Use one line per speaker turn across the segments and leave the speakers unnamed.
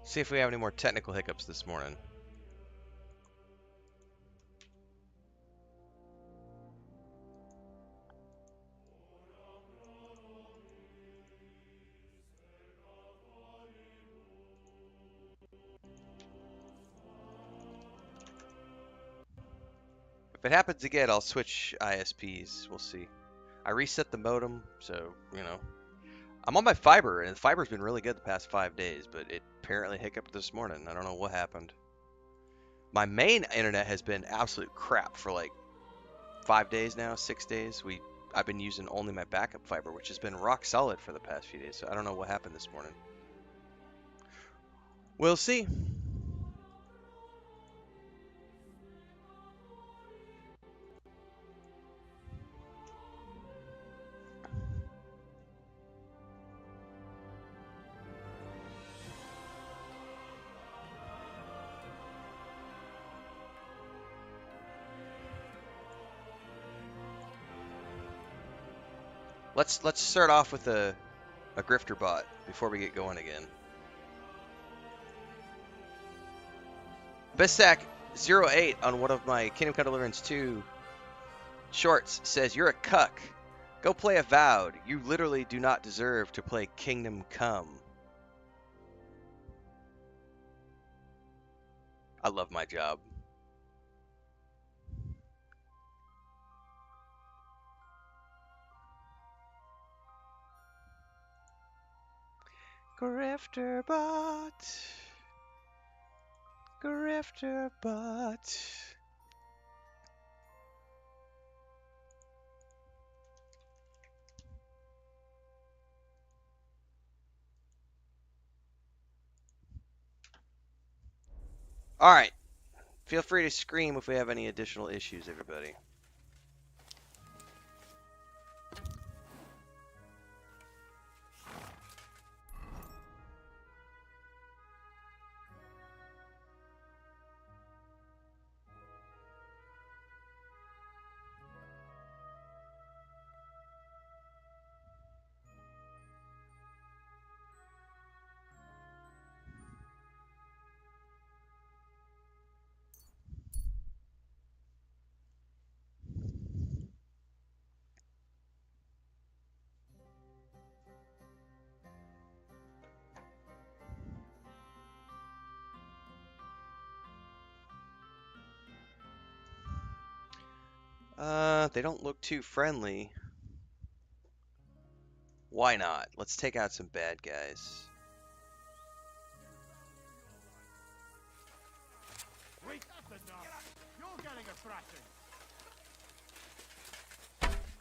See if we have any more technical hiccups this morning. If it happens again, I'll switch ISPs. We'll see. I reset the modem, so, you know. I'm on my fiber, and the fiber's been really good the past 5 days, but it apparently hiccuped this morning. I don't know what happened. My main internet has been absolute crap for like 5 days now, 6 days. I've been using only my backup fiber, which has been rock solid for the past few days, so I don't know what happened this morning. We'll see. Let's start off with a grifter bot before we get going again. Bisac08 on one of my Kingdom Come Deliverance 2 shorts says, "You're a cuck. Go play Avowed. You literally do not deserve to play Kingdom Come." I love my job. Grifter bot. Grifter bot. All right. Feel free to scream if we have any additional issues, everybody. They don't look too friendly. Why not? Let's take out some bad guys.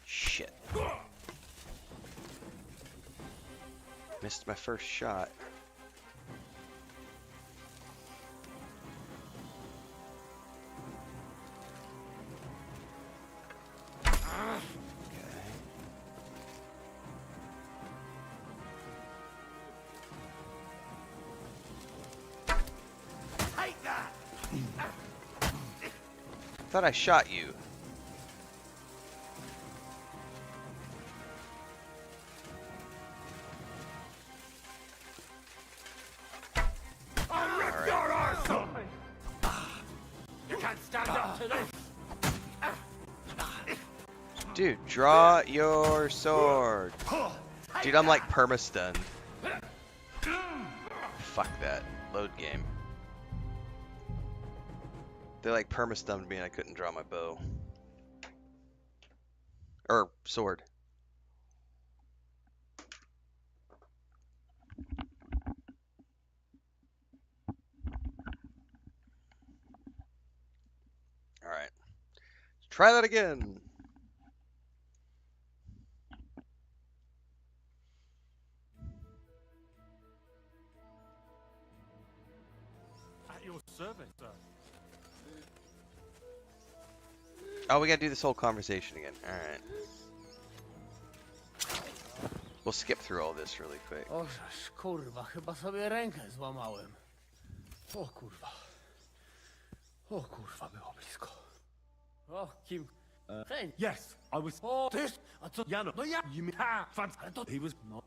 Shit. Missed my first shot. Thought I shot you.
You can't stand up to this.
Dude, draw your sword. Dude, I'm like perma-stunned. Fuck that. Load game. They like perma-stunned me and I couldn't draw my bow. Or sword. Alright. Try that again.
At your service, sir.
Oh, we gotta do this whole conversation again. Alright. We'll skip through all this really quick.
O, kurwa, chyba sobie rękę złamałem. O kurwa. O kurwa, było blisko. O, kim? Hej!
Yes, I was.
O, tyś! A co?
Jano. No yeah, you mean
Ale to...
he was not.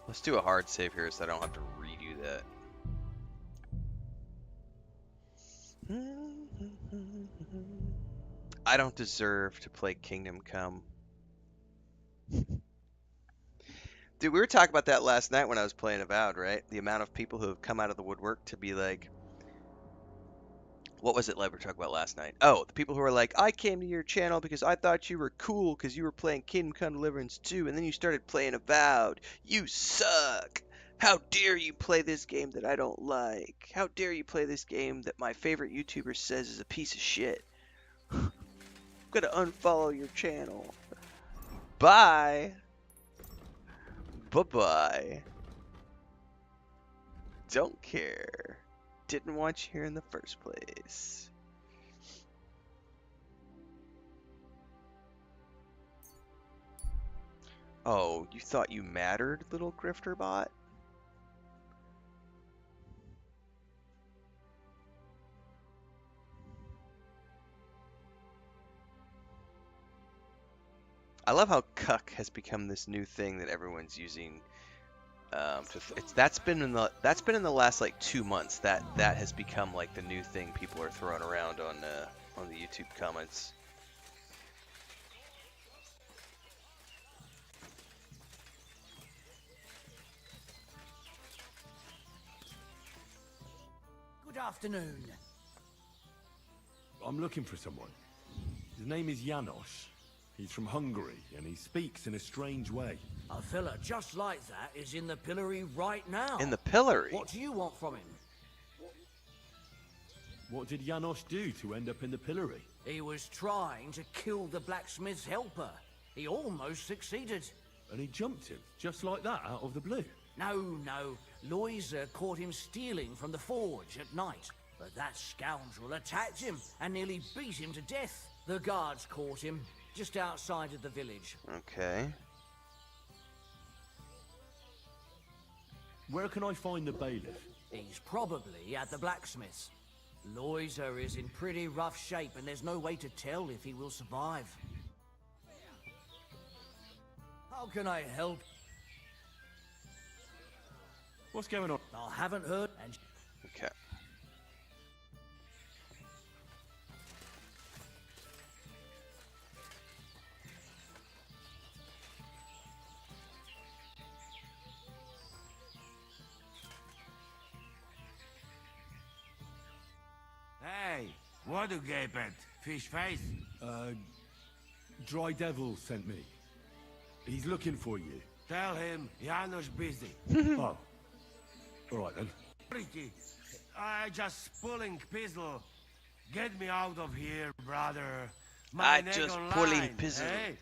Let's do a hard save here so I don't have to redo that. I don't deserve to play Kingdom Come. Dude, we were talking about that last night when I was playing Avowed, right? The amount of people who have come out of the woodwork to be like, what was it like we were talking about last night? Oh, the people who are like, I came to your channel because I thought you were cool because you were playing Kingdom Come Deliverance 2, and then you started playing Avowed. You suck. How dare you play this game that I don't like? How dare you play this game that my favorite YouTuber says is a piece of shit? I'm gonna unfollow your channel. Bye. Bye-bye. Don't care. Didn't want you here in the first place. Oh, you thought you mattered, little grifter bot? I love how cuck has become this new thing that everyone's using. That's been in the last like 2 months that has become like the new thing people are throwing around on the YouTube comments.
Good afternoon.
I'm looking for someone. His name is Janos. He's from Hungary, and he speaks in a strange way.
A fella just like that is in the pillory right now.
In the pillory.
What do you want from him?
What did Janos do to end up in the pillory?
He was trying to kill the blacksmith's helper. He almost succeeded.
And he jumped him, just like that, out of the blue.
No. Loiser caught him stealing from the forge at night. But that scoundrel attacked him and nearly beat him to death. The guards caught him just outside of the village.
Okay.
Where can I find the bailiff?
He's probably at the blacksmith's. Loiser is in pretty rough shape and there's no way to tell if he will survive. How can I help?
What's going on?
I haven't heard and...
Okay.
Hey, what do gape at? Fish face?
Dry Devil sent me. He's looking for you.
Tell him Janos busy.
Oh. All right, then.
Pretty. I just pulling pistol. Get me out of here, brother.
I
neck
just
on
pulling
line,
pistol.
eh?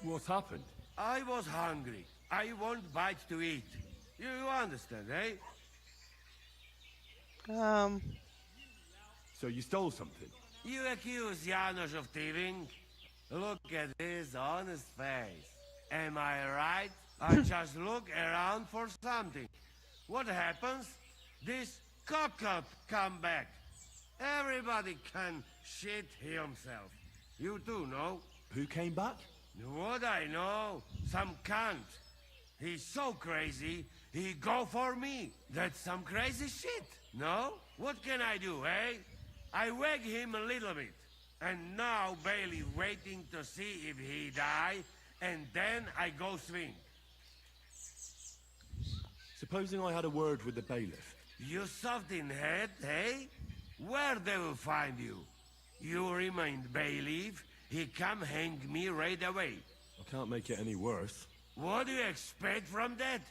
What's happened?
I was hungry. I want bite to eat. You understand, eh?
So you stole something?
You accuse Janos of thieving? Look at his honest face. Am I right? I just look around for something. What happens? This cock-up come back. Everybody can shit himself. You too, no?
Who came back?
What I know? Some cunt. He's so crazy, he go for me. That's some crazy shit, no? What can I do, eh? I wag him a little bit. And now Bailey waiting to see if he die, and then I go swing.
Supposing I had a word with the bailiff.
You soft in head, eh? Where they will find you? You remain bailiff, he come hang me right away.
I can't make it any worse.
What do you expect from that?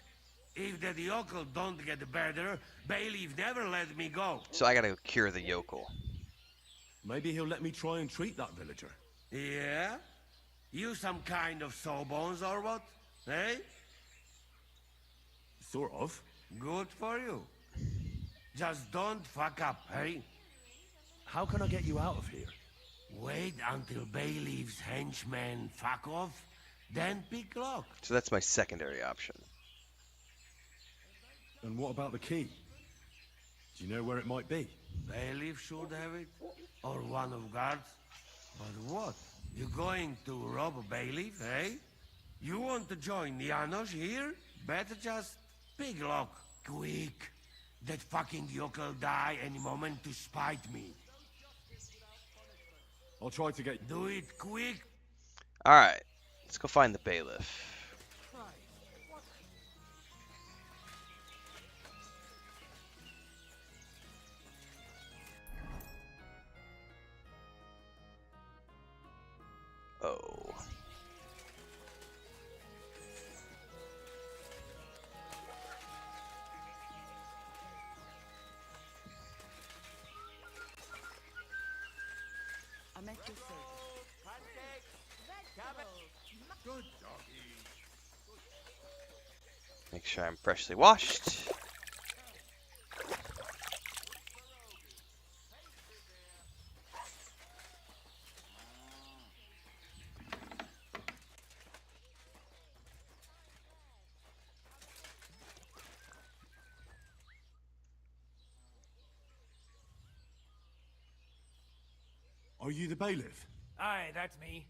If the yokel don't get better, bailiff never let me go.
So I gotta cure the yokel.
Maybe he'll let me try and treat that villager.
Yeah? You some kind of sawbones or what? Eh?
Sort of.
Good for you. Just don't fuck up, eh?
How can I get you out of here?
Wait until bailiff's henchmen fuck off, then pick lock.
So that's my secondary option.
And what about the key? Do you know where it might be?
Bailiff should have it, or one of guards. But what? You going to rob a bailiff, eh? You want to join Janos here? Better just Big lock, quick. That fucking yokel die any moment to spite me.
I'll try to get...
Do it quick.
All right, let's go find the bailiff. Oh.
I'm at your service.
Good doggy.
Make sure I'm freshly washed.
Are you the bailiff?
Aye, that's me.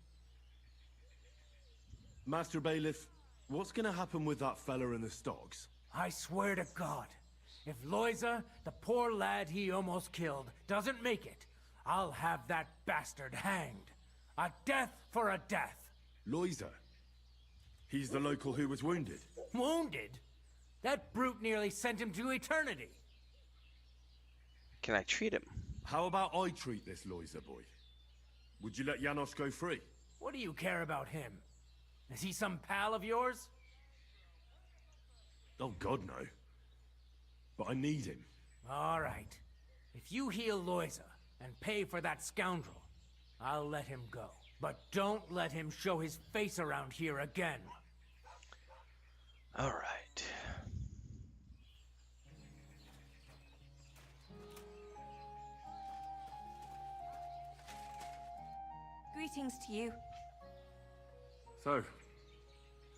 Master Bailiff, what's gonna happen with that fella in the stocks?
I swear to God, if Loiza, the poor lad he almost killed, doesn't make it, I'll have that bastard hanged. A death for a death.
Loiza. He's the local who was wounded.
Wounded? That brute nearly sent him to eternity.
Can I treat him?
How about I treat this Loiza boy? Would you let Janos go free?
What do you care about him? Is he some pal of yours?
Oh, God, no. But I need him.
All right. If you heal Loiza and pay for that scoundrel, I'll let him go. But don't let him show his face around here again.
All right.
Greetings to you.
So,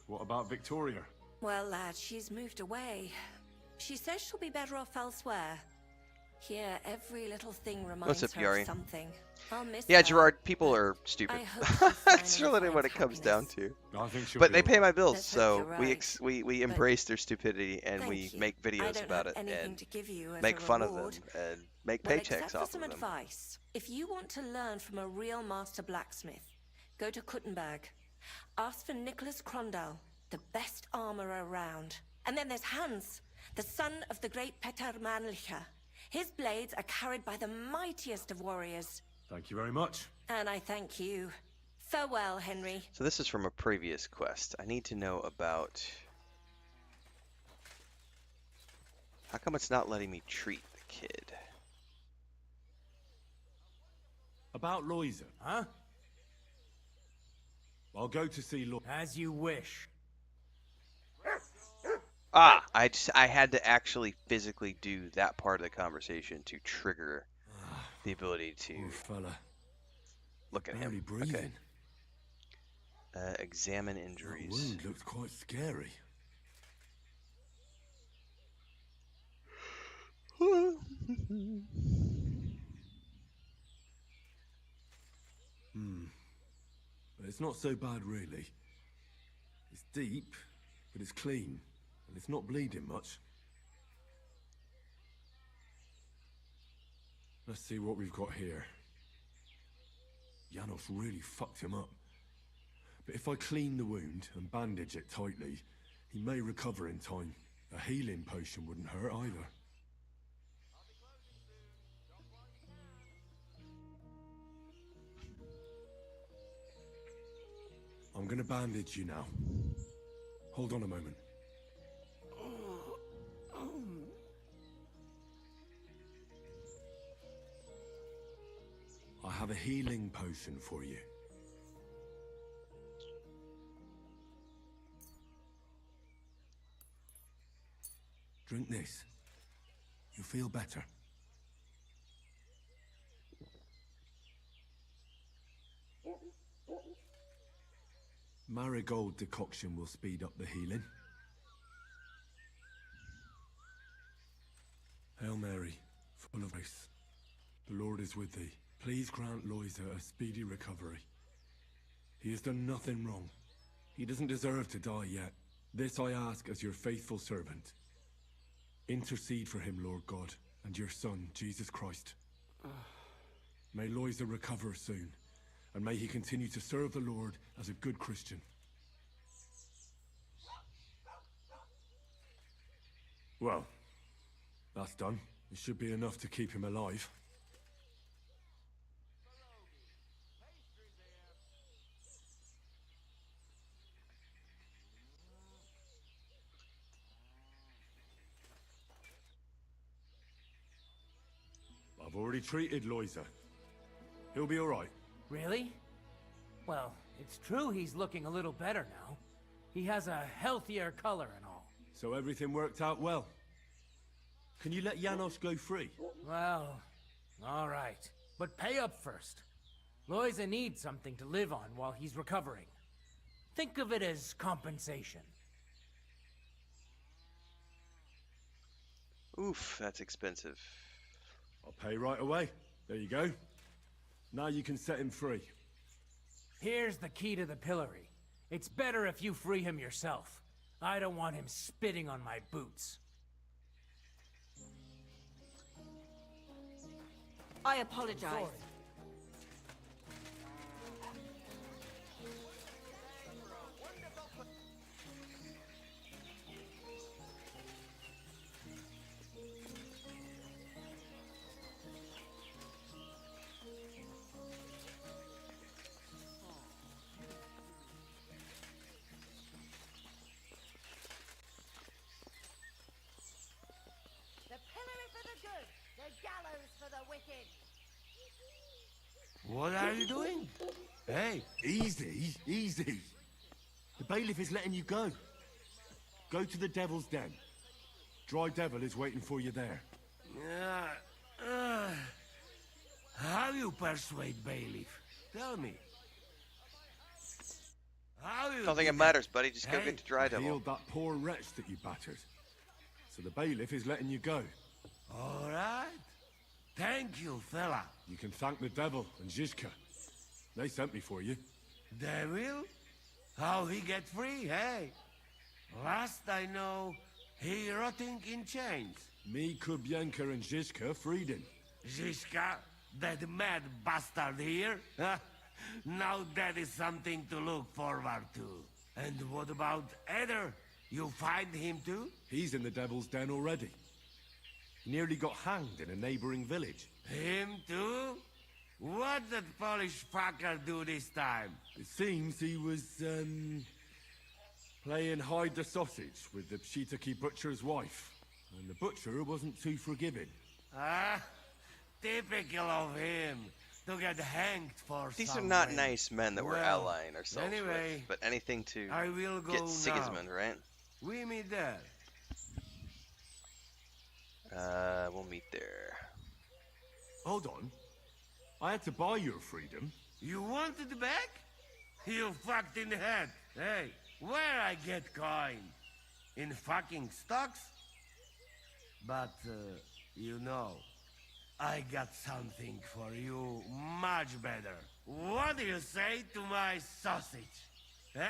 what about Victoria?
Well, lad, she's moved away. She says she'll be better off elsewhere. Here, every little thing reminds
up,
her
Yari?
of something. I'll miss
Yeah,
her,
Gerard, people
but
are stupid.
I hope she's
That's
finally
really what it
finds
comes down
happiness.
to.
I think she'll
But
be
they pay
alright.
my bills,
Let's
so
hope you're
we
right.
we embrace their stupidity and
Thank
we
you.
make
I
videos
don't
about
have
it
anything
and
to give you as
make
a
fun of them
reward.
and make
Well,
paychecks
except for
off
some
of them.
advice. If you want to learn from a real master blacksmith, go to Kuttenberg. Ask for Nicholas Crondal, the best armorer around. And then there's Hans, the son of the great Peter Mannlicher. His blades are carried by the mightiest of warriors.
Thank you very much.
And I thank you. Farewell, Henry.
So this is from a previous quest. I need to know about... How come it's not letting me treat the kid?
About Loiza.
Huh?
I'll go to see Loiza.
As you wish.
Ah! I had to actually physically do that part of the conversation to trigger the ability to
Poor fella.
look at
Barely
him.
breathing.
Okay. Examine
That
injuries.
wound looked quite scary. But it's not so bad, really. It's deep, but it's clean, and it's not bleeding much. Let's see what we've got here. Janos really fucked him up. But if I clean the wound and bandage it tightly, he may recover in time. A healing potion wouldn't hurt either. I'm gonna bandage you now. Hold on a moment. I have a healing potion for you. Drink this. You'll feel better. Marigold decoction will speed up the healing. Hail Mary, full of grace. The Lord is with thee. Please grant Loiza a speedy recovery. He has done nothing wrong. He doesn't deserve to die yet. This I ask as your faithful servant. Intercede for him, Lord God, and your Son, Jesus Christ. May Loiza recover soon, and may he continue to serve the Lord as a good Christian. Well, that's done. It should be enough to keep him alive. I've already treated Loiza. He'll be all right.
Really? Well, it's true he's looking a little better now. He has a healthier color and all.
So everything worked out well. Can you let Janos go free?
Well, all right. But pay up first. Loiza needs something to live on while he's recovering. Think of it as compensation.
Oof, that's expensive.
I'll pay right away. There you go. Now you can set him free.
Here's the key to the pillory. It's better if you free him yourself. I don't want him spitting on my boots.
I apologize.
The pillory for the good, the gallows for the wicked.
What are you doing? Hey,
Easy, easy. The bailiff is letting you go. Go to the Devil's Den. Dry Devil is waiting for you there.
how you persuade bailiff? Tell me. How you
Don't think it
did
matters, buddy. Just go
Hey,
get to Dry Devil.
Healed that poor wretch that you battered. So the bailiff is letting you go.
that? All right. Thank you, fella.
You can thank the Devil and Zizka. They sent me for you.
Devil? How he get free, hey? Last I know, he rotting in chains.
Me, Kubienka, and Zizka freed him.
Zizka, that mad bastard here? Huh? Now that is something to look forward to. And what about Eder? You find him too?
He's in the Devil's Den already. He nearly got hanged in a neighboring village.
Him too? What did Polish fucker do this time?
It seems he was, playing hide the sausage with the Pshitaki butcher's wife. And the butcher wasn't too forgiving.
Ah, typical of him. To get hanged for
These are
some
not
way.
nice men that we're
Well,
allying ourselves
anyway,
with. But anything to
I will go
get
now.
Sigismund, right?
We meet there.
We'll meet there.
Hold on. I had to buy your freedom.
You wanted back? You fucked in the head. Hey, where I get coin? In fucking stocks? But, you know, I got something for you much better. What do you say to my sausage? Eh?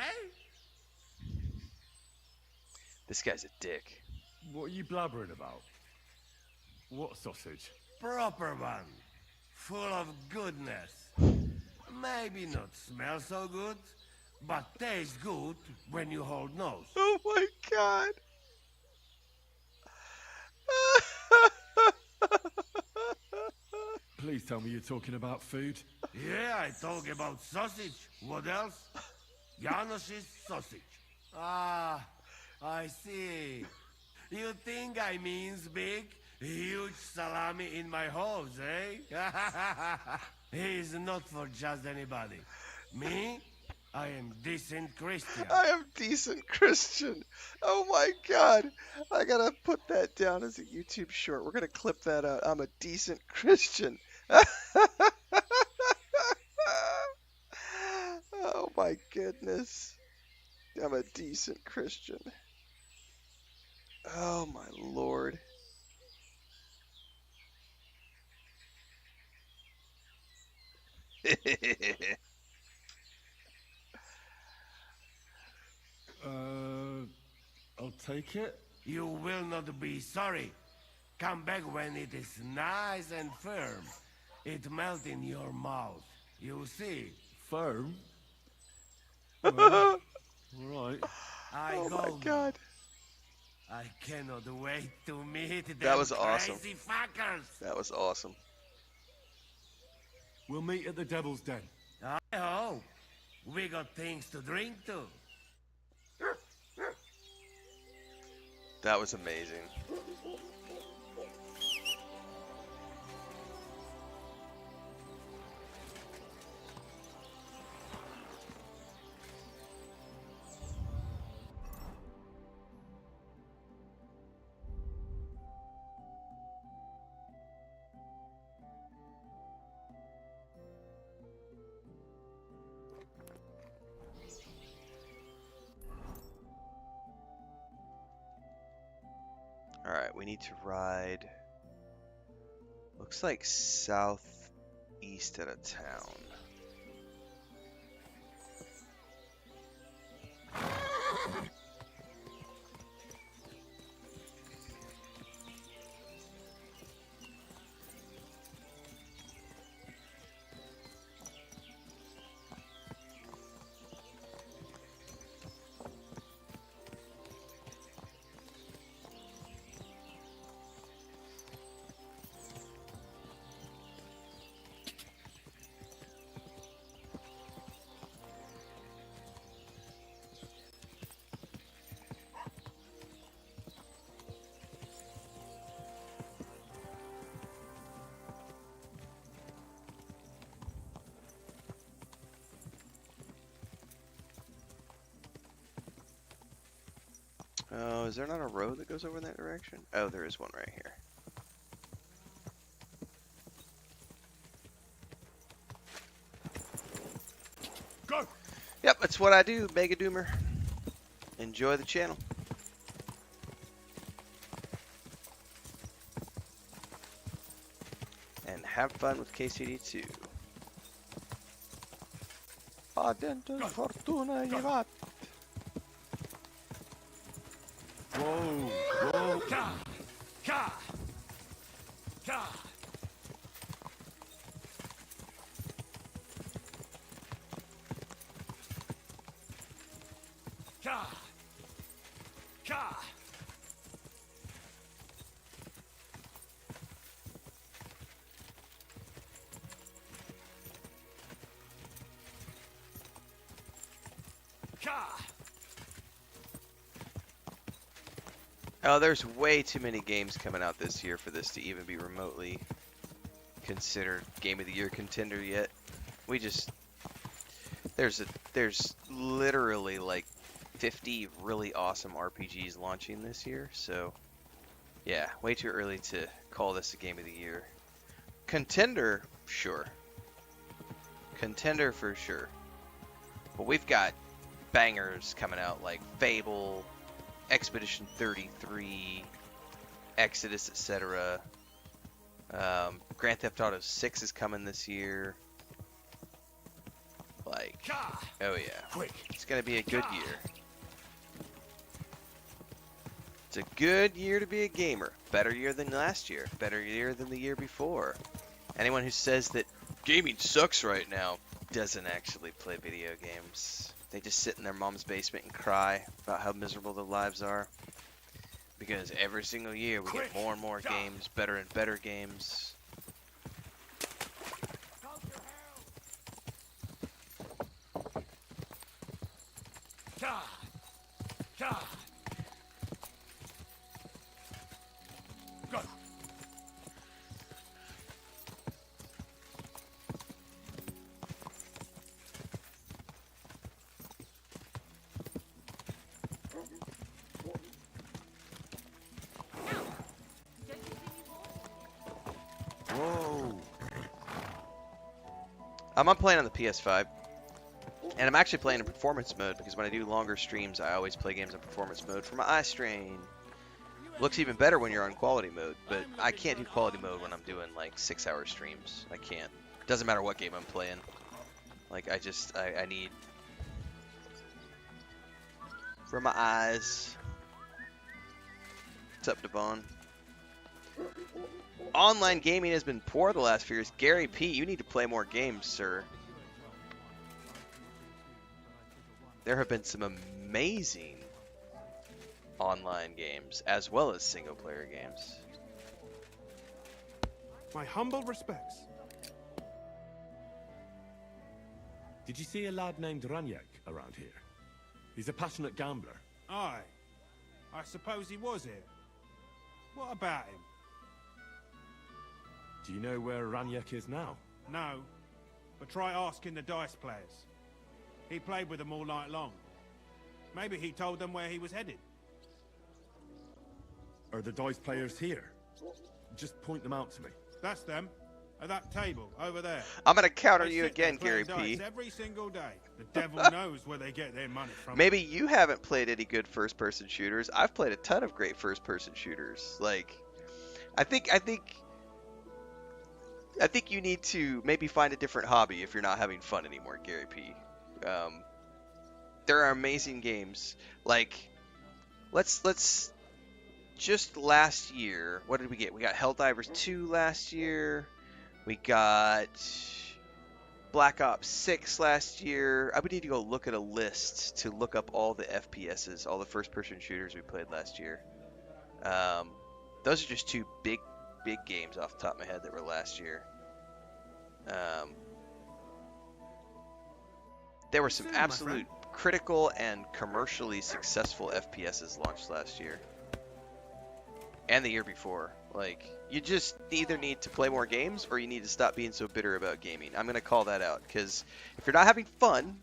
This guy's a dick.
What are you blabbering about? What sausage?
Proper one. Full of goodness. Maybe not smell so good, but taste good when you hold nose.
Oh my god.
Please tell me you're talking about food.
Yeah, I talk about sausage. What else? Janos's sausage. Ah, I see. You think I means big, huge salami in my hose, eh? He's not for just anybody. Me? I am decent Christian.
I am decent Christian. Oh my god. I gotta put that down as a YouTube short. We're gonna clip that out. I'm a decent Christian. Oh my goodness. I'm a decent Christian. Oh my lord.
I'll take it.
You will not be sorry. Come back when it is nice and firm. It melts in your mouth. You see.
Firm? Well, all right.
I
Oh
go
my
now.
god.
I cannot wait to meet them
That was awesome.
crazy fuckers.
That was awesome.
We'll meet at the Devil's Den.
I hope. We got things to drink to.
That was amazing. Alright, we need to ride. Looks like southeast at a town. Oh, is there not a road that goes over in that direction? Oh, there is one right here.
Go!
Yep, that's what I do, Mega Doomer. Enjoy the channel. And have fun with KCD2. Adentro fortuna llevat.
Whoa! Whoa!
Ka! Ka! Ka! Ka! Ka! Ka!
Oh, there's way too many games coming out this year for this to even be remotely considered Game of the Year contender yet. We just there's literally like 50 really awesome RPGs launching this year, so yeah, way too early to call this a Game of the Year. Contender, sure. Contender for sure. But we've got bangers coming out like Fable, Expedition 33, Exodus, etc. Grand Theft Auto 6 is coming this year. Like, oh yeah,
Quick!
it's gonna be a good year. It's a good year to be a gamer. Better year than last year. Better year than the year before. Anyone who says that gaming sucks right now doesn't actually play video games. They just sit in their mom's basement and cry about how miserable their lives are. Because every single year we get more and more games, better and better games.
Ka! Ka!
Go! Whoa!
I'm playing on the PS5. And I'm actually playing in performance mode because when I do longer streams, I always play games in performance mode for my eye strain. Looks even better when you're on quality mode, but I can't do quality mode when I'm doing like 6-hour streams. I can't. Doesn't matter what game I'm playing. Like I need for my eyes. What's up, Devon? Online gaming has been poor the last few years. Gary P, you need to play more games, sir. There have been some amazing online games as well as single player games.
My humble respects. Did you see a lad named Ranyak around here? He's a passionate gambler.
Aye. I suppose he was here. What about him?
Do you know where Ranyak is now?
No. But try asking the dice players. He played with them all night long. Maybe he told them where he was headed.
Are the dice players here? Just point them out to me.
That's them. At that table, over there.
I'm going to counter
They
you
sit there
again, Gary
playing
P.
dice every single day. The devil knows where they get their money from.
Maybe you haven't played any good first-person shooters. I've played a ton of great first-person shooters. Like, I think you need to maybe find a different hobby if you're not having fun anymore, Gary P. There are amazing games. Like, let's just last year, what did we get? We got Helldivers 2 last year. We got Black Ops 6 last year. I would need to go look at a list to look up all the FPSs, all the first-person shooters we played last year. Those are just two big games off the top of my head that were last year. There were some absolute critical and commercially successful FPSs launched last year. And the year before. Like, you just either need to play more games or you need to stop being so bitter about gaming. I'm going to call that out, because if you're not having fun,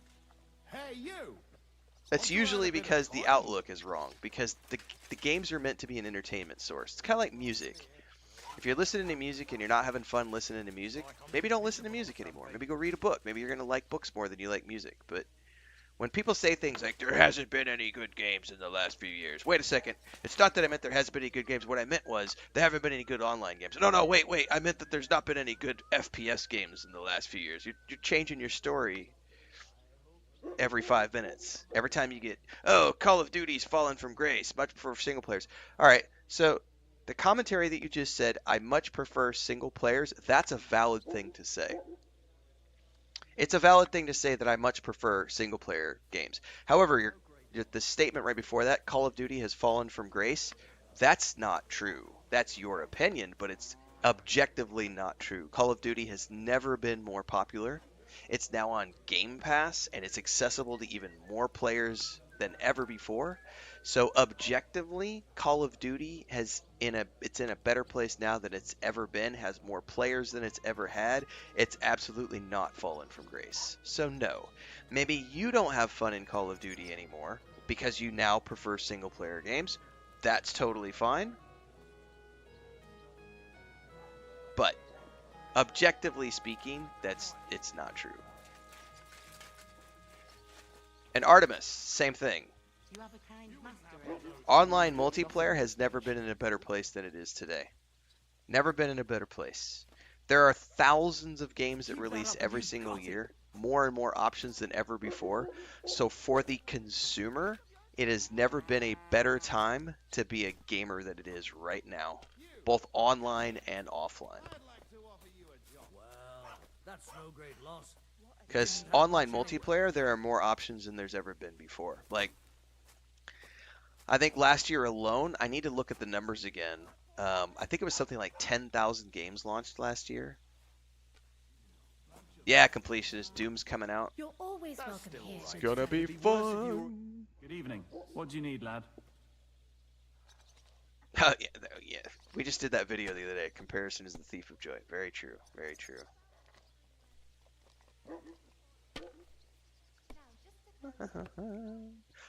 Hey, you!
that's usually because the outlook is wrong. Because the games are meant to be an entertainment source. It's kind of like music. If you're listening to music and you're not having fun listening to music, maybe don't listen to music anymore. Maybe go read a book. Maybe you're going to like books more than you like music. But when people say things like, there hasn't been any good games in the last few years. Wait a second. It's not that I meant there hasn't been any good games. What I meant was, there haven't been any good online games. No, wait. I meant that there's not been any good FPS games in the last few years. You're changing your story every 5 minutes. Every time you get, oh, Call of Duty's fallen from grace. Much prefer single players. All right, so the commentary that you just said, I much prefer single players, that's a valid thing to say. It's a valid thing to say that I much prefer single-player games. However, the statement right before that, Call of Duty has fallen from grace, that's not true. That's your opinion, but it's objectively not true. Call of Duty has never been more popular. It's now on Game Pass, and it's accessible to even more players than ever before. So objectively, Call of Duty it's in a better place now than it's ever been, has more players than it's ever had. It's absolutely not fallen from grace. So no, maybe you don't have fun in Call of Duty anymore because you now prefer single player games. That's totally fine. But objectively speaking, it's not true. And Artemis, same thing.
You have a kind master.
Online multiplayer has never been in a better place than it is today. Never been in a better place. There are thousands of games that release every single year, more and more options than ever before. So for the consumer, it has never been a better time to be a gamer than it is right now, both online and offline.
Well, that's no great loss.
Because online multiplayer, there are more options than there's ever been before. Like, I think last year alone, I need to look at the numbers again. I think it was something like 10,000 games launched last year. Yeah, completionist. Doom's coming out.
You're always welcome here.
It's gonna be fun.
Good evening. What do you need, lad?
Oh, yeah. We just did that video the other day. Comparison is the thief of joy. Very true. Very true.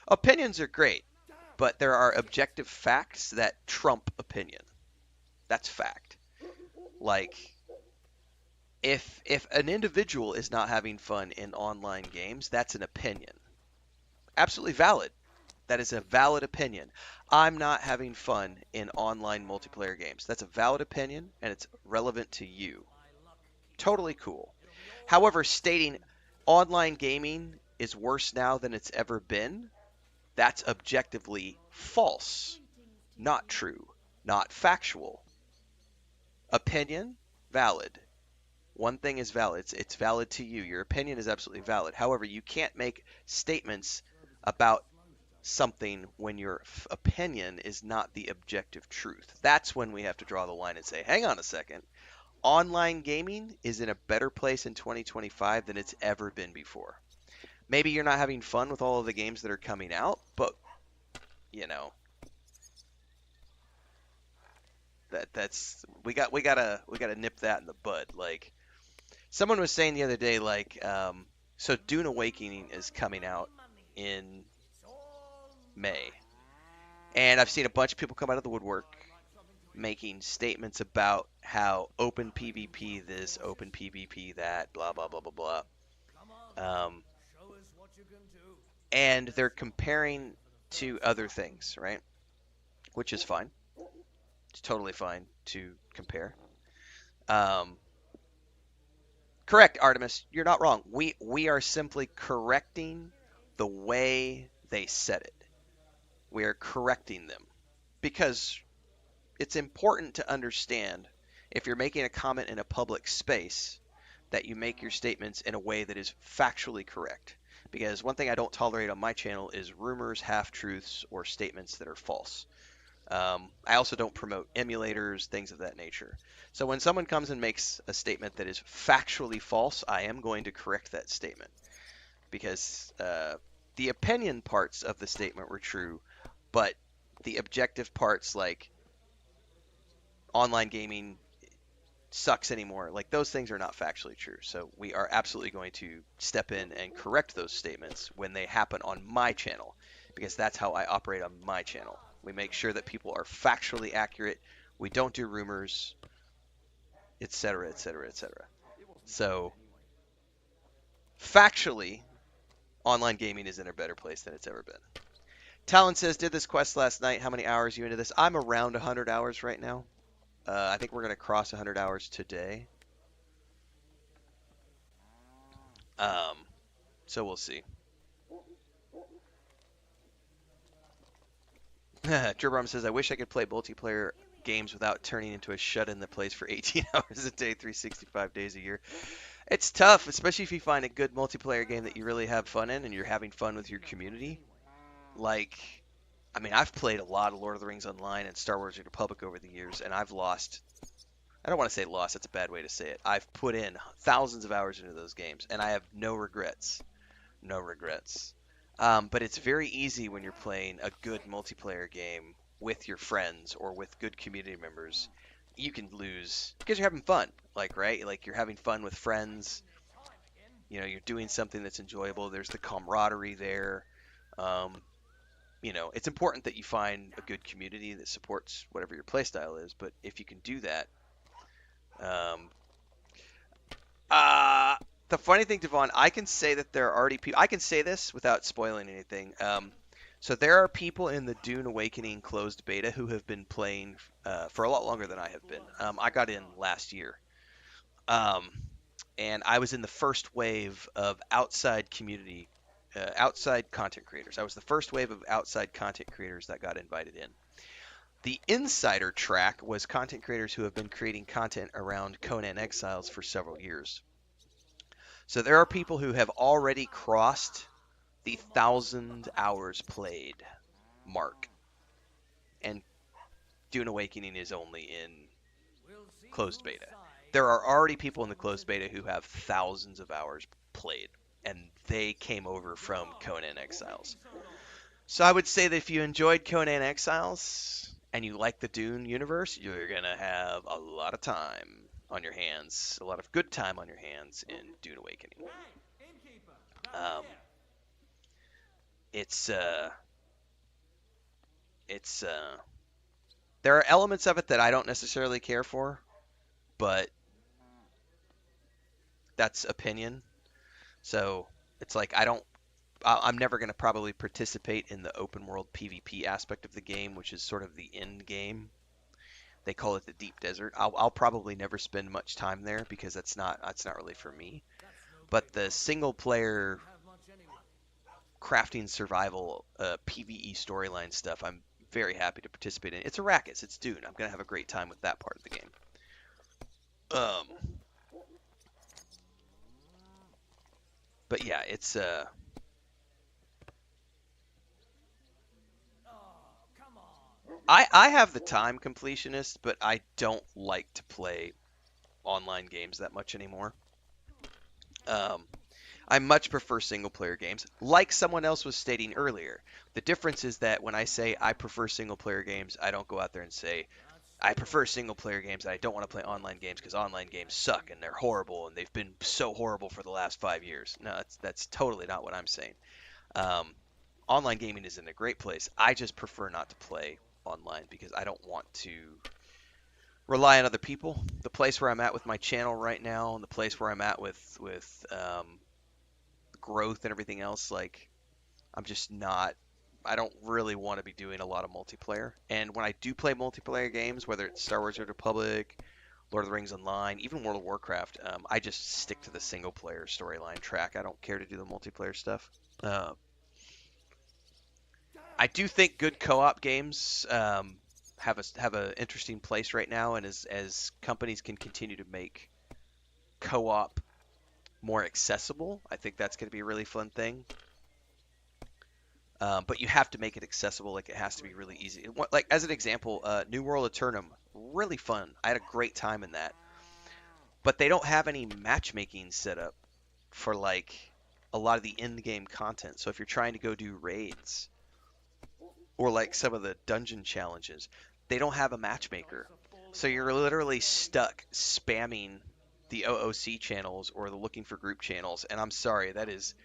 Opinions are great, but there are objective facts that trump opinion. That's fact. Like, if an individual is not having fun in online games, that's an opinion. Absolutely valid. That is a valid opinion. I'm not having fun in online multiplayer games. That's a valid opinion, and it's relevant to you. Totally cool. However, stating online gaming is worse now than it's ever been, that's objectively false, not true. not factual. Opinion, valid. One thing is valid. It's valid to you. Your opinion is absolutely valid. However, you can't make statements about something when your opinion is not the objective truth. That's when we have to draw the line and say, hang on a second. Online gaming is in a better place in 2025 than it's ever been before. Maybe you're not having fun with all of the games that are coming out, but you know, that's we gotta nip that in the bud. Like someone was saying the other day, like so Dune Awakening is coming out in May, and I've seen a bunch of people come out of the woodwork making statements about how open PvP this, open PvP that, blah blah blah blah blah. Um, and they're comparing to other things, right? Which is fine. It's totally fine to compare. Um, correct, Artemis. You're not wrong. We are simply correcting the way they said it. We are correcting them because it's important to understand if you're making a comment in a public space that you make your statements in a way that is factually correct. Because one thing I don't tolerate on my channel is rumors, half-truths, or statements that are false. I also don't promote emulators, things of that nature. So when someone comes and makes a statement that is factually false, I am going to correct that statement. Because the opinion parts of the statement were true, but the objective parts like online gaming sucks anymore, like those things are not factually true. So we are absolutely going to step in and correct those statements when they happen on my channel, because that's how I operate on my channel. We make sure that people are factually accurate. We don't do rumors, etc., etc., etc. So factually, online gaming is in a better place than it's ever been. Talon says, did this quest last night. How many hours are you into this? I'm around 100 hours right now. I think we're going to cross 100 hours today. So we'll see. Gerbrom says, I wish I could play multiplayer games without turning into a shut-in that plays for 18 hours a day, 365 days a year. It's tough, especially if you find a good multiplayer game that you really have fun in and you're having fun with your community. Like, I mean, I've played a lot of Lord of the Rings Online and Star Wars: The Republic over the years, and I've lost. I don't want to say lost, that's a bad way to say it. I've put in thousands of hours into those games, and I have no regrets. No regrets. But it's very easy when you're playing a good multiplayer game with your friends or with good community members. You can lose because you're having fun, like, right? Like, you're having fun with friends. You know, you're doing something that's enjoyable. There's the camaraderie there. You know, it's important that you find a good community that supports whatever your playstyle is. But if you can do that, the funny thing, Devon, I can say that there are already people. I can say this without spoiling anything. So there are people in the Dune Awakening closed beta who have been playing for a lot longer than I have been. I got in last year, and I was in the first wave of outside community, outside content creators. I was the first wave of outside content creators that got invited in. The insider track was content creators who have been creating content around Conan Exiles for several years. So there are people who have already crossed the 1,000 hours played mark. And Dune Awakening is only in closed beta. There are already people in the closed beta who have thousands of hours played, and they came over from Conan Exiles. So I would say that if you enjoyed Conan Exiles and you like the Dune universe, you're going to have a lot of time on your hands, a lot of good time on your hands in Dune Awakening. There are elements of it that I don't necessarily care for, but that's opinion. So it's like I'm never going to probably participate in the open world PvP aspect of the game, which is sort of the end game. They call it the deep desert. I'll probably never spend much time there because that's not really for me. But the single player crafting survival PvE storyline stuff I'm very happy to participate in. It's Arrakis, it's Dune. I'm gonna have a great time with that part of the game. But yeah, it's I have the time completionist, but I don't like to play online games that much anymore. Um, I much prefer single player games, like someone else was stating earlier. The difference is that when I say I prefer single player games, I don't go out there and say I prefer single player games and I don't want to play online games because online games suck and they're horrible and they've been so horrible for the last 5 years. No, that's totally not what I'm saying. Um, Online gaming is in a great place. I just prefer not to play online because I don't want to rely on other people. The place where I'm at with my channel right now, and the place where I'm at with growth and everything else, like I'm just not. I don't really want to be doing a lot of multiplayer. And when I do play multiplayer games, whether it's Star Wars: Age of the Republic, Lord of the Rings Online, even World of Warcraft, I just stick to the single player storyline track. I don't care to do the multiplayer stuff. I do think good co-op games have an interesting place right now, and as companies can continue to make co-op more accessible, I think that's going to be a really fun thing. But you have to make it accessible. Like, it has to be really easy. Like, as an example, New World Eternum, really fun. I had a great time in that. But they don't have any matchmaking set up for like a lot of the in-game content. So if you're trying to go do raids or like some of the dungeon challenges, they don't have a matchmaker. So you're literally stuck spamming the OOC channels or the looking for group channels. And I'm sorry, that is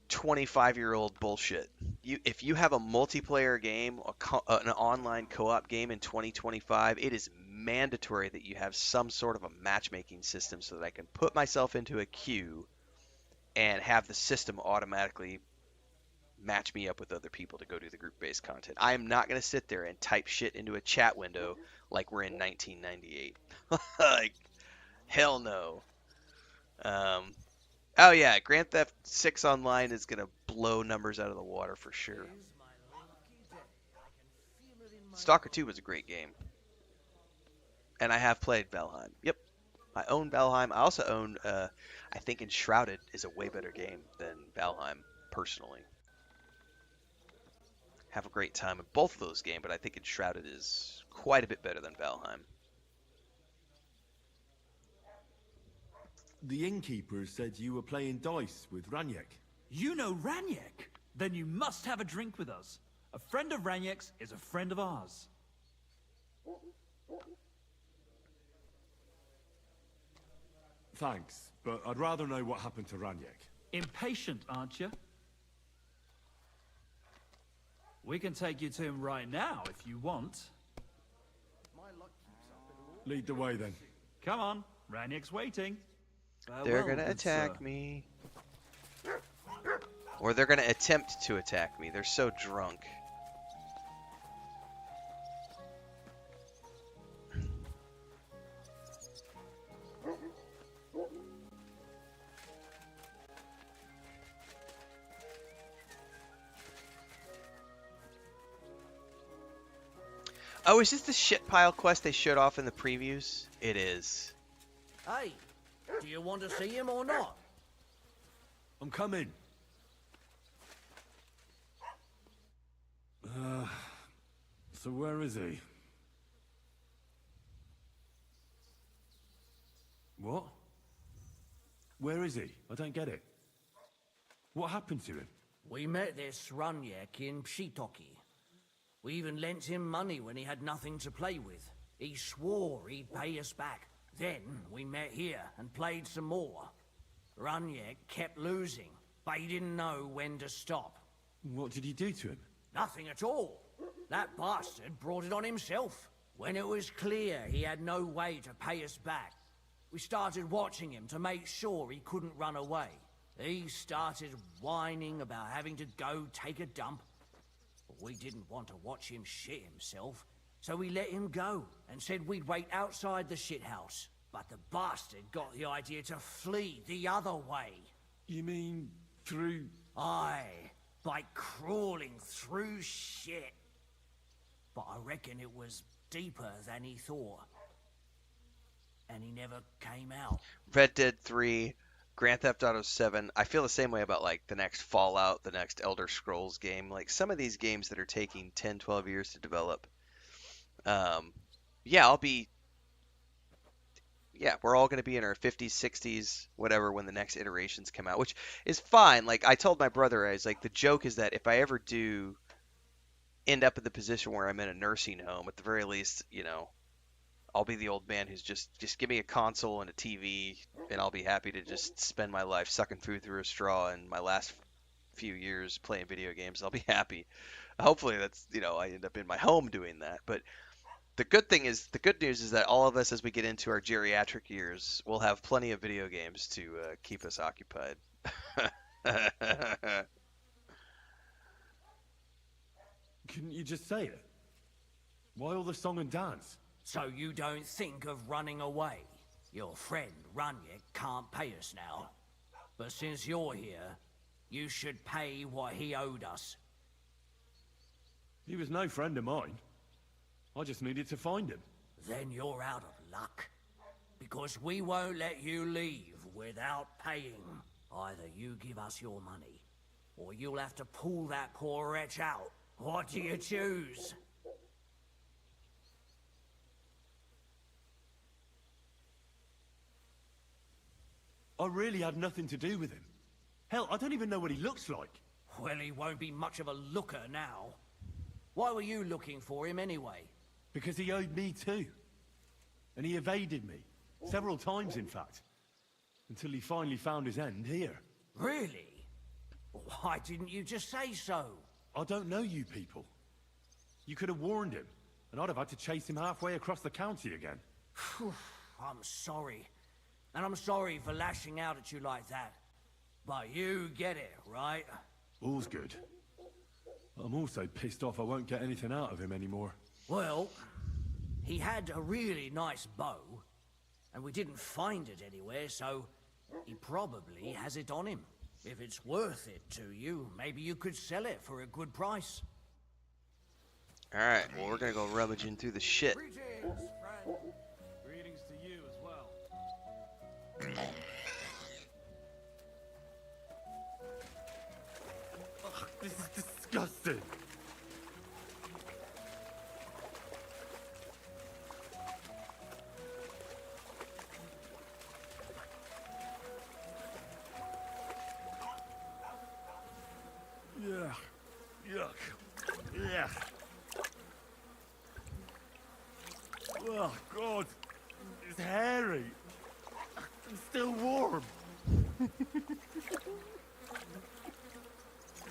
25-year-old bullshit. If you have a multiplayer game, an online co-op game in 2025, it is mandatory that you have some sort of a matchmaking system so that I can put myself into a queue and have the system automatically match me up with other people to go do the group-based content. I am not going to sit there and type shit into a chat window like we're in 1998. Like, hell no. Oh yeah, Grand Theft 6 Online is going to blow numbers out of the water for sure. Stalker 2 was a great game. And I have played Valheim. Yep. I own Valheim. I also own, I think Enshrouded is a way better game than Valheim, personally. Have a great time in both of those games, but I think Enshrouded is quite a bit better than Valheim.
The innkeeper said you were playing dice with Ranyek.
You know Ranyek? Then you must have a drink with us. A friend of Ranyek's is a friend of ours.
Thanks, but I'd rather know what happened to Ranyek.
Impatient, aren't you? We can take you to him right now if you want.
Lead the way then.
Come on, Ranyek's waiting.
They're gonna attack me. Or they're gonna attempt to attack me. They're so drunk. Oh, is this the shit pile quest they showed off in the previews? It is.
Hey, do you want to see him or not?
I'm coming. So where is he? What? Where is he? I don't get it. What happened to him?
We met this Ranyek in Pshitoki. We even lent him money when he had nothing to play with. He swore he'd pay us back. Then we met here and played some more. Ranyek kept losing, but he didn't know when to stop.
What did he do to him?
Nothing at all. That bastard brought it on himself. When it was clear he had no way to pay us back, we started watching him to make sure he couldn't run away. He started whining about having to go take a dump. But we didn't want to watch him shit himself, so we let him go and said we'd wait outside the shithouse. But the bastard got the idea to flee the other way.
You mean through...
Aye, by crawling through shit. but I reckon it was deeper than he thought. And he never came out.
Red Dead 3, Grand Theft Auto 7. I feel the same way about like the next Fallout, the next Elder Scrolls game. Like some of these games that are taking 10, 12 years to develop. Yeah, we're all going to be in our 50s, 60s, whatever when the next iterations come out, which is fine. Like I told my brother, I was like, the joke is that if I ever do end up in the position where I'm in a nursing home, at the very least, I'll be the old man who's just give me a console and a TV, and I'll be happy to just spend my life sucking food through a straw. And my last few years playing video games, I'll be happy. Hopefully, that's I end up in my home doing that. But the good news is that all of us, as we get into our geriatric years, will have plenty of video games to keep us occupied.
Couldn't you just say it? Why all the song and dance?
So you don't think of running away? Your friend Runyak can't pay us now. But since you're here, you should pay what he owed us.
He was no friend of mine. I just needed to find him.
Then you're out of luck. Because we won't let you leave without paying. Either you give us your money, or you'll have to pull that poor wretch out. What do you choose?
I really had nothing to do with him. Hell, I don't even know what he looks like.
Well, he won't be much of a looker now. Why were you looking for him anyway?
Because he owed me too. And he evaded me. Several times, in fact. Until he finally found his end here.
Really? Why didn't you just say so?
I don't know you people. You could have warned him, and I'd have had to chase him halfway across the county again.
I'm sorry. And I'm sorry for lashing out at you like that. But you get it, right?
All's good. I'm also pissed off I won't get anything out of him anymore.
Well, he had a really nice bow, and we didn't find it anywhere, so he probably has it on him. If it's worth it to you, maybe you could sell it for a good price.
Alright, well, we're gonna go rummaging through the shit.
Greetings, friend. Greetings to you as well.
Ugh, this is disgusting. Yuck. Yuck. Yuck. Oh, God. It's hairy. It's still warm.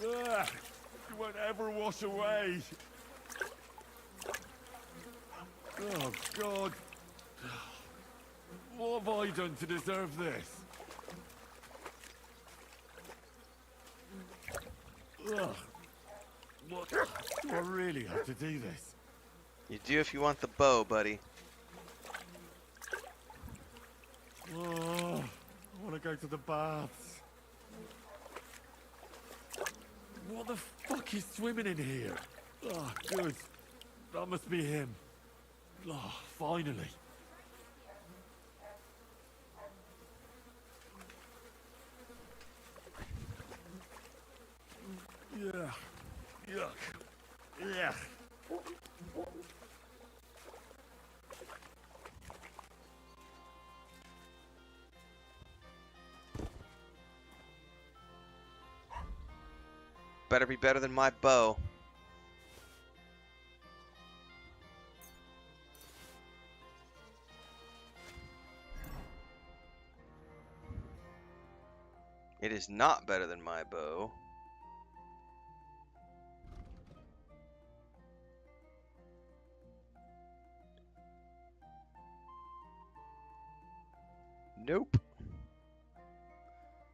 Ugh. It won't ever wash away. Oh, God. What have I done to deserve this? Ugh. What? Do I really have to do this?
You do if you want the bow, buddy.
Oh, I want to go to the baths. What the fuck is swimming in here? Oh, good. That must be him. Oh, finally. Yeah. Yuck. Yeah.
Better be better than my bow. It is not better than my bow. Nope.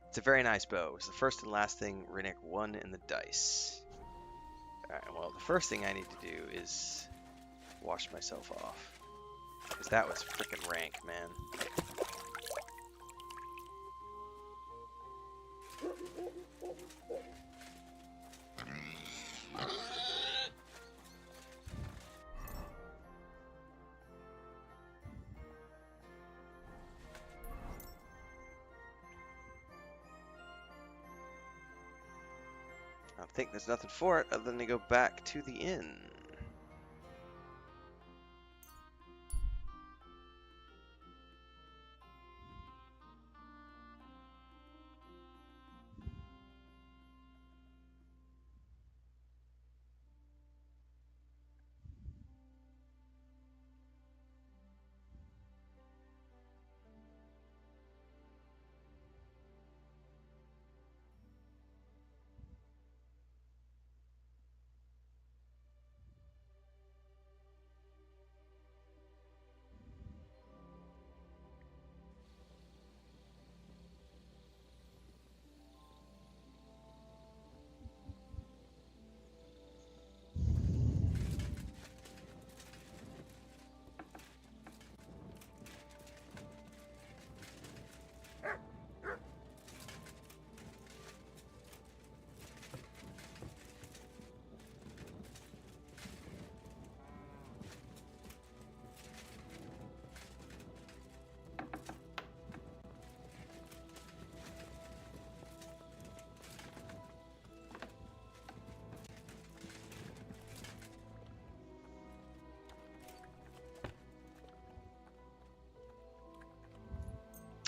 It's a very nice bow. It's the first and last thing Rennick won in the dice. Alright, well, the first thing I need to do is wash myself off. Because that was freaking rank, man. I think there's nothing for it other than to go back to the inn.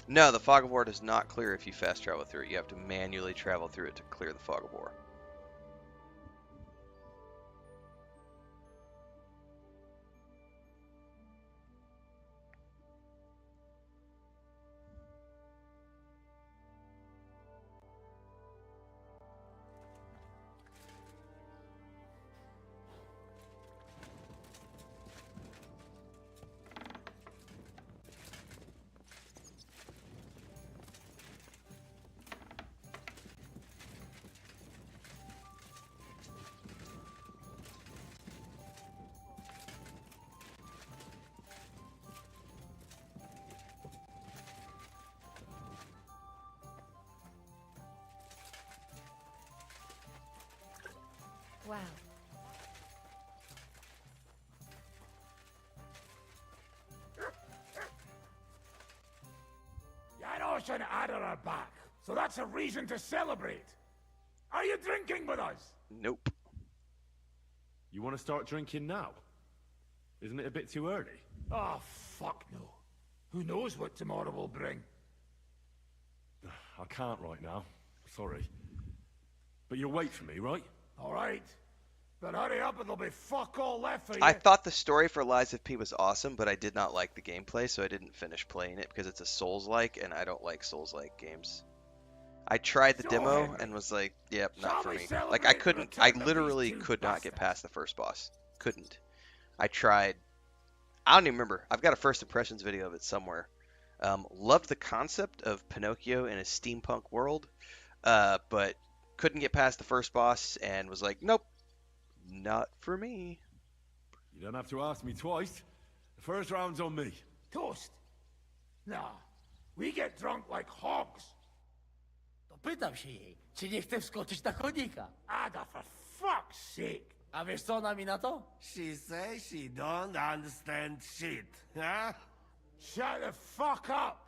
No, the fog of war does not clear if you fast travel through it. You have to manually travel through it to clear the fog of war.
Wow.
Janos and Ada are back, so that's a reason to celebrate. Are you drinking with us?
Nope.
You want to start drinking now? Isn't it a bit too early?
Oh, fuck no. Who knows what tomorrow will bring?
I can't right now. Sorry. But you'll wait for me, right?
All right. But hurry up or there'll be fuck all left for you.
I thought the story for Lies of P was awesome, but I did not like the gameplay, so I didn't finish playing it because it's a Souls-like, and I don't like Souls-like games. I tried the demo and was like, yep, not for me. Like, I literally could not get past the first boss. Couldn't. I tried. I don't even remember. I've got a first impressions video of it somewhere. Loved the concept of Pinocchio in a steampunk world, but couldn't get past the first boss and was like, nope, not for me.
You don't have to ask me twice. The first round's on me.
Toast? Nah. We get drunk like hogs.
To pytam się jej, czy nie chce wskoczyć na konika.
Ada, for fuck's sake.
A wiesz co ona mi na to?
She says she don't understand shit, huh?
Shut the fuck up.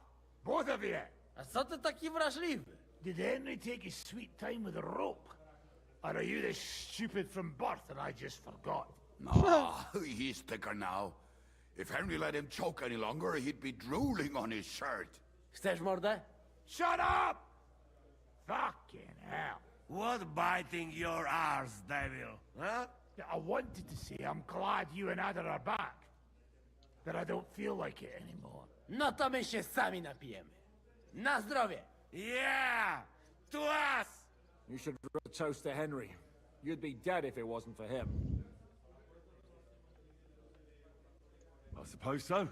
Both of you.
A co ty taki wrażliwy?
Did Henry take his sweet time with a rope? Or are you this stupid from birth and I just forgot?
No, he's thicker now. If Henry let him choke any longer, he'd be drooling on his shirt.
Chcesz mordę?
Shut up! Fucking hell.
What biting your arse, devil, huh?
I wanted to say I'm glad you and Ada are back. That I don't feel like it anymore.
No to my się sami napijemy. Na zdrowie!
Yeah! To us!
You should toast to Henry. You'd be dead if it wasn't for him.
I suppose so.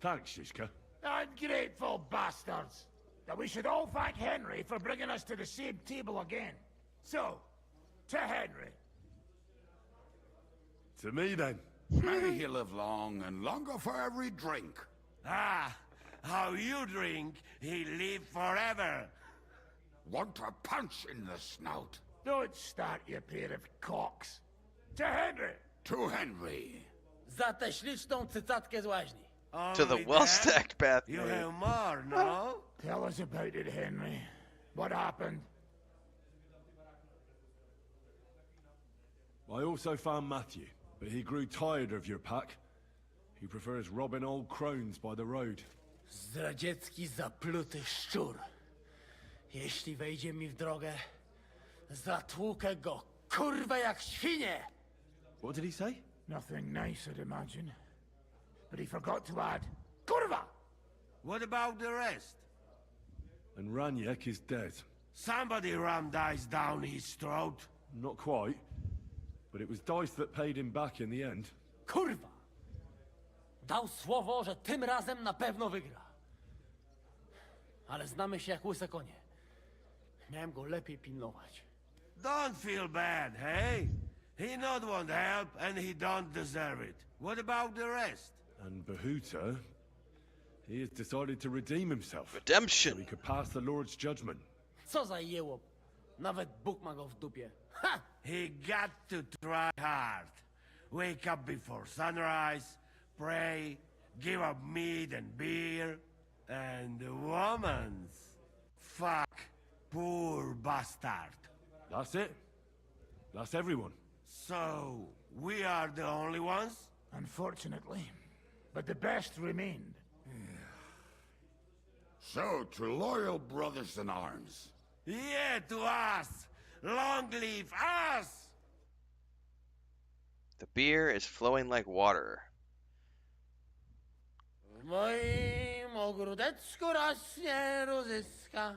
Thanks, Shishka.
Ungrateful bastards! That we should all thank Henry for bringing us to the same table again. So, to Henry.
To me, then.
May he live long and longer for every drink.
Ah, how you drink, he live forever.
Want a punch in the snout?
Don't start, you pair of cocks. To Henry!
To Henry.
Za tę śliczną cycatkę z łaźni.
To the
Only
well-stacked
that? You
bathroom.
have more, no?
Tell us about it, Henry. What happened?
I also found Matthew, but he grew tired of your pack. He prefers robbing old crones by the road.
Zdradziecki zapluty szczur. Jeśli wejdzie mi w drogę, zatłukę go, kurwa, jak świnie!
What did he say?
Nothing nice, I'd imagine. But he forgot to add, Kurva!
What about the rest?
And Raniek is dead.
Somebody rammed dice down his throat.
Not quite. But it was Dice that paid him back in the end.
Kurwa! Dał słowo, że tym razem na pewno wygra. Ale znamy się jak łyse konie. Miałem go lepiej pilnować.
Don't feel bad, hey? He not want help and he don't deserve it. What about the rest?
And Bahuta, he has decided to redeem himself.
Redemption!
So he could pass the Lord's judgment.
Co za jełop. Nawet Bóg ma go w dupie. Ha!
He got to try hard. Wake up before sunrise, pray, give up meat and beer, and the woman's. Fuck, poor bastard.
That's it. That's everyone.
So, we are the only ones?
Unfortunately. But the best remained.
So, to loyal brothers in arms.
Yeah, to us! Long live us!
The beer is flowing like water.
W moim ogródeczku rośnie różyska.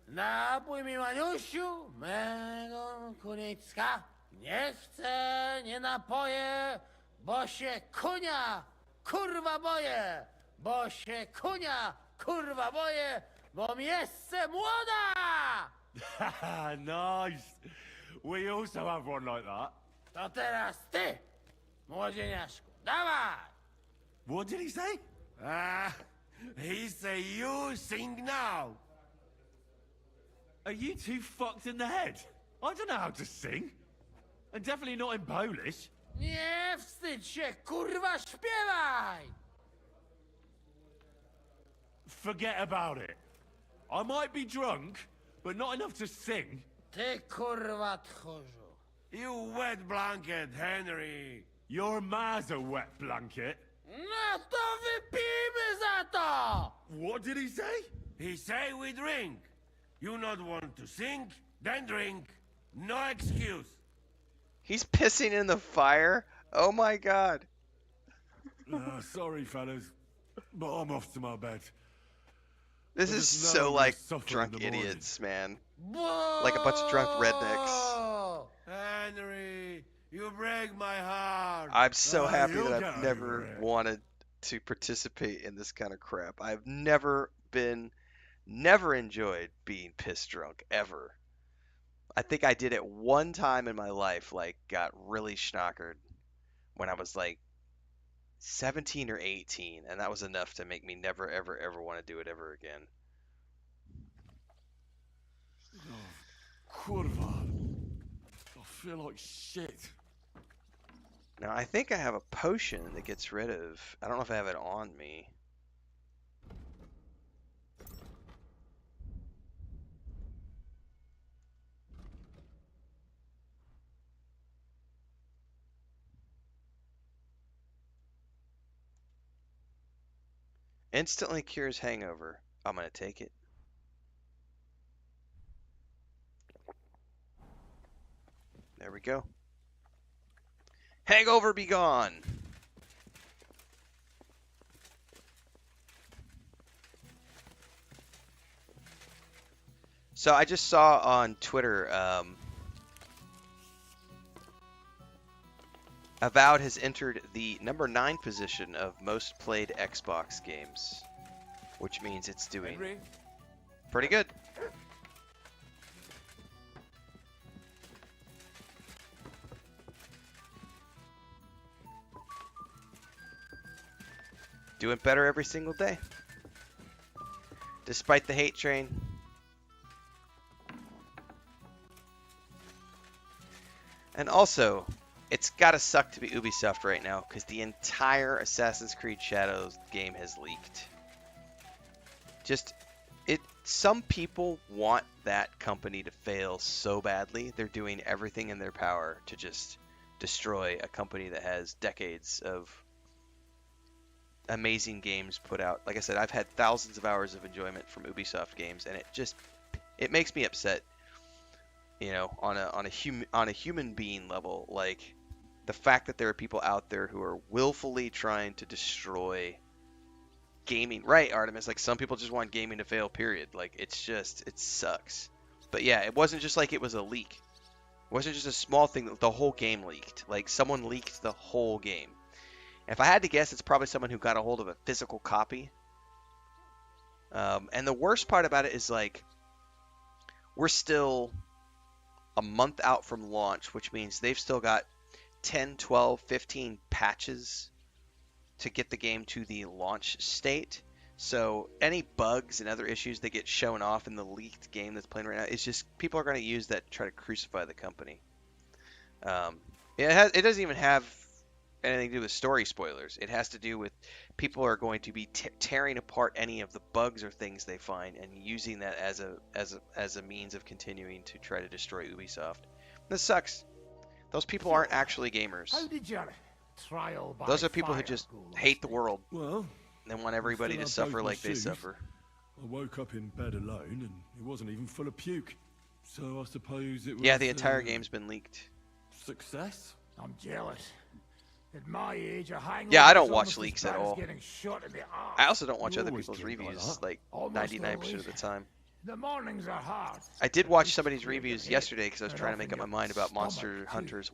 Napój mi, Maniusiu, mego kuniecka. Nie chcę, nie napoję, bo się kunia, kurwa boję. Bo się kunia, kurwa boję, bo mi jeszcze młoda!
Nice. We also have one like that.
To teraz ty, młodzieniaszku, dawaj!
What did he say?
He say you sing now.
Are you two fucked in the head? I don't know how to sing. And definitely not in Polish.
Nie wstydź się, kurwa, śpiewaj!
Forget about it. I might be drunk, but not enough to sing.
Ty, kurwa, tchórzu.
You wet blanket, Henry.
Your ma's a wet blanket.
No to wypijmy za to!
What did he say?
He say we drink. You not want to sing, then drink. No excuse.
He's pissing in the fire? Oh my god.
Sorry, fellas, but I'm off to my bed.
This
I
is
just know
so
I'm gonna
like
suffer in
drunk
the morning.
idiots, man. Like a bunch of drunk rednecks.
Henry, you break my heart.
I'm so happy
you'll
that
get
I've
over
never
it.
wanted to participate in this kind of crap. I've never enjoyed being piss drunk, ever. I think I did it one time in my life, like, got really schnockered when I was like 17 or 18, and that was enough to make me never, ever, ever want to do it ever again.
Kurva. I feel like shit.
Now, I think I have a potion that gets rid of... I don't know if I have it on me. Instantly cures hangover. I'm going to take it. There we go. Hangover be gone. So I just saw on Twitter, Avowed has entered the number 9 position of most played Xbox games, which means it's doing pretty good. Doing better every single day. Despite the hate train. And also, it's gotta suck to be Ubisoft right now, because the entire Assassin's Creed Shadows game has leaked. Some people want that company to fail so badly, they're doing everything in their power to just destroy a company that has decades of amazing games put out. Like I said, I've had thousands of hours of enjoyment from Ubisoft games, and it makes me upset, you know, on a human being level. Like the fact that there are people out there who are willfully trying to destroy gaming. Right, Artemis? Like some people just want gaming to fail, period. Like it sucks. But yeah, it wasn't just like it was a leak. It wasn't just a small thing. The whole game leaked. Like someone leaked the whole game. If I had to guess, it's probably someone who got a hold of a physical copy. And the worst part about it is like we're still a month out from launch, which means they've still got 10, 12, 15 patches to get the game to the launch state. So any bugs and other issues that get shown off in the leaked game that's playing right now, it's just people are going to use that to try to crucify the company. It doesn't even have anything to do with story spoilers. It has to do with people are going to be tearing apart any of the bugs or things they find and using that as a means of continuing to try to destroy Ubisoft. This sucks. Those people aren't actually gamers.
How did your trial by
Those are people who
fire
just
go
hate the
last
world.
Well,
and want everybody to
still have
suffer
both my
like they
shoes.
suffer.
I woke up in bed alone, and it wasn't even full of puke. So I suppose it was...
Yeah, the entire game's been leaked.
Success?
I'm jealous. At my age, a hangover
Yeah, I don't
is
watch
almost as
leaks
bad
at
as
all.
getting shot in the arse.
I also don't watch
You
other
always
people's
drink like
reviews,
that.
like
Almost
99% of
always.
the time.
The mornings are hard.
I did watch
It's
somebody's
clear
reviews
ahead,
yesterday because I was
and
trying to make up my
often
mind
your
about Monster
stomach, too.
Hunter's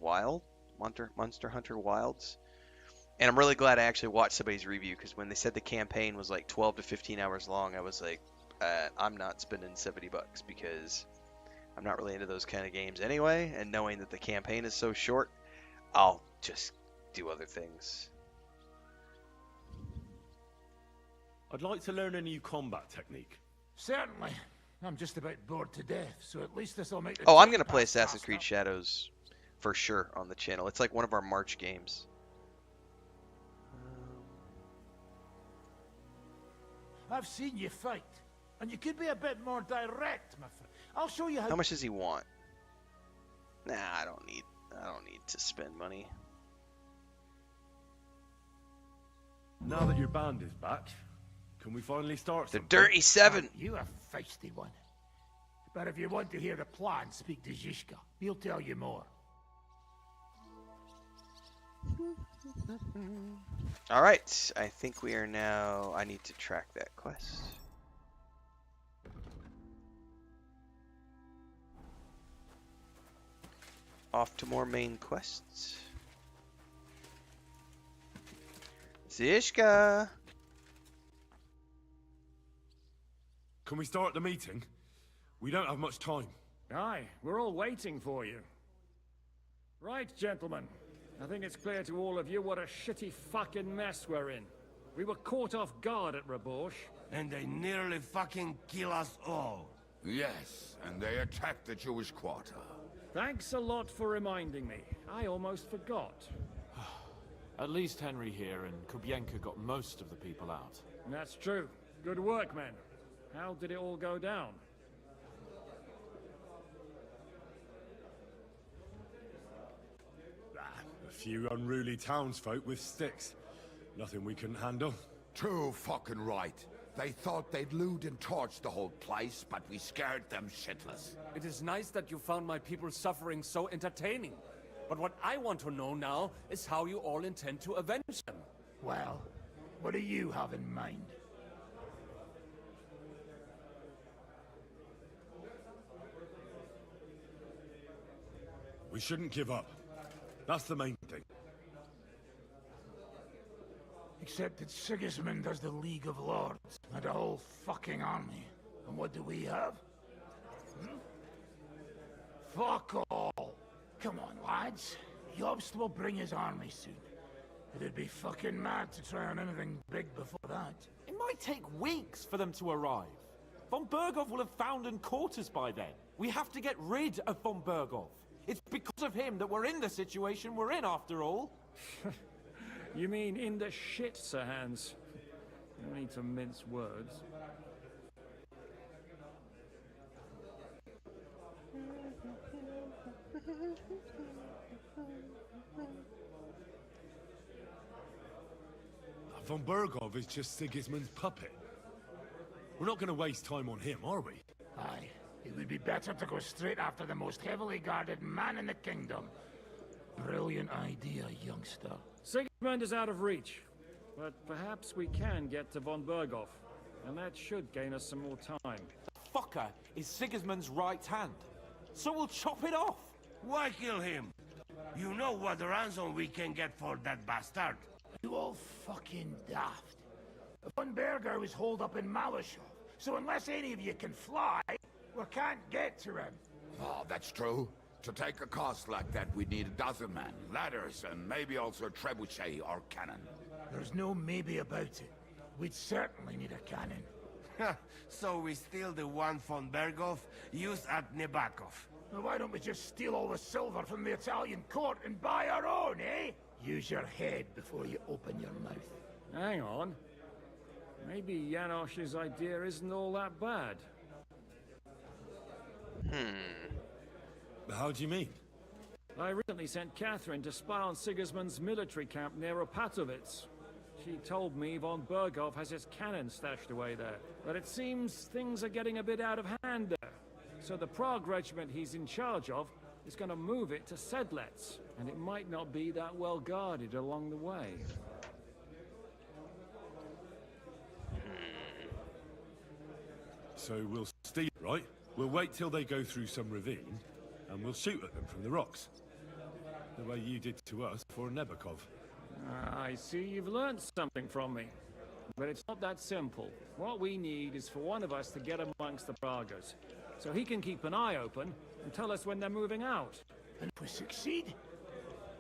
Monster Hunter Wilds. And I'm really glad I actually watched somebody's review because when they said the campaign was like 12 to 15 hours long, I was like, I'm not spending $70 because I'm not really into those kind of games anyway. And knowing that the campaign is so short, I'll just do other things.
I'd like to learn a new combat technique.
Certainly. I'm just about bored to death, so at least this will make the
Oh, I'm
time
going to play
pass
Assassin's
faster.
Creed Shadows for sure on the channel. It's like one of our March games.
I've seen you fight, and you could be a bit more direct, my friend. I'll show you how.
How much does he want? Nah, I don't need to spend money.
Now that your band is back, can we finally start
The
something?
Dirty Seven.
You a feisty one. But if you want to hear the plan, speak to Zizka. He'll tell you more.
All right, I think we are now. I need to track that quest. Off to more main quests. Zishka.
Can we start the meeting? We don't have much time.
Aye, we're all waiting for you. Right, gentlemen. I think it's clear to all of you what a shitty fucking mess we're in. We were caught off guard at Rabosh.
And they nearly fucking kill us all.
Yes, and they attacked the Jewish quarter.
Thanks a lot for reminding me. I almost forgot.
At least Henry here and Kubienka got most of the people out.
That's true. Good work, men. How did it all go down?
A few unruly townsfolk with sticks. Nothing we couldn't handle.
Too fucking right. They thought they'd loot and torch the whole place, but we scared them shitless.
It is nice that you found my people suffering so entertaining. But what I want to know now is how you all intend to avenge them.
Well, what do you have in mind?
We shouldn't give up. That's the main thing.
Except that Sigismund does the League of Lords, and a whole fucking army. And what do we have? Hmm? Fuck all! Come on, lads. Jobst will bring his army soon. It'd be fucking mad to try on anything big before that.
It might take weeks for them to arrive. Von Bergov will have found and caught us by then. We have to get rid of Von Bergov. It's because of him that we're in the situation we're in, after all.
You mean in the shit, Sir Hans? No need to mince words.
Von Bergov is just Sigismund's puppet. We're not going to waste time on him, are we?
Aye. It would be better to go straight after the most heavily guarded man in the kingdom. Brilliant idea, youngster.
Sigismund is out of reach, but perhaps we can get to von Berghoff, and that should gain us some more time.
The fucker is Sigismund's right hand, so we'll chop it off.
Why kill him? You know what ransom we can get for that bastard.
You all fucking daft. Von Berger was holed up in Malashov, so unless any of you can fly, we can't get to him.
Oh, that's true. To take a cost like that, we'd need a dozen men, ladders, and maybe also a trebuchet or cannon.
There's no maybe about it. We'd certainly need a cannon.
So we steal the one von Berghoff used at Nebakov.
Well, why don't we just steal all the silver from the Italian court and buy our own, eh? Use your head before you open your mouth.
Hang on. Maybe Janosch's idea isn't all that bad.
How do you mean?
I recently sent Catherine to spy on Sigismund's military camp near Opatovitz. She told me von Berghoff has his cannon stashed away there. But it seems things are getting a bit out of hand there. So the Prague regiment he's in charge of is going to move it to Sedlets. And it might not be that well guarded along the way.
So we'll steal, right? We'll wait till they go through some ravine, and we'll shoot at them from the rocks. The way you did to us for Nebakov.
I see you've learned something from me. But it's not that simple. What we need is for one of us to get amongst the Pragas, so he can keep an eye open and tell us when they're moving out.
And if we succeed,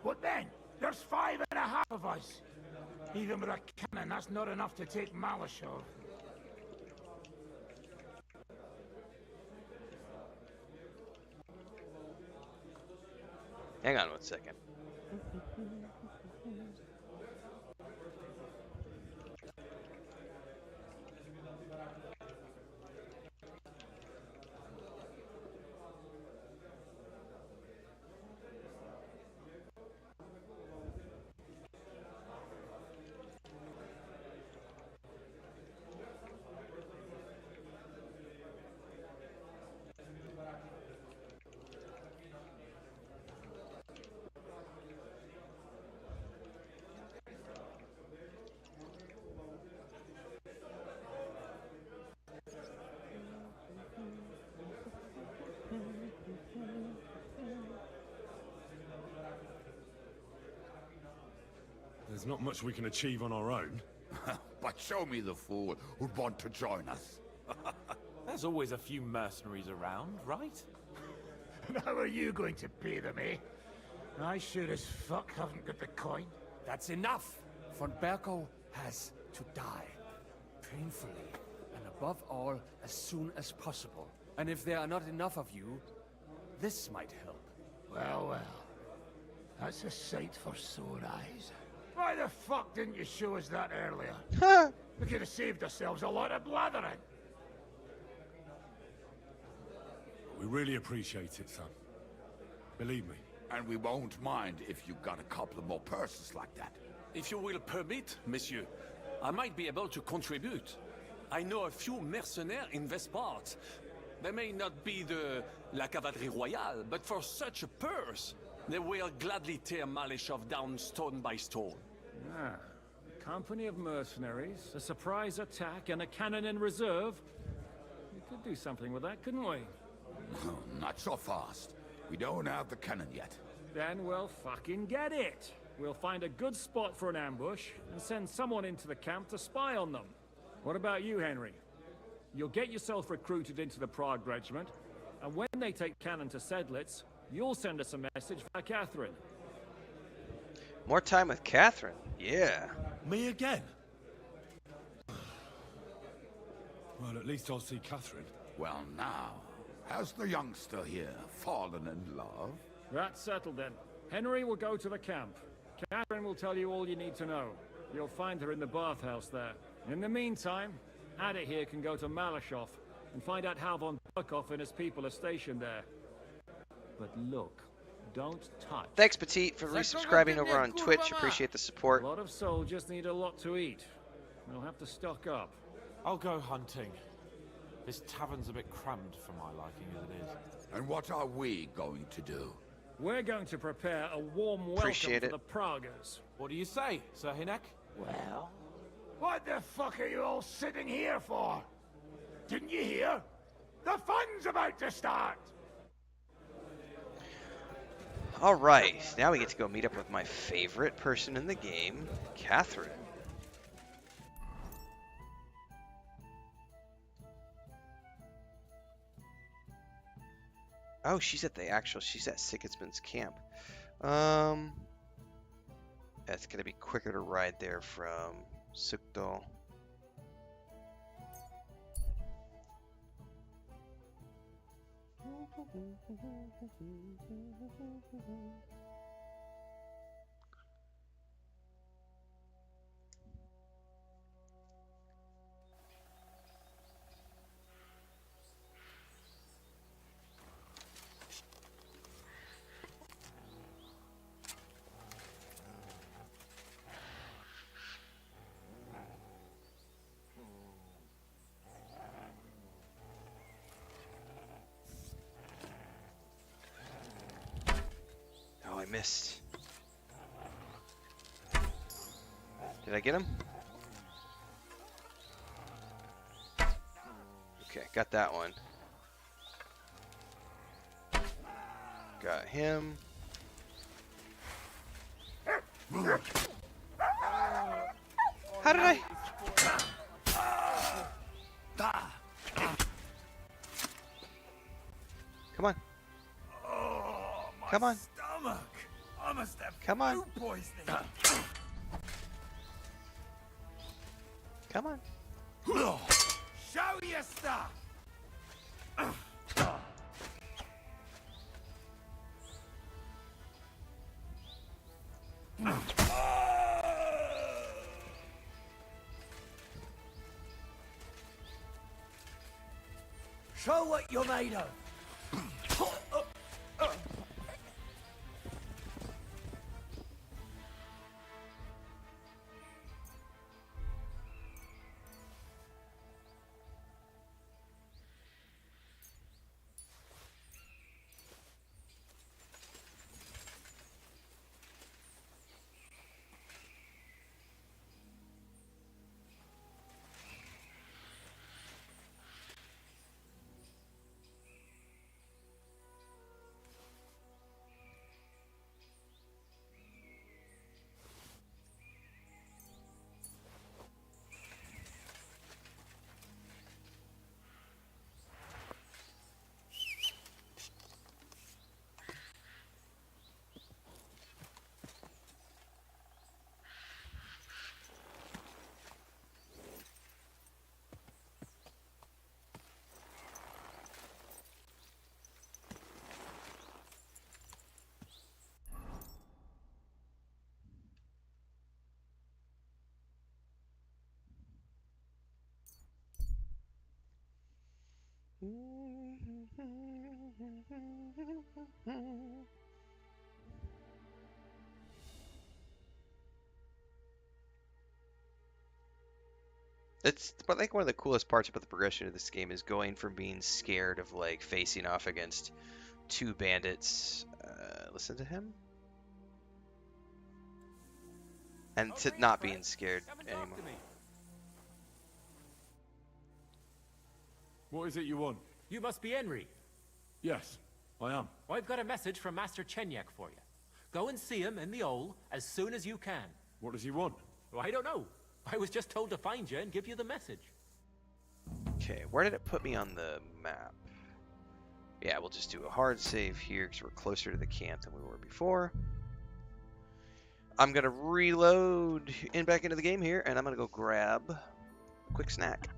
what then? There's 5.5 of us. Even with a cannon, that's not enough to take Malashov.
Hang on one second.
There's not much we can achieve on our own.
But show me the fool who'd want to join us.
There's always a few mercenaries around, right?
And how are you going to pay them, eh? I sure as fuck haven't got the coin.
That's enough! Von Berghoff has to die. Painfully. And above all, as soon as possible. And if there are not enough of you, this might help.
Well, well. That's a sight for sore eyes. Why the fuck didn't you show us that earlier? We could have saved ourselves a lot of blathering.
We really appreciate it, son. Believe me.
And we won't mind if you got a couple of more purses like that.
If you will permit, monsieur, I might be able to contribute. I know a few mercenaires in this part. They may not be la cavalerie royale, but for such a purse, they will gladly tear Malashov down stone by stone.
Ah, a company of mercenaries, a surprise attack, and a cannon in reserve. We could do something with that, couldn't we?
No, not so fast. We don't have the cannon yet.
Then we'll fucking get it. We'll find a good spot for an ambush and send someone into the camp to spy on them. What about you, Henry? You'll get yourself recruited into the Prague regiment, and when they take cannon to Sedlitz, you'll send us a message via Catherine.
More time with Catherine? Yeah.
Me again? Well, at least I'll see Catherine.
Well, now, has the youngster here fallen in love?
That's settled then. Henry will go to the camp. Catherine will tell you all you need to know. You'll find her in the bathhouse there. In the meantime, Ada here can go to Malashov and find out how von Berkhoff and his people are stationed there. But look, don't touch.
Thanks, Petite, for resubscribing over on Twitch. Appreciate the support.
A lot of soldiers need a lot to eat. We'll have to stock up.
I'll go hunting. This tavern's a bit crammed for my liking as it is.
And what are we going to do?
We're going to prepare a warm welcome
Appreciate
for
it.
the Pragas.
What do you say, Sir Hinek?
Well, what the fuck are you all sitting here for? Didn't you hear? The fun's about to start!
Alright, now we get to go meet up with my favorite person in the game, Catherine. Oh, she's at Sigismund's camp. It's gonna be quicker to ride there from Sukdal. Oh, I missed. Did I get him? Okay, got that one. Got him. How did I? Come on. Come on.
Stomach! I must have
Come on.
food poisoning.
Come on.
Show your stuff!
Show what you're made of.
It's but like one of the coolest parts about the progression of this game is going from being scared of like facing off against two bandits. Listen to him. And to not being scared anymore.
What is it you want?
You must be Henry.
Yes, I am.
Well, I've got a message from Master Chenyak for you. Go and see him in the Ole as soon as you can.
What does he want?
Well, I don't know. I was just told to find you and give you the message.
Okay, where did it put me on the map? Yeah, we'll just do a hard save here because we're closer to the camp than we were before. I'm going to reload back into the game here, and I'm going to go grab a quick snack.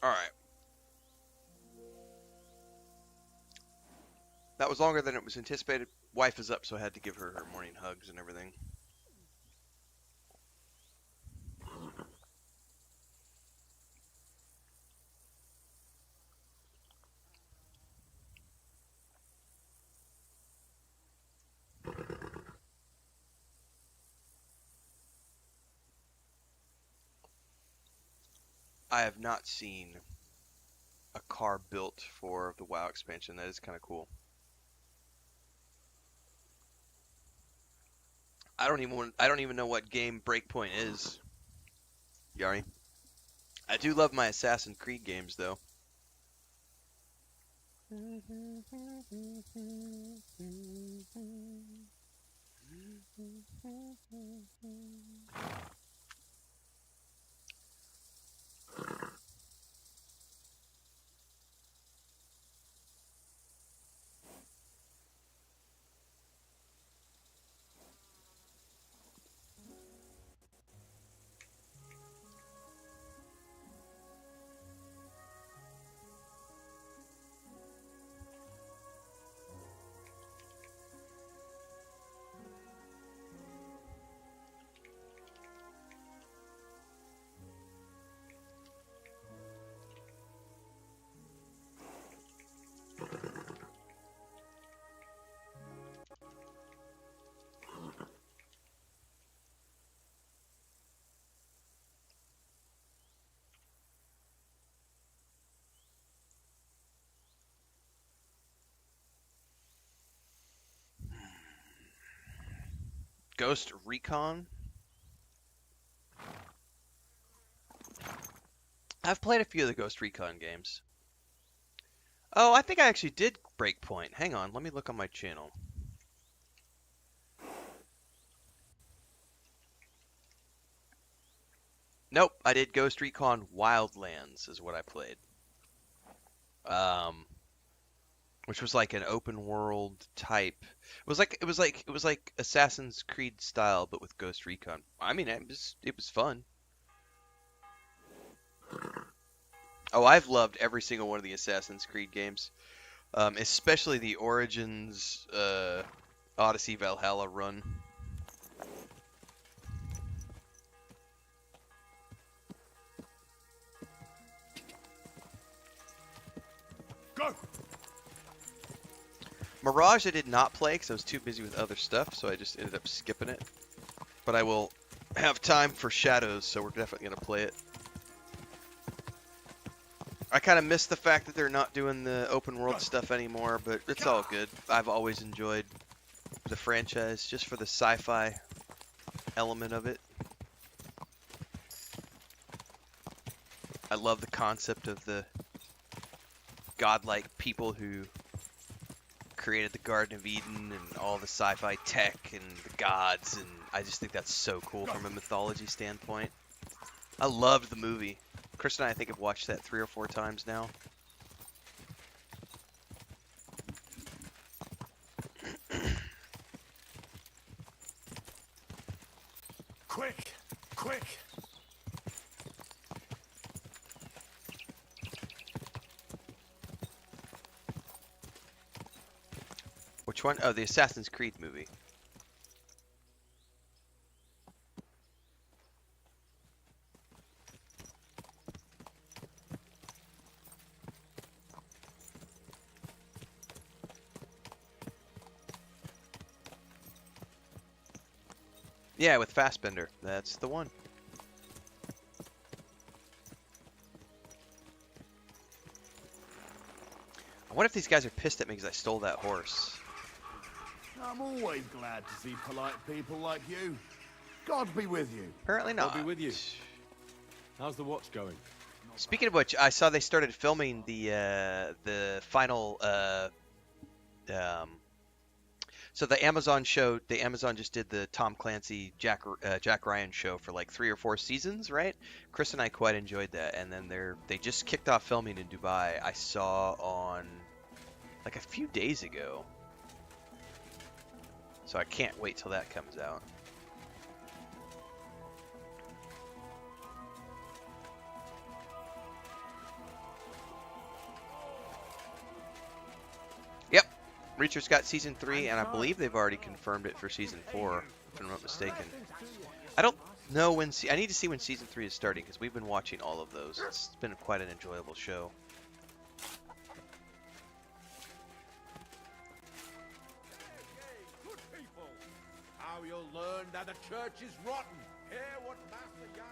All right. That was longer than it was anticipated. Wife is up, so I had to give her her morning hugs and everything. I have not seen a car built for the WoW expansion. That is kind of cool. I don't even know what game Breakpoint is. Yari. I do love my Assassin's Creed games though. Ghost Recon. I've played a few of the Ghost Recon games. Oh, I think I actually did Breakpoint. Hang on, let me look on my channel. Nope, I did Ghost Recon Wildlands is what I played. Which was like an open world type. It was like Assassin's Creed style, but with Ghost Recon. I mean, it was fun. Oh, I've loved every single one of the Assassin's Creed games, especially the Origins, Odyssey, Valhalla run.
Go.
Mirage I did not play because I was too busy with other stuff, so I just ended up skipping it. But I will have time for Shadows, so we're definitely going to play it. I kind of miss the fact that they're not doing the open world stuff anymore, but it's all good. I've always enjoyed the franchise just for the sci-fi element of it. I love the concept of the godlike people who created the Garden of Eden and all the sci-fi tech and the gods, and I just think that's so cool from a mythology standpoint. I loved the movie. Chris and I think have watched that 3 or 4 times now.
Quick! Quick!
Which one? Oh, the Assassin's Creed movie. Yeah, with Fassbender. That's the one. I wonder if these guys are pissed at me because I stole that horse.
I'm always glad to see polite people like you. God be with you.
Apparently not.
I'll be with you. How's the watch going?
Speaking of which, I saw they started filming the final so the Amazon show, the Amazon just did the Tom Clancy Jack Ryan show for like 3 or 4 seasons, right? Chris and I quite enjoyed that, and then they just kicked off filming in Dubai. I saw on like a few days ago, so I can't wait till that comes out. Reacher's got season 3, and I believe they've already confirmed it for season 4, if I'm not mistaken. I don't know when. I need to see when season 3 is starting because we've been watching all of those. It's been quite an enjoyable show.
How you'll learn that the church is rotten. Hear what Master Jan...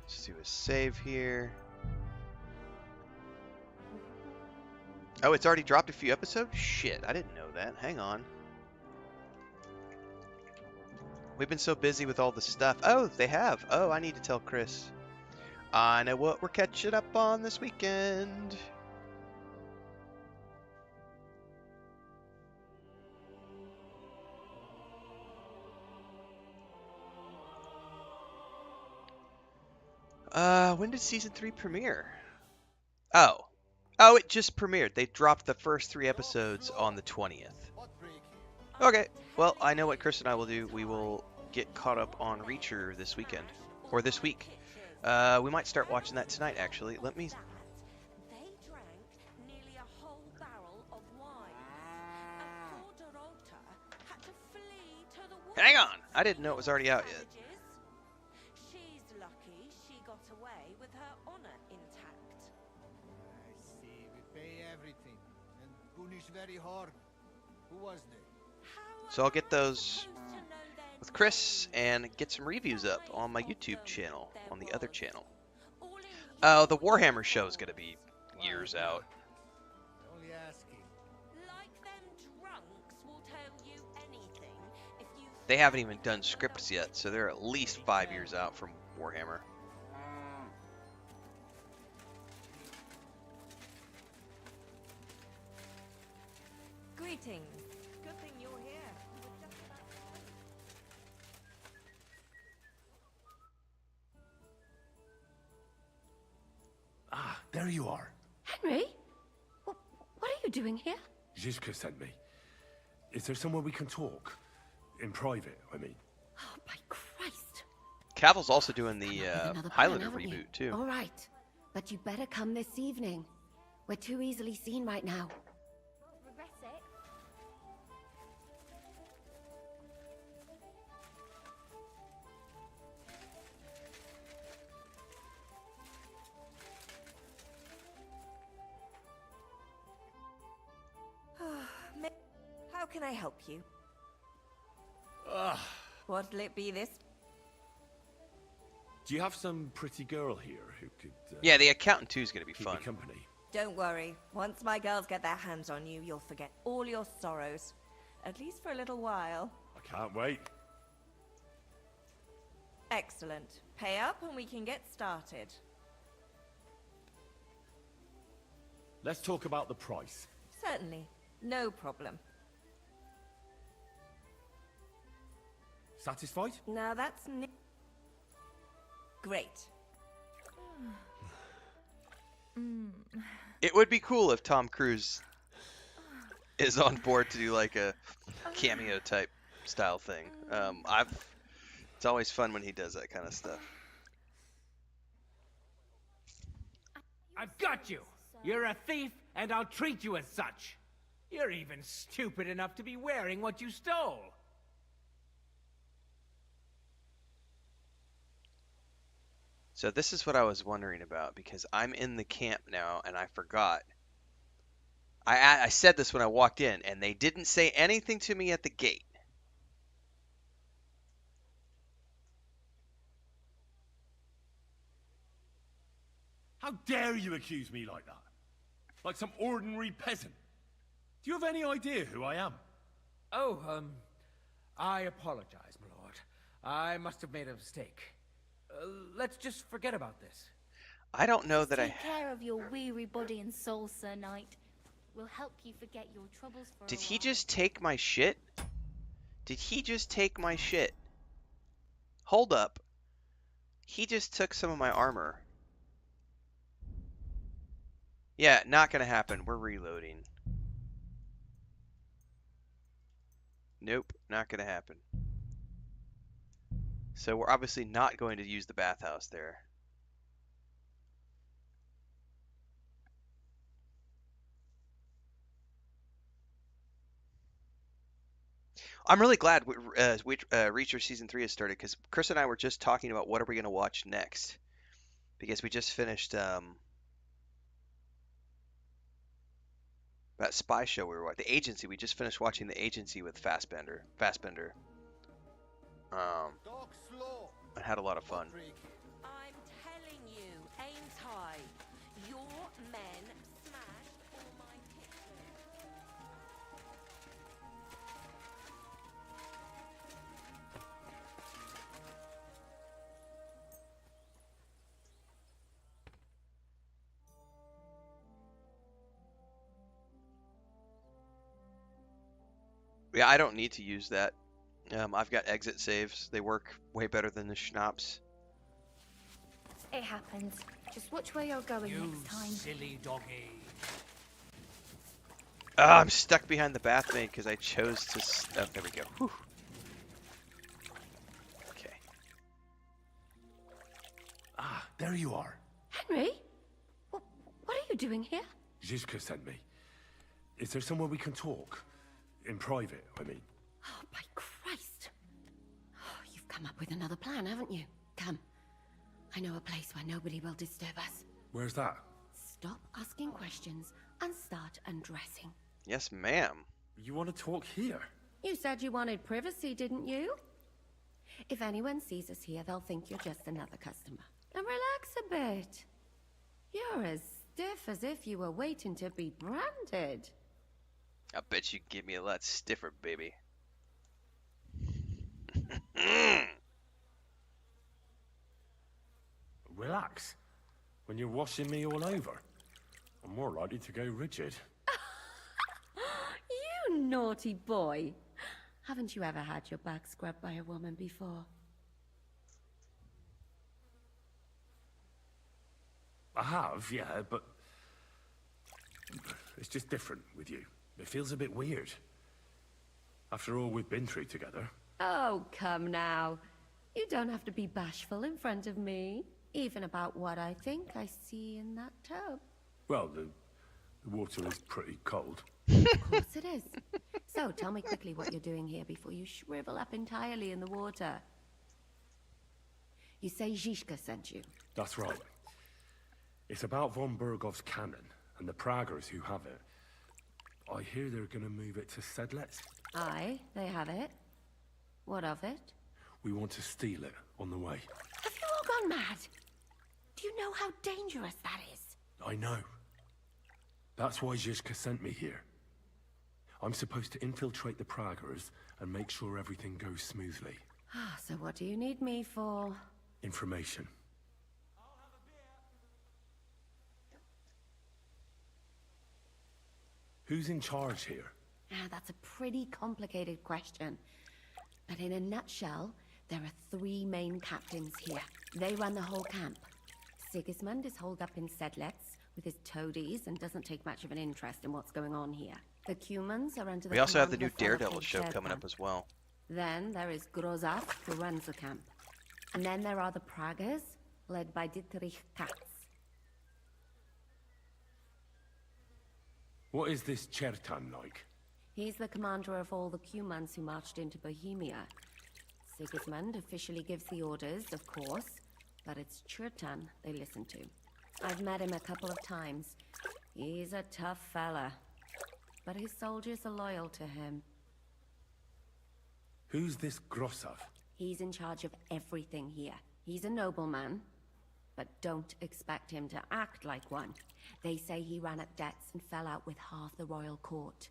Let's do a save here. Oh, it's already dropped a few episodes? Shit, I didn't know that. Hang on. We've been so busy with all the stuff. Oh, they have. Oh, I need to tell Chris. I know what we're catching up on this weekend. When did season 3 premiere? Oh, it just premiered. They dropped the first 3 episodes on the 20th. Okay, well, I know what Chris and I will do. We will get caught up on Reacher this weekend. Or this week. We might start watching that tonight, actually. Let me...
They drank nearly a whole barrel of wine. And poor Dorota had to flee to the woods.
Hang on! I didn't know it was already out yet.
She's lucky she got away with her honor intact.
I see. We pay everything and punish very hard. Who was they?
So I'll get those with Chris and get some reviews up on my YouTube channel, on the other channel. Oh, the Warhammer show is going to be years out.
Only asking.
Like them drunks will tell you anything if you...
They haven't even done scripts yet, so they're at least 5 years out from Warhammer.
Greetings. Good thing you're here.
Ah, there you are.
Henry? What are you doing here?
Zizka sent me. Is there somewhere we can talk? In private, I mean.
Oh, by Christ.
Cavill's also doing the
Another plan,
Highlander
haven't you?
reboot, too.
All right. But you better come this evening. We're too easily seen right now.
Regret it.
How can I help you?
Ah,
What'll it be this?
do you have some pretty girl here who could...
Yeah, the Accountant 2 is going to be
keep
fun.
me company?
Don't worry. Once my girls get their hands on you, you'll forget all your sorrows. At least for a little while.
I can't wait.
Excellent. Pay up and we can get started.
Let's talk about the price.
Certainly. No problem.
Satisfied?
Now that's... Great.
It would be cool if Tom Cruise is on board to do like a cameo type style thing. It's always fun when he does that kind of stuff.
I've got you! You're a thief, and I'll treat you as such! You're even stupid enough to be wearing what you stole!
So this is what I was wondering about, because I'm in the camp now, and I forgot. I said this when I walked in, and they didn't say anything to me at the gate.
How dare you accuse me like that? Like some ordinary peasant. Do you have any idea who I am?
Oh, I apologize, my lord. I must have made a mistake. Let's just forget about this.
I don't know that
Take care of your weary body and soul, Sir Knight. We'll help you forget your troubles for
Did
a
he
while.
just take my shit? Did he just take my shit? Hold up. He just took some of my armor. Yeah, not gonna happen. We're reloading. Nope, not gonna happen. So we're obviously not going to use the bathhouse there. I'm really glad Reacher season 3 has started because Chris and I were just talking about what are we going to watch next because we just finished that spy show we were watching, The Agency. We just finished watching The Agency with Fassbender. I had a lot of fun.
I'm telling you, ain't I? Your men smashed all my pictures.
Yeah, I don't need to use that. I've got exit saves. They work way better than the schnapps.
It happens. Just watch where you're going
You
next time.
silly doggy.
I'm stuck behind the bathmaid because I chose to... Oh, there we go. Whew. Okay.
Ah, there you are.
Henry? What are you doing here?
Zizka sent me. Is there somewhere we can talk? In private, I mean.
Oh, by Christ. Oh, you've come up with another plan, haven't you? Come. I know a place where nobody will disturb us.
Where's that?
Stop asking questions and start undressing.
Yes, ma'am.
You want to talk here?
You said you wanted privacy, didn't you? If anyone sees us here, they'll think you're just another customer. And relax a bit. You're as stiff as if you were waiting to be branded.
I bet you can give me a lot stiffer, baby.
Relax. When you're washing me all over, I'm more likely to go rigid.
You naughty boy. Haven't you ever had your back scrubbed by a woman before?
I have, yeah, but it's just different with you. It feels a bit weird. After all we've been through together.
Oh, come now. You don't have to be bashful in front of me. Even about what I think I see in that tub.
Well, the water is pretty cold.
Of course it is. So, tell me quickly what you're doing here before you shrivel up entirely in the water. You say Zizka sent you?
That's right. It's about von Bergov's cannon and the Praggers who have it. I hear they're gonna move it to Sedlets.
Aye, they have it. What of it?
We want to steal it on the way.
Have you all gone mad? Do you know how dangerous that is?
I know. That's why Zizka sent me here. I'm supposed to infiltrate the Praggers and make sure everything goes smoothly.
So what do you need me for?
Information. Who's in charge here?
That's a pretty complicated question. But in a nutshell, there are 3 main captains here. They run the whole camp. Sigismund is holed up in Sedlets with his toadies and doesn't take much of an interest in what's going on here. The Cumans are under the
We also have the
command
new
of a fellow
Daredevil
called
show coming
Sherpan.
up as well.
Then there is Grozaf, who runs the camp. And then there are the Praggers, led by Dietrich Katz.
What is this Chertan like?
He's the commander of all the Cumans who marched into Bohemia. Sigismund officially gives the orders, of course, but it's Chertan they listen to. I've met him a couple of times. He's a tough fella, but his soldiers are loyal to him.
Who's this Grosov?
He's in charge of everything here. He's a nobleman, but don't expect him to act like one. They say he ran up debts and fell out with half the royal court.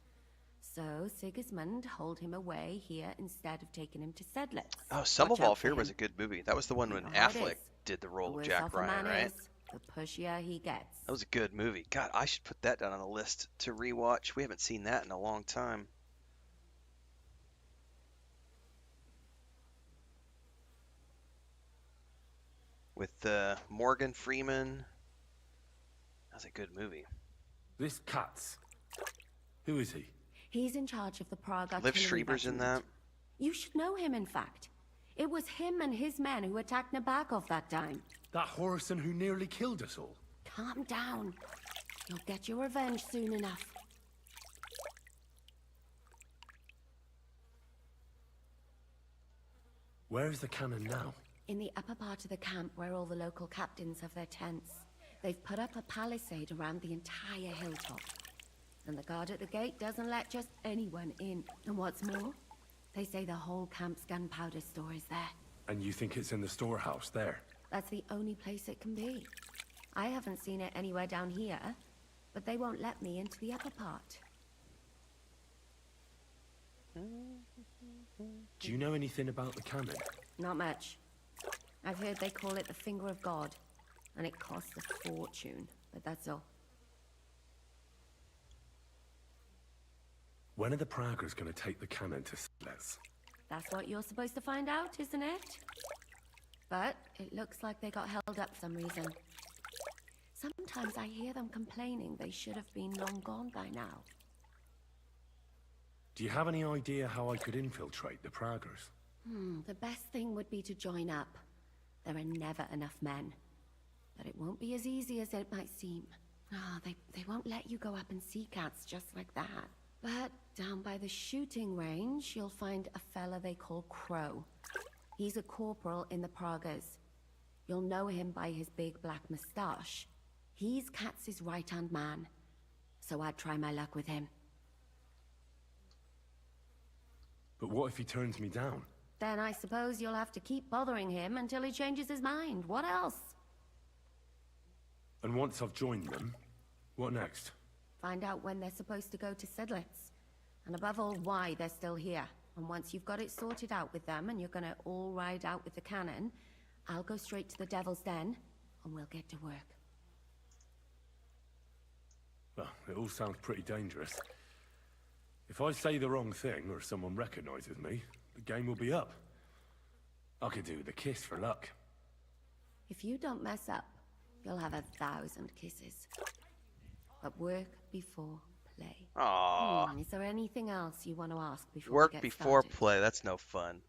So Sigismund holed him away here instead of taking him to Sedlets.
Oh, Sum
Watch
of All
out for
Fear was a
him.
good movie. That was the one when
You know how it
Affleck
is.
did the role
The
of
worse
Jack
off a
Ryan,
man
right?
is, the pushier he gets.
That was a good movie. God, I should put that down on the list to rewatch. We haven't seen that in a long time. With Morgan Freeman. That was a good movie.
This Katz. Who is he?
He's in charge of the Prague
Liv
artillery
Schreiber's in
regiment.
that.
You should know him, in fact. It was him and his men who attacked Nabokov that time.
That Horison who nearly killed us all.
Calm down. You'll get your revenge soon enough.
Where's the cannon now?
In the upper part of the camp where all the local captains have their tents. They've put up a palisade around the entire hilltop. And the guard at the gate doesn't let just anyone in. And what's more, they say the whole camp's gunpowder store is there.
And you think it's in the storehouse there?
That's the only place it can be. I haven't seen it anywhere down here, but they won't let me into the upper part.
Do you know anything about the cannon?
Not much. I've heard they call it the Finger of God, and it costs a fortune, but that's all.
When are the Praggers going to take the cannon to Silas?
That's what you're supposed to find out, isn't it? But it looks like they got held up for some reason. Sometimes I hear them complaining they should have been long gone by now.
Do you have any idea how I could infiltrate the Praggers?
The best thing would be to join up. There are never enough men. But it won't be as easy as it might seem. They won't let you go up and see cats just like that. But down by the shooting range, you'll find a fella they call Crow. He's a corporal in the Praggers. You'll know him by his big black moustache. He's Katz's right-hand man. So I'd try my luck with him.
But what if he turns me down?
Then I suppose you'll have to keep bothering him until he changes his mind. What else?
And once I've joined them, what next?
Find out when they're supposed to go to Sedlitz. And above all, why they're still here. And once you've got it sorted out with them and you're gonna all ride out with the cannon, I'll go straight to the Devil's Den and we'll get to work.
Well, it all sounds pretty dangerous. If I say the wrong thing or someone recognizes me, the game will be up. I could do the kiss for luck.
If you don't mess up, you'll have 1,000 kisses. But work before play.
Aww.
Is there anything else you want to ask before we
Work
get
before
started?
play. That's no fun.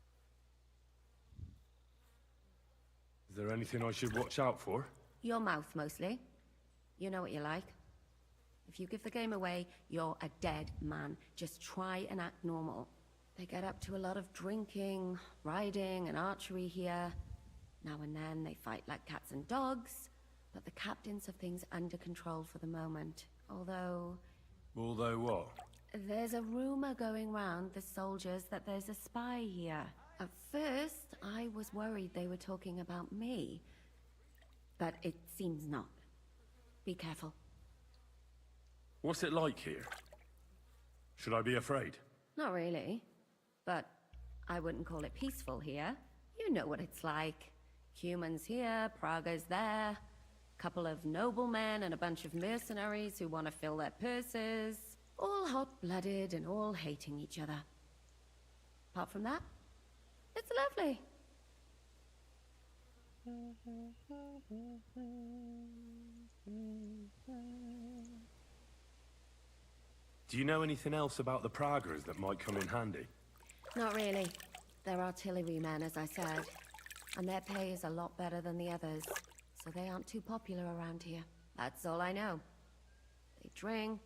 Is there anything I should watch out for?
Your mouth, mostly. You know what you like. If you give the game away, you're a dead man. Just try and act normal. They get up to a lot of drinking, riding, and archery here. Now and then they fight like cats and dogs, but the captains have things under control for the moment. Although
what?
there's a rumor going round the soldiers that there's a spy here. At first, I was worried they were talking about me, but it seems not. Be careful.
What's it like here? Should I be afraid?
Not really, but I wouldn't call it peaceful here. You know what it's like. Humans here, Prague's there. Couple of noblemen and a bunch of mercenaries who want to fill their purses. All hot-blooded and all hating each other. Apart from that, it's lovely.
Do you know anything else about the Praggers that might come in handy?
Not really. They're artillerymen, as I said. And their pay is a lot better than the others. So they aren't too popular around here. That's all I know. They drink,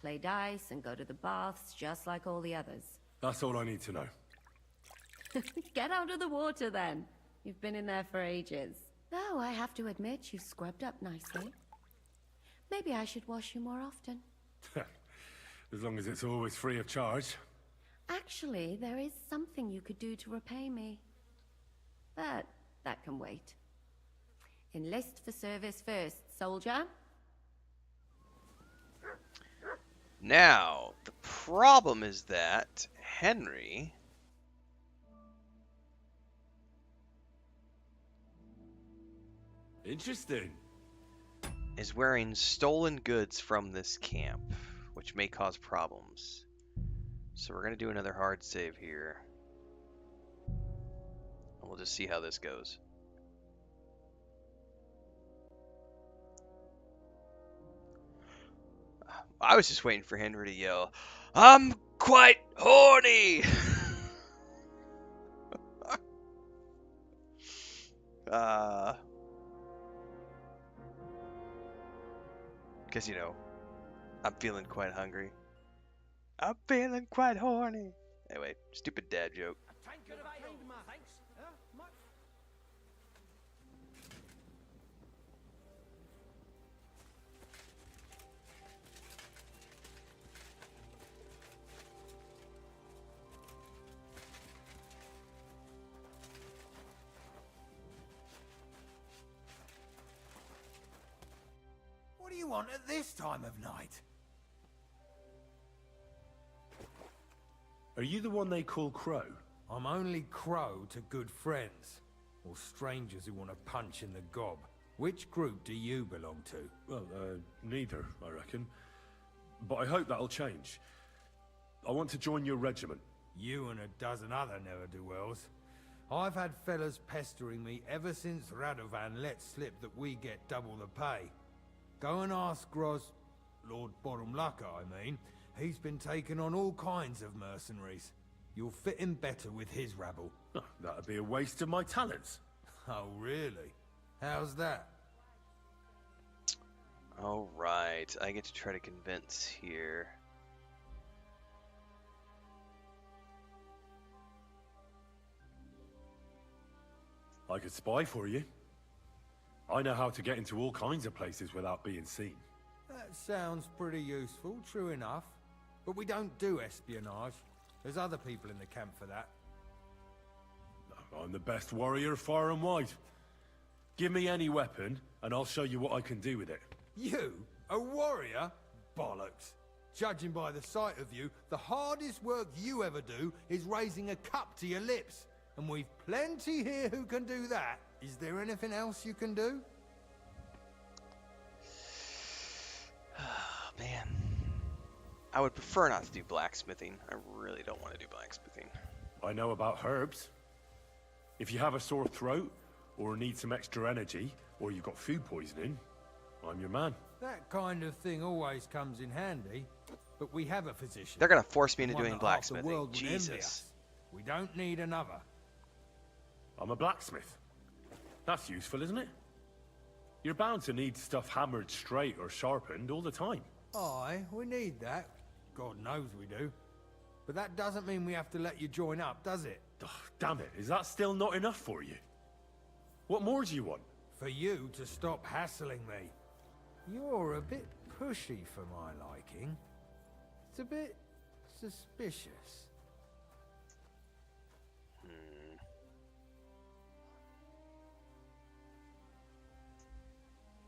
play dice, and go to the baths just like all the others.
That's all I need to know.
Get out of the water, then. You've been in there for ages. Though I have to admit, you've scrubbed up nicely. Maybe I should wash you more often.
As long as it's always free of charge.
Actually, there is something you could do to repay me. But that can wait. Enlist for service first, soldier.
Now, the problem is that Henry
Interesting.
is wearing stolen goods from this camp, which may cause problems. So we're going to do another hard save here. And we'll just see how this goes. I was just waiting for Henry to yell, "I'm quite horny!" Because, you know, I'm feeling quite hungry. I'm feeling quite horny. Anyway, stupid dad joke.
you want at this time of night?
Are you the one they call Crow?
I'm only Crow to good friends, or strangers who want to punch in the gob. Which group do you belong to?
Well, neither, I reckon. But I hope that'll change. I want to join your regiment.
You and a dozen other ne'er-do-wells. I've had fellas pestering me ever since Radovan let slip that we get double the pay. Go and ask Lord Bottomlucker, I mean. He's been taking on all kinds of mercenaries. You'll fit in better with his rabble.
Oh, that'd be a waste of my talents.
Oh, really? How's that?
Alright, I get to try to convince here.
I could spy for you. I know how to get into all kinds of places without being seen.
That sounds pretty useful, true enough. But we don't do espionage. There's other people in the camp for that.
I'm the best warrior far and wide. Give me any weapon, and I'll show you what I can do with it.
You? A warrior? Bollocks. Judging by the sight of you, the hardest work you ever do is raising a cup to your lips. And we've plenty here who can do that. Is there anything else you can do?
Oh, man. I would prefer not to do blacksmithing. I really don't want to do blacksmithing.
I know about herbs. If you have a sore throat, or need some extra energy, or you've got food poisoning, I'm your man.
That kind of thing always comes in handy. But we have a physician.
They're gonna force me into
One
doing
that half the
blacksmithing.
world would envy
Jesus.
us. We don't need another.
I'm a blacksmith. That's useful, isn't it? You're bound to need stuff hammered straight or sharpened all the time.
Aye, we need that. God knows we do. But that doesn't mean we have to let you join up, does it?
Oh, damn it, is that still not enough for you? What more do you want?
For you to stop hassling me. You're a bit pushy for my liking. It's a bit suspicious.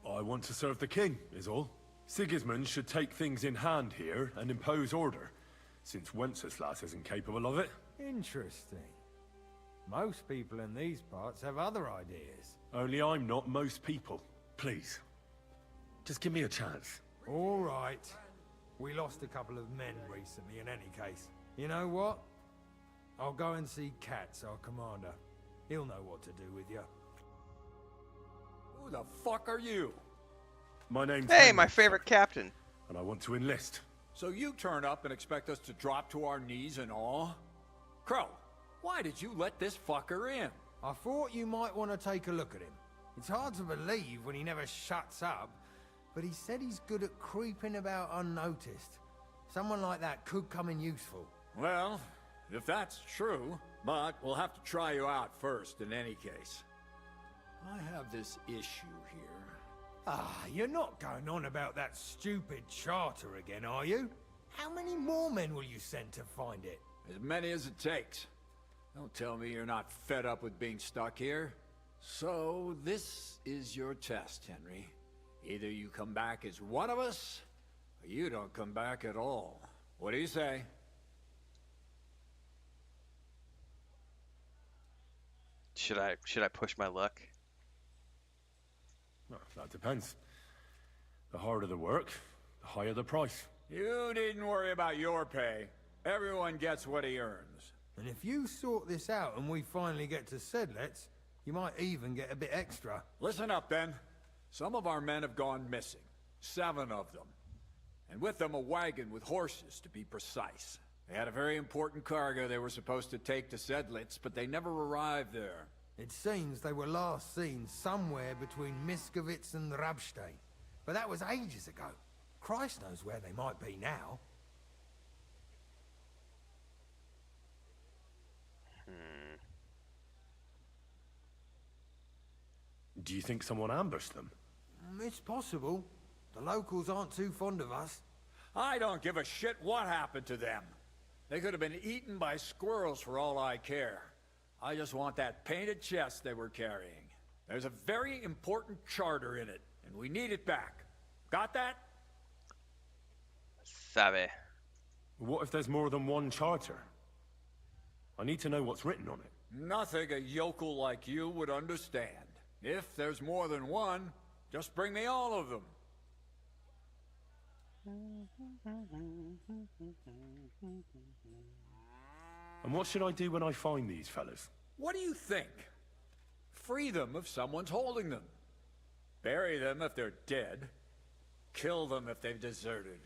I want to serve the king, is all. Sigismund should take things in hand here and impose order, since Wenceslas isn't capable of it.
Interesting. Most people in these parts have other ideas.
Only I'm not most people. Please. Just give me a chance.
All right. We lost a couple of men recently in any case. You know what? I'll go and see Katz, our commander. He'll know what to do with you.
Who the fuck are you?
My name's
Hey,
Henry,
my favorite captain.
and I want to enlist.
So you turn up and expect us to drop to our knees in awe? Crow, why did you let this fucker in?
I thought you might want to take a look at him. It's hard to believe when he never shuts up, but he said he's good at creeping about unnoticed. Someone like that could come in useful.
Well, if that's true, but we'll have to try you out first in any case. I have this issue here.
Ah, you're not going on about that stupid charter again, are you? How many more men will you send to find it?
As many as it takes. Don't tell me you're not fed up with being stuck here. So, this is your test, Henry. Either you come back as one of us, or you don't come back at all. What do you say?
Should I push my luck?
Well, that depends. The harder the work, the higher the price.
You needn't worry about your pay. Everyone gets what he earns.
And if you sort this out and we finally get to Sedlets, you might even get a bit extra.
Listen up, then. Some of our men have gone missing. 7 of them. And with them a wagon with horses, to be precise. They had a very important cargo they were supposed to take to Sedlitz, but they never arrived there.
It seems they were last seen somewhere between Miskovitz and Rabstein. But that was ages ago. Christ knows where they might be now.
Do you think someone ambushed them?
It's possible. The locals aren't too fond of us.
I don't give a shit what happened to them. They could have been eaten by squirrels for all I care. I just want that painted chest they were carrying. There's a very important charter in it, and we need it back. Got that?
Sabe.
What if there's more than one charter? I need to know what's written on it.
Nothing a yokel like you would understand. If there's more than one, just bring me all of them.
And what should I do when I find these fellas?
What do you think? Free them if someone's holding them. Bury them if they're dead. Kill them if they've deserted.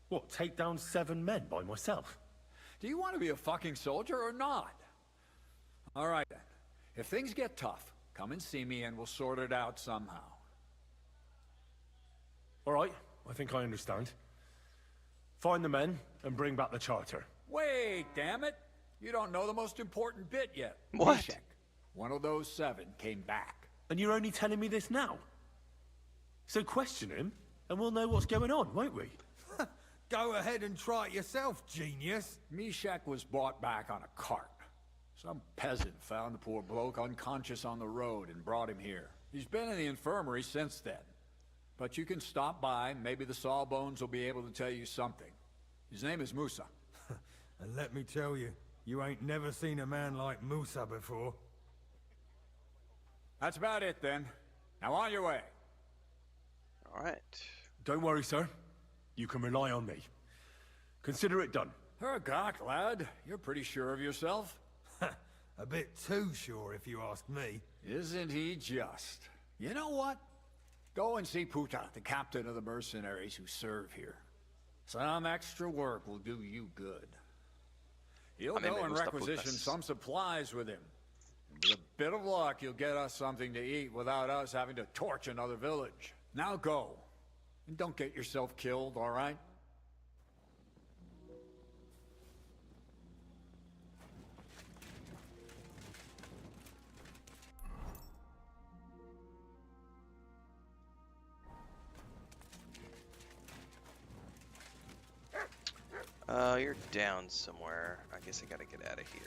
What, take down 7 men by myself?
Do you want to be a fucking soldier or not? All right then. If things get tough, come and see me and we'll sort it out somehow.
All right, I think I understand. Find the men and bring back the charter.
Wait, damn it! You don't know the most important bit yet.
What?
Meshach, one of those 7 came back.
And you're only telling me this now? So question him, and we'll know what's going on, won't we?
Go ahead and try it yourself, genius.
Meshach was brought back on a cart. Some peasant found the poor bloke unconscious on the road and brought him here. He's been in the infirmary since then. But you can stop by, maybe the Sawbones will be able to tell you something. His name is Musa.
And let me tell you, you ain't never seen a man like Musa before.
That's about it then. Now on your way.
All right.
Don't worry, sir. You can rely on me. Consider it done.
Hergott, lad. You're pretty sure of yourself.
A bit too sure, if you ask me.
Isn't he just? You know what? Go and see Puta, the captain of the mercenaries who serve here. Some extra work will do you good. He'll go and requisition some supplies with him. And with a bit of luck, you'll get us something to eat without us having to torch another village. Now go. And don't get yourself killed, all right?
You're down somewhere. I guess I gotta get out of here.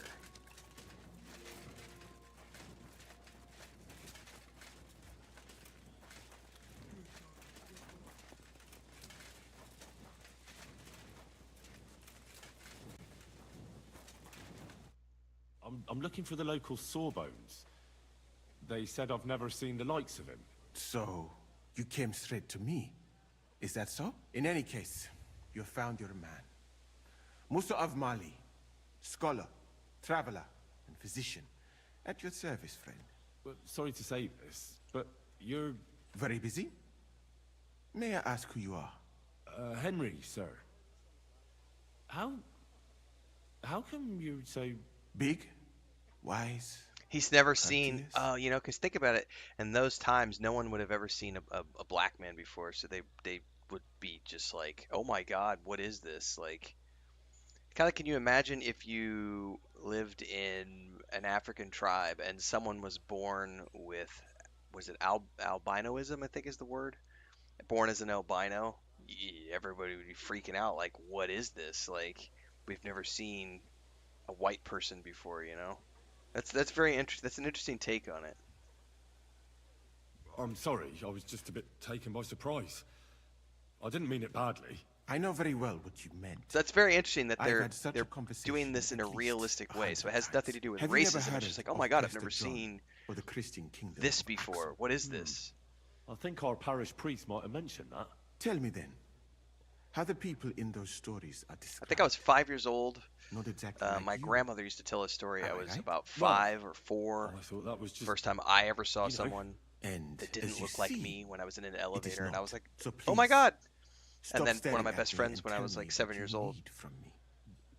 I'm looking for the local Sawbones. They said I've never seen the likes of him.
So, you came straight to me. Is that so? In any case, you found your man. Musa of Mali, scholar, traveler, and physician. At your service, friend.
But sorry to say this, but you're...
Very busy? May I ask who you are?
Henry, sir. How come you're so...
Big? Wise?
He's never seen, you know, because think about it. In those times, no one would have ever seen a black man before, so they would be just like, oh my God, what is this? Like, kind of, can you imagine if you lived in an African tribe and someone was born with, was it albinoism, I think is the word? Born as an albino, everybody would be freaking out, like, what is this? Like, we've never seen a white person before, you know? That's very interesting. That's an interesting take on it.
I'm sorry, I was just a bit taken by surprise. I didn't mean it badly.
I know very well what you meant.
So that's very interesting that they're
they're
doing this in a realistic way. So it has nothing to do with racism. It's just like, oh my God, I've never seen
or the Christian kingdom
this before. What is this?
I think our parish priest might have mentioned that.
Tell me then, how the people in those stories are described.
I think I was 5 years old.
Not exactly.
My
like
grandmother used to tell a story. I was
right?
about 5 or 4.
I thought that was just,
first time I ever saw
you know,
someone
and
that didn't look like me when I was in an elevator, and I was like,
so
oh my God.
Stop
And then one of my
staring
best
at me
friends
and
when I
tell
was
me
like 7
what you
years old.
need from me.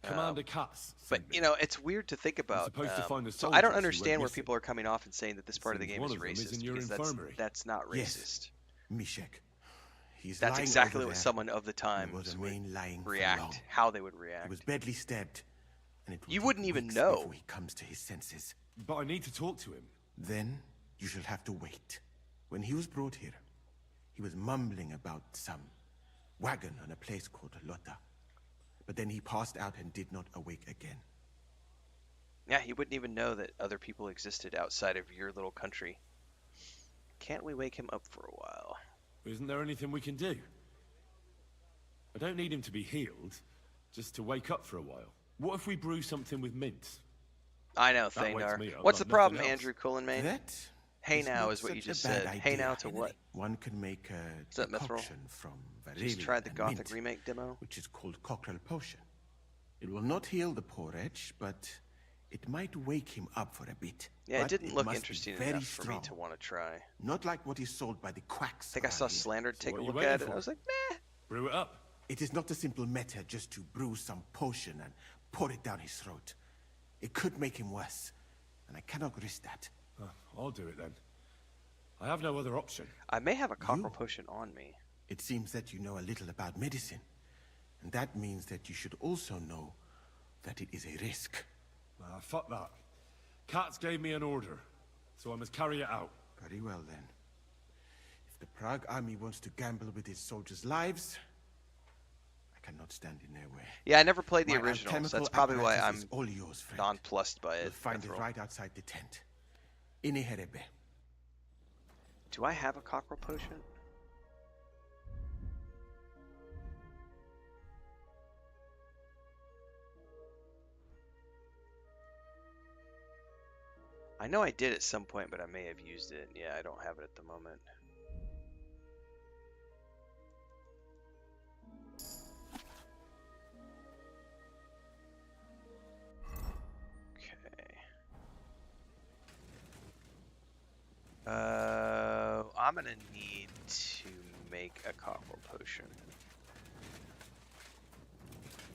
Commander Cass.
But you know, it's weird to think about.
supposed to find the
So I don't
soldiers who
understand
went
where
missing.
people are coming off and saying that this part of the
seems
game
one
is
of them is
racist,
in your
because
infirmary.
that's not
Yes.
racist.
Meshach. He's
That's
lying
exactly
over
what
there.
someone of the time
was
would
lying for long.
react, how they would
He
react.
was badly stabbed, and it will
You
take
wouldn't even
weeks
know.
before he comes to his senses.
But I need to talk to him.
Then you shall have to wait. When he was brought here, he was mumbling about some wagon on a place called Lota. But then he passed out and did not awake again.
Yeah, he wouldn't even know that other people existed outside of your little country. Can't we wake him up for a while?
Isn't there anything we can do? I don't need him to be healed, just to wake up for a while. What if we brew something with mint?
I know,
That wakes
Thaindar.
me up
What's
like
the problem,
nothing else.
Andrew Cullenmain?
That
Hey
is
now
not
is what you
such a
just
bad
said. Hey
idea,
now to
Henry.
what?
One can make a
Is that Mithril?
decoction from
Just
Varillion
tried the
and
Gothic
mint,
remake demo.
which is called Cockrell Potion. It will not heal the poor wretch, but it might wake him up for a bit.
Yeah,
But
it didn't look
must be
interesting
very
enough for me
strong.
to want to try.
Not like what is sold by the quacks.
I think I saw
around here.
Slandered take a
what are you
look
waiting
at it.
for?
I was like, meh.
Brew it up.
It is not a simple matter just to brew some potion and pour it down his throat. It could make him worse, and I cannot risk that.
I'll do it then. I have no other option.
I may have a cockerel potion on me.
It seems that you know a little about medicine, and that means that you should also know that it is a risk.
Fuck that. Katz gave me an order, so I must carry it out.
Very well then. If the Prague army wants to gamble with its soldiers' lives, I cannot stand in their way.
Yeah, I never played the
My
original, so
alchemical
that's probably why
apparatus
I'm
is all yours, friend.
nonplussed by it.
You'll find it
Mithril.
right outside the tent. In Herebe.
Do I have a cockerel potion? I know I did at some point, but I may have used it. Yeah, I don't have it at the moment. I'm gonna need to make a cockerel potion.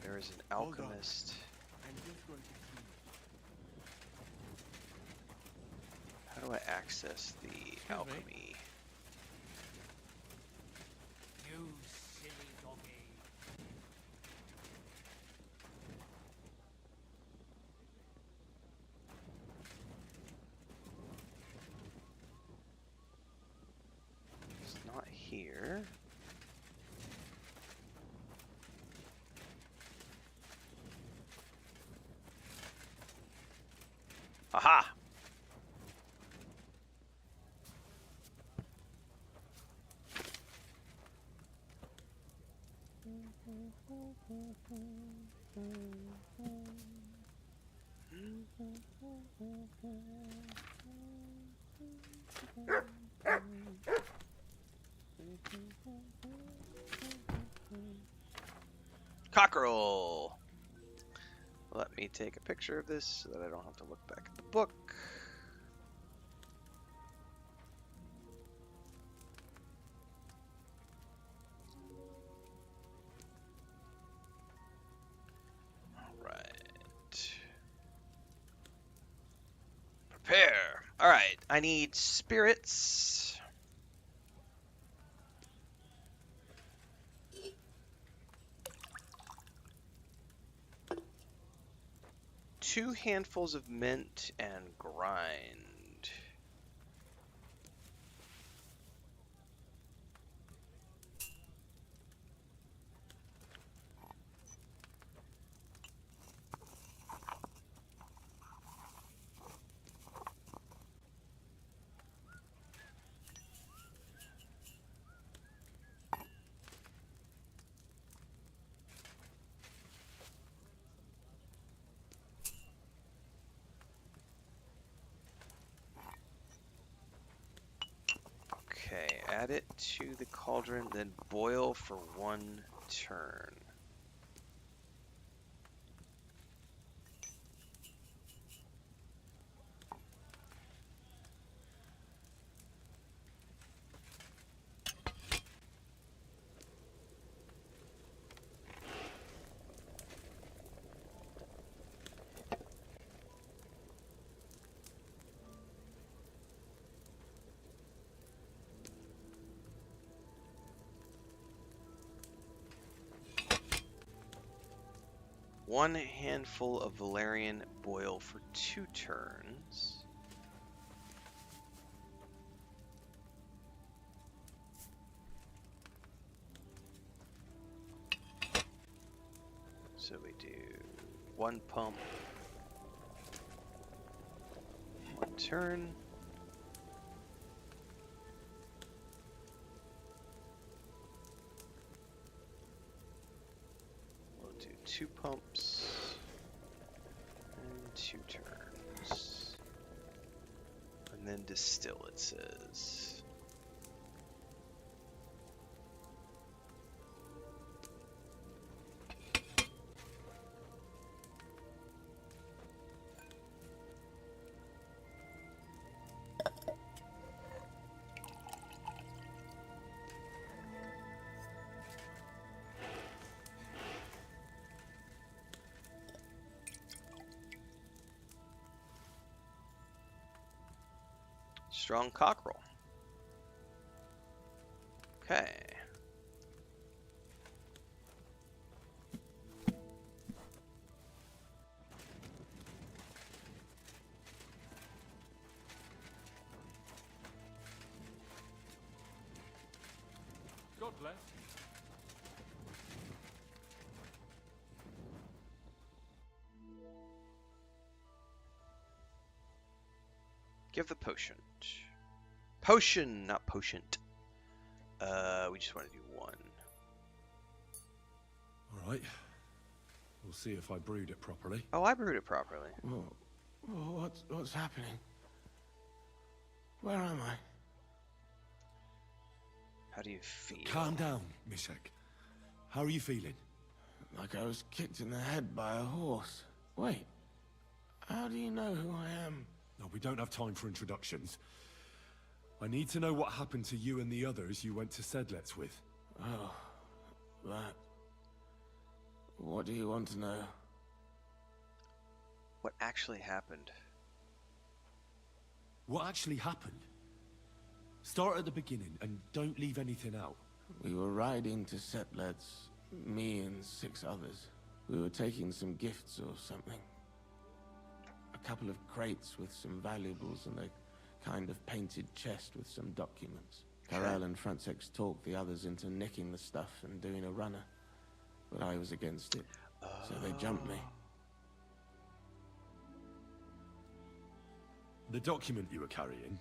There is an alchemist. How do I access the alchemy?
You silly doggy.
It's not here. Aha! Cockerel! Let me take a picture of this so that I don't have to look back at the book. Alright. Prepare. Alright, I need spirits. Two handfuls of mint and grind. Okay, add it to the cauldron, then boil for 1 turn. One handful of valerian, boil for 2 turns. So we do 1 pump, 1 turn. 2 pumps and 2 turns. And then distill, it says. Strong cockerel. Okay.
God bless.
Give the potion. Potion, not potioned. We just want to do 1.
All right. We'll see if I brewed it properly.
Oh, I brewed it properly.
Whoa, what's happening? Where am I?
How do you feel?
Calm down, Mishek. How are you feeling?
Like I was kicked in the head by a horse. Wait, how do you know who I am?
No, we don't have time for introductions. I need to know what happened to you and the others you went to Sedlets with.
Oh, that. What do you want to know?
What actually happened?
What actually happened? Start at the beginning and don't leave anything out.
We were riding to Sedlets, me and 6 others. We were taking some gifts or something. A couple of crates with some valuables and a kind of painted chest with some documents. Karel and Francex talked the others into nicking the stuff and doing a runner. But I was against it, so they jumped me.
The document you were carrying,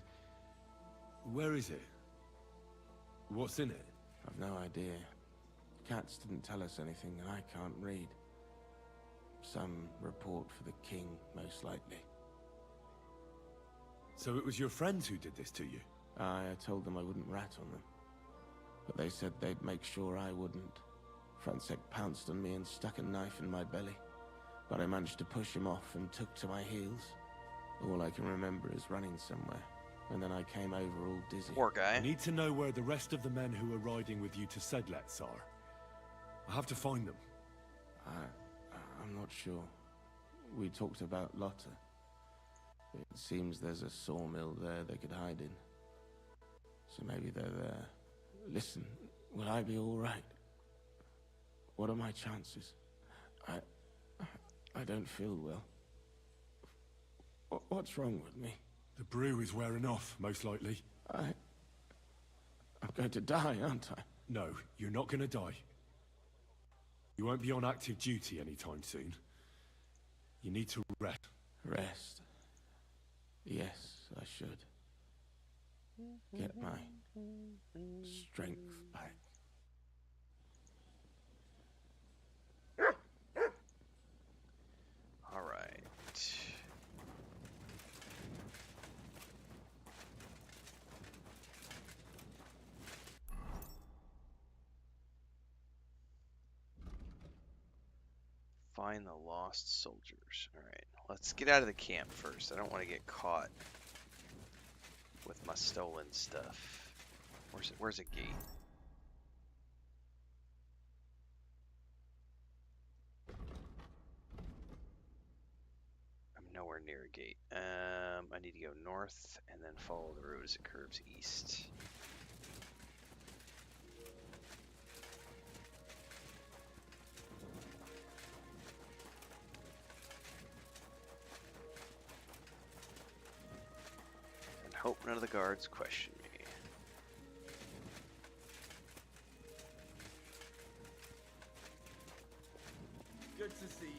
where is it? What's in it?
I've no idea. Cats didn't tell us anything and I can't read. Some report for the king, most likely.
So it was your friends who did this to you?
I told them I wouldn't rat on them. But they said they'd make sure I wouldn't. Francex pounced on me and stuck a knife in my belly. But I managed to push him off and took to my heels. All I can remember is running somewhere. And then I came over all dizzy.
Poor guy.
I need to know where the rest of the men who were riding with you to Sedlets are. I have to find them.
I'm not sure. We talked about Lotta. It seems there's a sawmill there they could hide in. So maybe they're there. Listen, will I be all right? What are my chances? I don't feel well. What's wrong with me?
The brew is wearing off, most likely.
I'm going to die, aren't I?
No, you're not going to die. You won't be on active duty anytime soon. You need to rest.
Rest? Yes, I should. Get my strength back.
All right. Find the lost soldiers. All right, let's get out of the camp first. I don't want to get caught with my stolen stuff. Where's a gate? I'm nowhere near a gate. I need to go north and then follow the road as it curves east. And hope none of the guards question me.
Good to see you.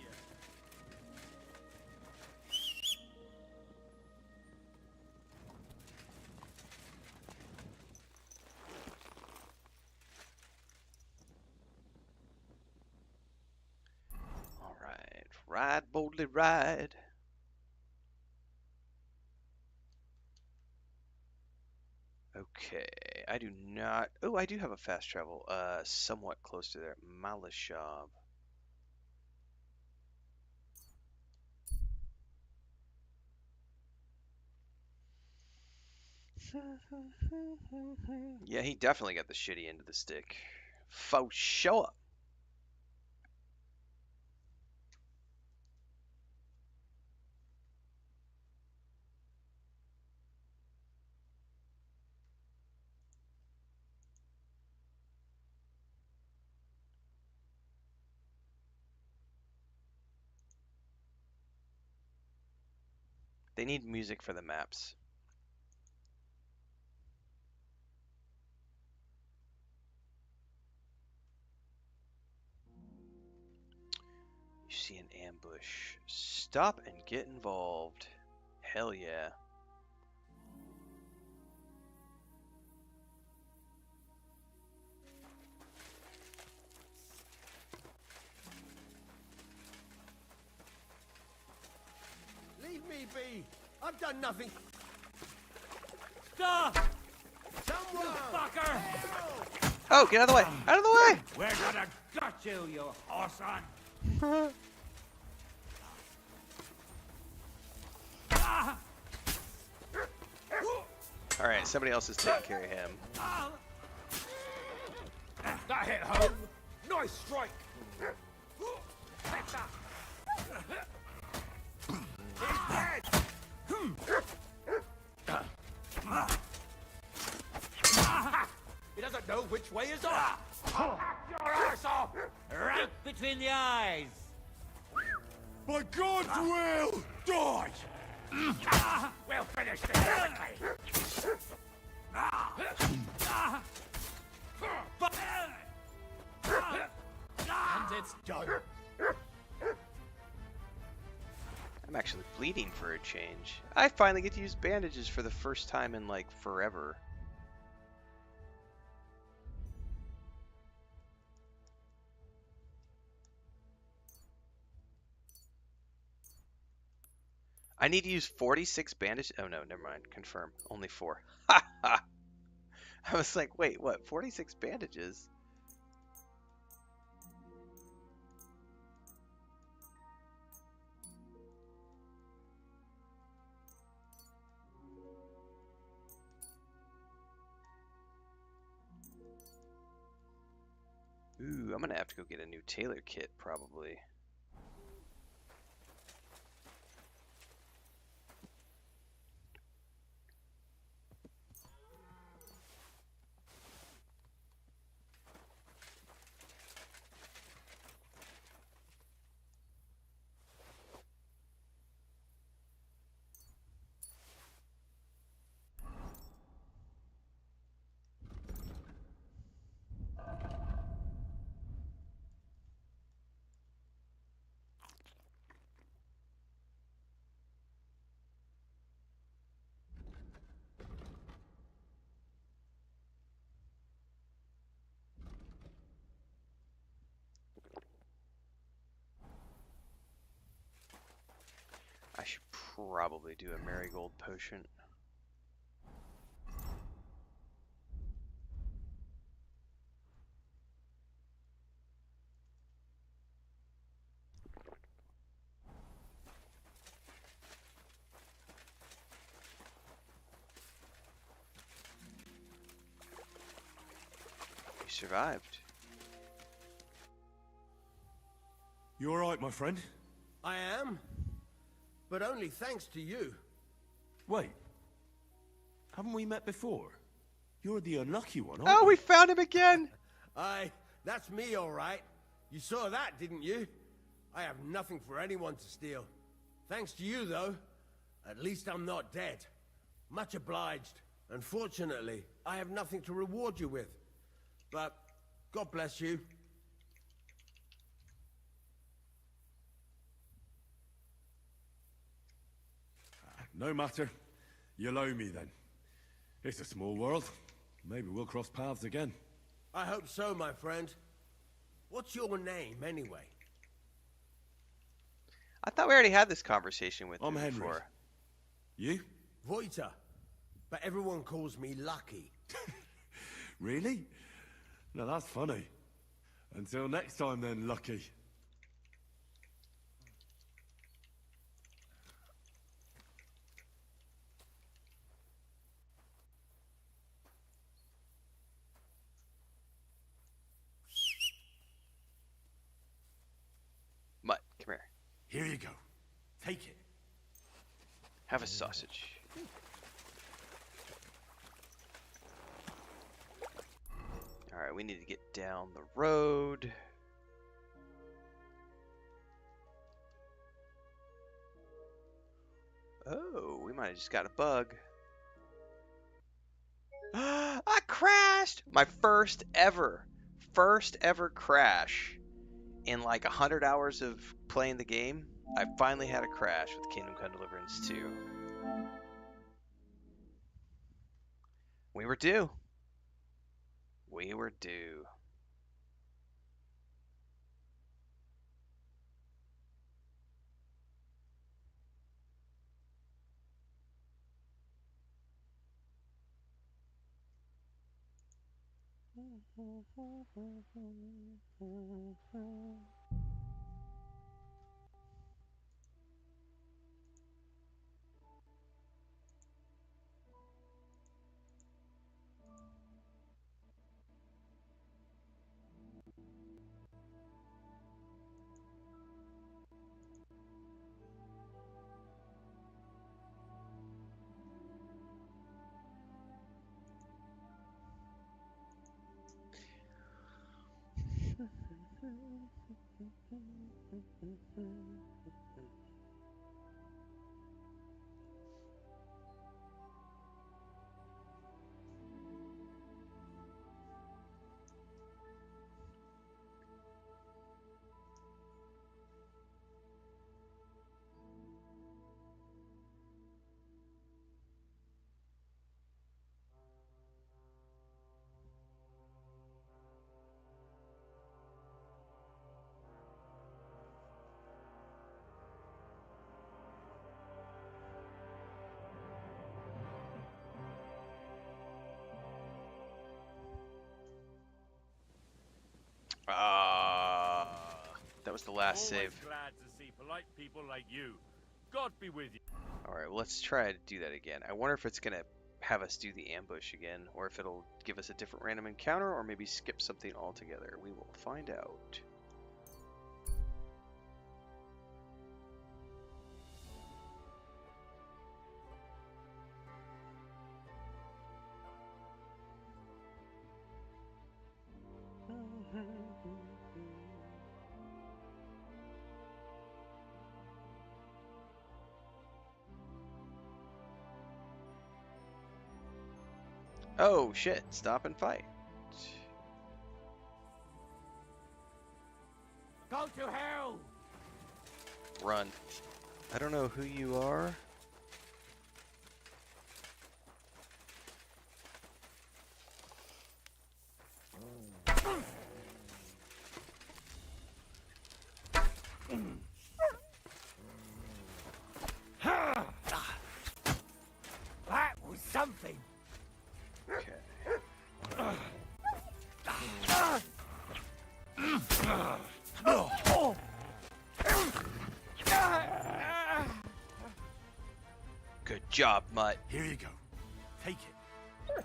Ride, boldly ride. Okay, I do not. Oh, I do have a fast travel. Somewhat close to there. Malashab. Yeah, he definitely got the shitty end of the stick. For sure. They need music for the maps. You see an ambush. Stop and get involved. Hell yeah.
Leave me be! I've done nothing!
Stop!
Someone!
You fucker!
Oh, get out of the way! Out of the way!
We're gonna gut you, you horse-on!
Alright, somebody else is taking care of him.
That hit home. Nice strike.
He doesn't know which way is up! Your arse off! Right between the eyes!
By God's will, die!
We'll finish this quickly! And it's done!
I'm actually bleeding for a change. I finally get to use bandages for the first time in like forever. I need to use 46 bandages. Oh no, never mind. Confirm. Only 4. Ha ha! I was like, wait, what? 46 bandages? Ooh, I'm gonna have to go get a new tailor kit, probably. I should probably do a marigold potion. You survived.
You alright, my friend?
I am, but only thanks to you.
Wait. Haven't we met before? You're the unlucky one, aren't
Oh,
you?
we found him again!
Aye, that's me, all right. You saw that, didn't you? I have nothing for anyone to steal. Thanks to you, though. At least I'm not dead. Much obliged. Unfortunately, I have nothing to reward you with. But God bless you.
No matter. You'll owe me then. It's a small world. Maybe we'll cross paths again.
I hope so, my friend. What's your name, anyway?
I thought we already had this conversation with
I'm
him
Henry.
before.
You?
Voita. But everyone calls me Lucky.
Really? No, that's funny. Until next time then, Lucky.
Mutt, come here.
Here you go. Take it.
Have a sausage. Alright, we need to get down the road. Oh, we might have just got a bug. I crashed! My first ever crash in like 100 hours of playing the game. I finally had a crash with Kingdom Come Deliverance 2. We were due. We were due. That was the last
Always
save.
glad to see polite people like you. God be with you.
Alright, well, let's try to do that again. I wonder if it's going to have us do the ambush again, or if it'll give us a different random encounter, or maybe skip something altogether. We will find out. Oh shit, stop and fight.
Go to hell!
Run. I don't know who you are.
That was something.
Good job, Mutt.
Here you go. Take it.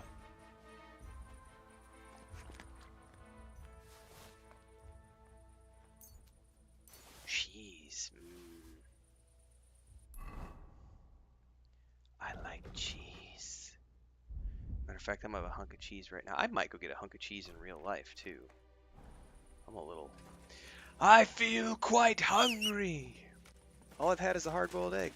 Cheese. I like cheese. Matter of fact, I'm gonna have a hunk of cheese right now. I might go get a hunk of cheese in real life, too. I'm a little... I feel quite hungry! All I've had is a hard-boiled egg.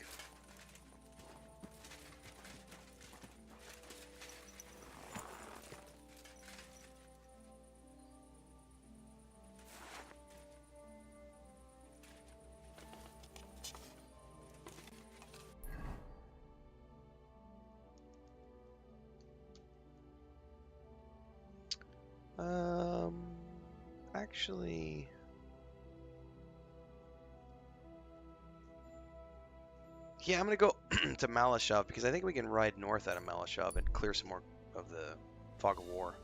Actually... Yeah, I'm gonna go to Malashov because I think we can ride north out of Malashov and clear some more of the Fog of War.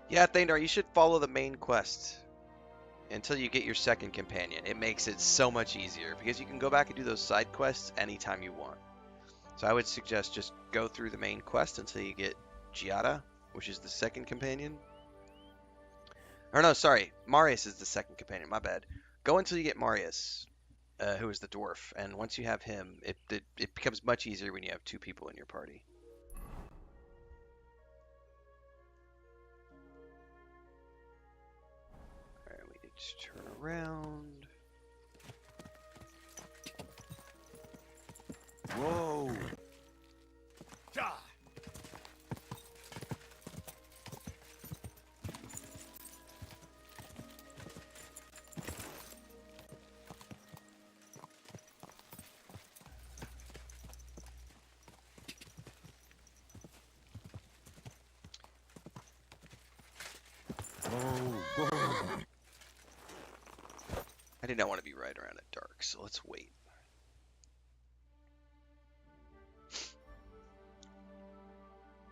Yeah, Thandar, you should follow the main quest until you get your second companion. It makes it so much easier because you can go back and do those side quests anytime you want. So I would suggest just go through the main quest until you get Giada, which is the second companion. Or no, sorry, Marius is the second companion, my bad. Go until you get Marius, who is the dwarf, and once you have him, it becomes much easier when you have two people in your party. Alright, we need to turn around.
Whoa!
I did not want to be right around at dark, so let's wait.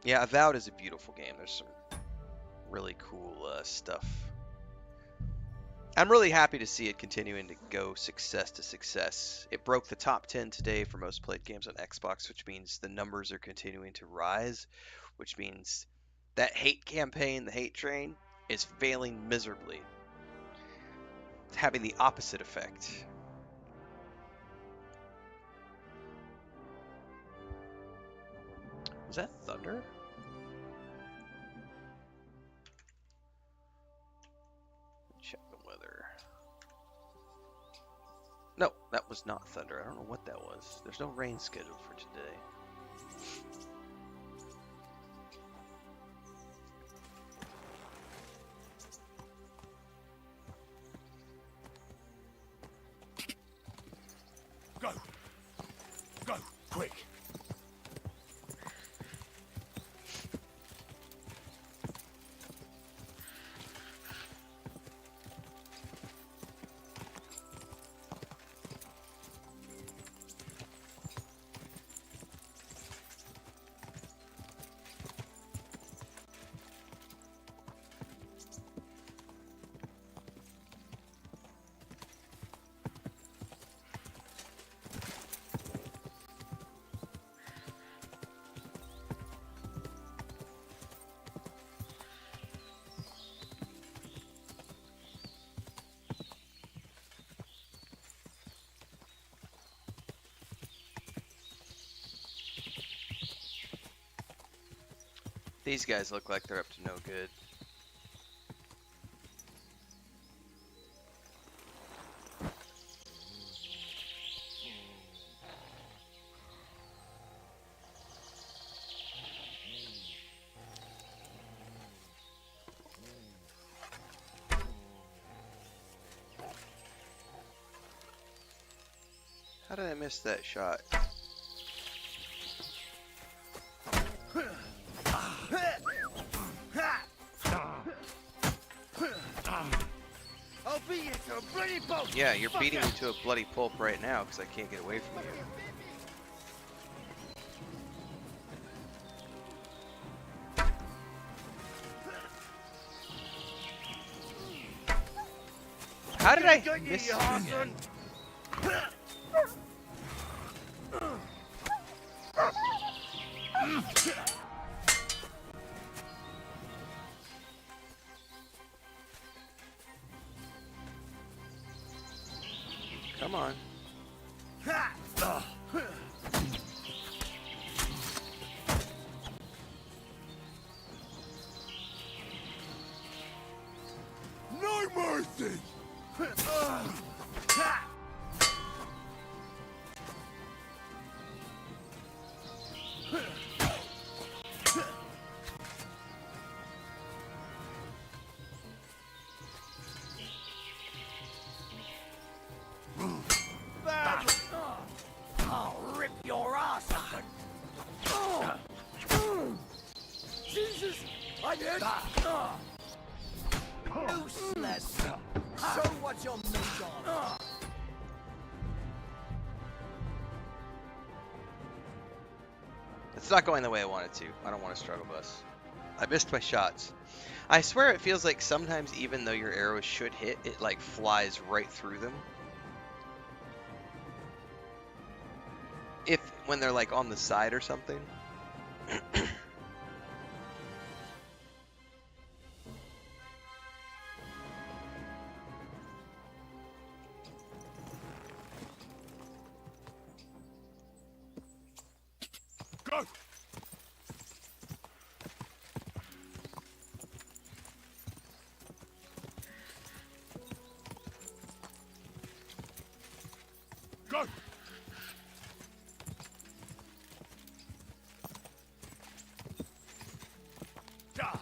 Yeah, Avowed is a beautiful game. There's some really cool stuff. I'm really happy to see it continuing to go success to success. It broke the top 10 today for most played games on Xbox, which means the numbers are continuing to rise, which means that hate campaign, the hate train, is failing miserably. It's having the opposite effect. Was that thunder? Check the weather. No, that was not thunder. I don't know what that was. There's no rain scheduled for today.
Go! Go! Quick!
These guys look like they're up to no good. How did I miss that shot?
I'll beat you to a bloody pulp!
Yeah, you're beating me to a bloody pulp right now because I can't get away from you. How did I miss you again? Come on.
No mercy!
I'll rip your ass open. Jesus, I'm hit. Useless. Show what you're made of.
It's not going the way I wanted to. I don't want to struggle bus. I missed my shots. I swear it feels like sometimes even though your arrows should hit, it like flies right through them. When they're like on the side or something.
Go! Go! Ja!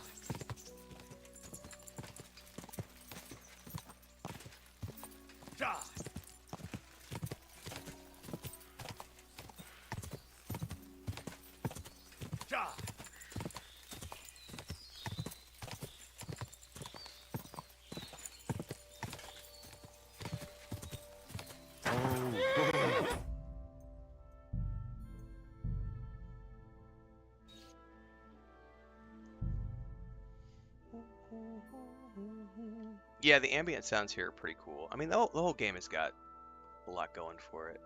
Ja! Ja!
Yeah, the ambient sounds here are pretty cool. I mean, the whole game has got a lot going for it.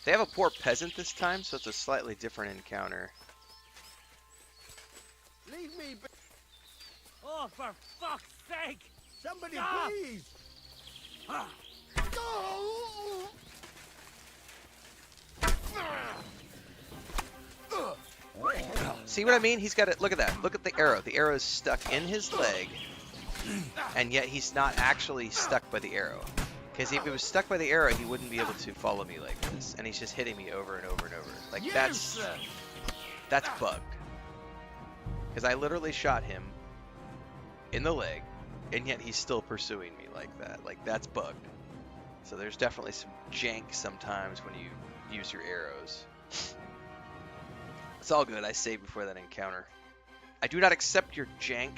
They have a poor peasant this time, so it's a slightly different encounter.
Leave me be.
Oh, for fuck's sake!
Somebody
Stop!
please!
Ah.
See what I mean? He's got it. Look at that. Look at the arrow. The arrow is stuck in his leg, and yet he's not actually stuck by the arrow. Because if he was stuck by the arrow, he wouldn't be able to follow me like this. And he's just hitting me over and over and over. Like, that's bugged. Because I literally shot him in the leg, and yet he's still pursuing me like that. Like, that's bugged. So there's definitely some jank sometimes when you use your arrows. It's all good. I saved before that encounter. I do not accept your jank.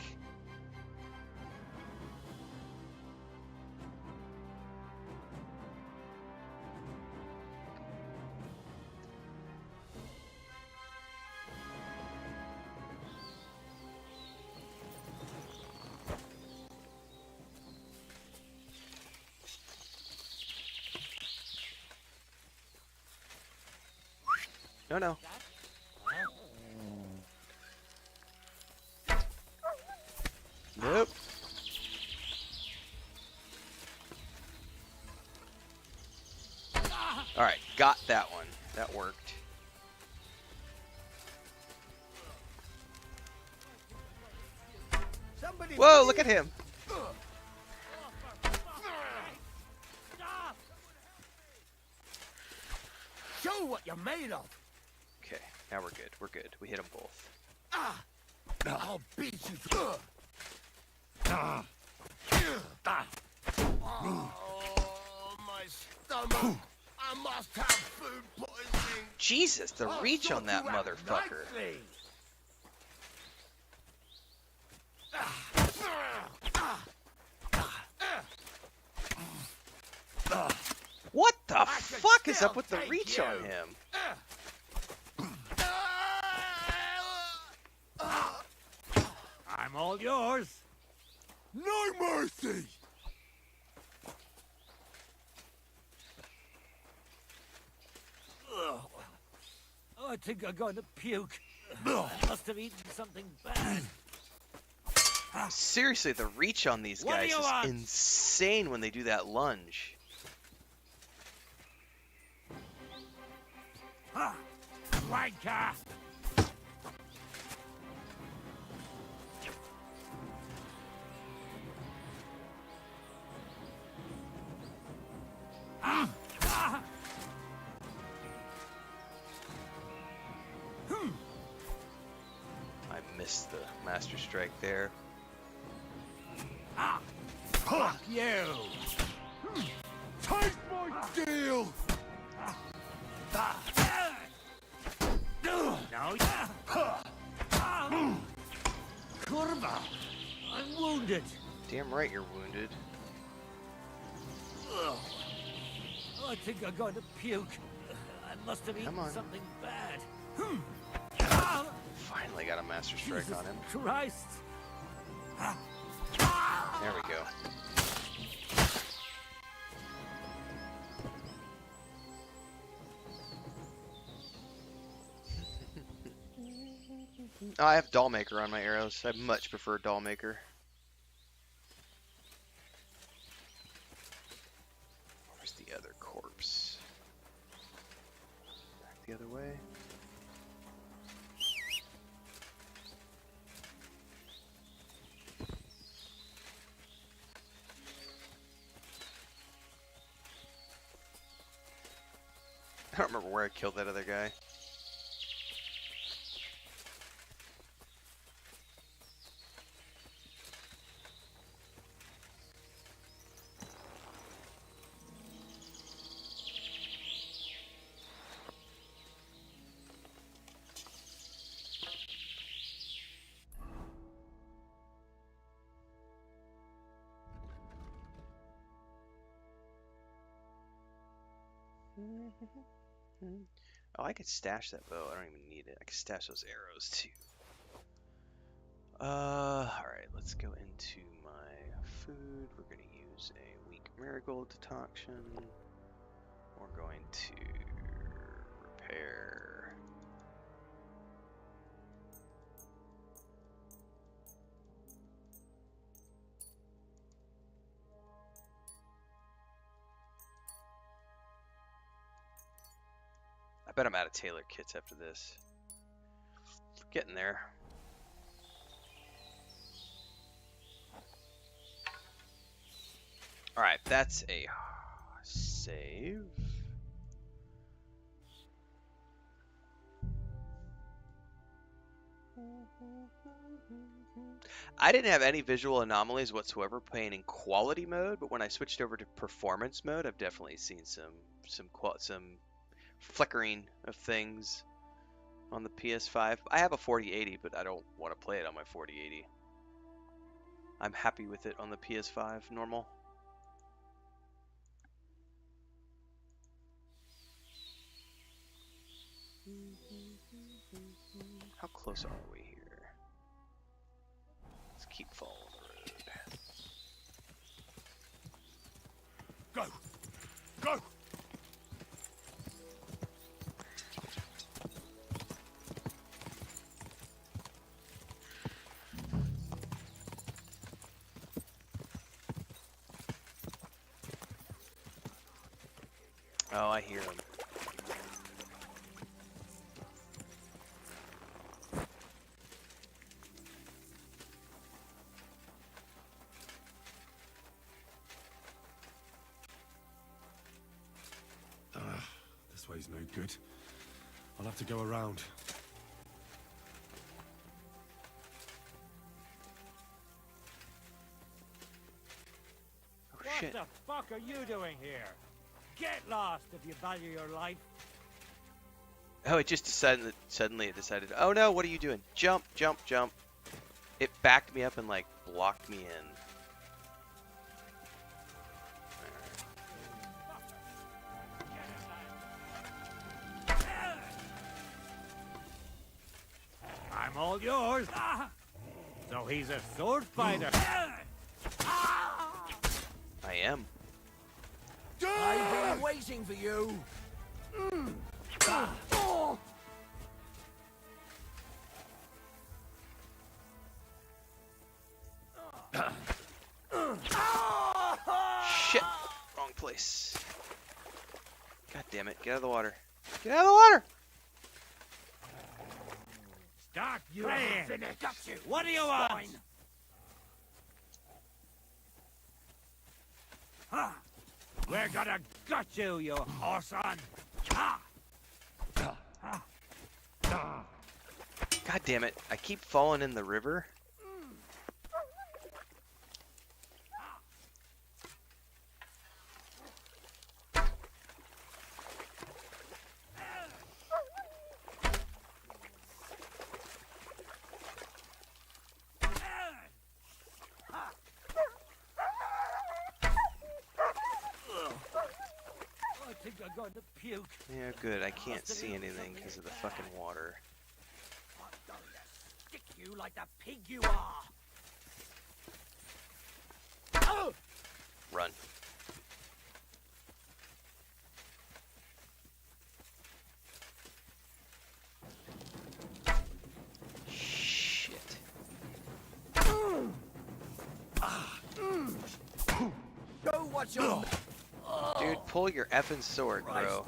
No, no. Nope. Alright, got that one. That worked.
Somebody
Whoa,
please.
look at him.
Show what you're made of.
Okay, now we're good. We're good. We hit them both.
I'll beat you.
Oh, my stomach. I must have food poisoning.
Jesus, the reach on that motherfucker. What the fuck is up with the reach on him?
I'm all yours.
No mercy.
I think I'm going to puke. I must have eaten something bad.
Seriously, the reach on these
What do
guys
you
is
want?
insane when they do that lunge.
Wanker!
I missed the Master Strike there.
Fuck you!
Take my deal!
No. Kurva! I'm wounded.
Damn right you're wounded.
I think I'm going to puke. I must have eaten
on.
something bad.
Finally got a Master Strike
Jesus
on him.
Christ!
There we go. Oh, I have Dollmaker on my arrows. I much prefer Dollmaker. Where's the other corpse? Back the other way. I don't remember where I killed that other guy. Oh, I could stash that bow. I don't even need it. I can stash those arrows too. Alright, let's go into my food. We're gonna use a weak marigold decoction. We're going to repair. I bet I'm out of tailor kits after this. Getting there. Alright, that's a save. I didn't have any visual anomalies whatsoever playing in quality mode, but when I switched over to performance mode, I've definitely seen some flickering of things on the PS5. I have a 4080, but I don't want to play it on my 4080. I'm happy with it on the PS5 normal. How close are we here? Let's keep following the road.
Go! Go!
Oh, I hear him.
This way's no good. I'll have to go around.
Oh,
What
shit.
the fuck are you doing here? Get lost if you value your life.
Oh, it just decided, suddenly it decided, oh no, what are you doing? Jump, jump, jump. It backed me up and like blocked me in.
I'm all yours. So he's a sword fighter.
I am.
I've been waiting for you.
Nice. God damn it. Get out of the water. Get out of the water!
Start
You
praying.
finished.
Got you.
What do you want?
Huh. We're gonna gut you, you horse on.
God damn it. I keep falling in the river.
I think I'm going to puke.
Yeah, good. I can't see anything because of the fucking water.
I'm going to stick you like the pig you are. Oh!
Run. Shit.
Show what you're...
Dude, pull your effing sword, bro.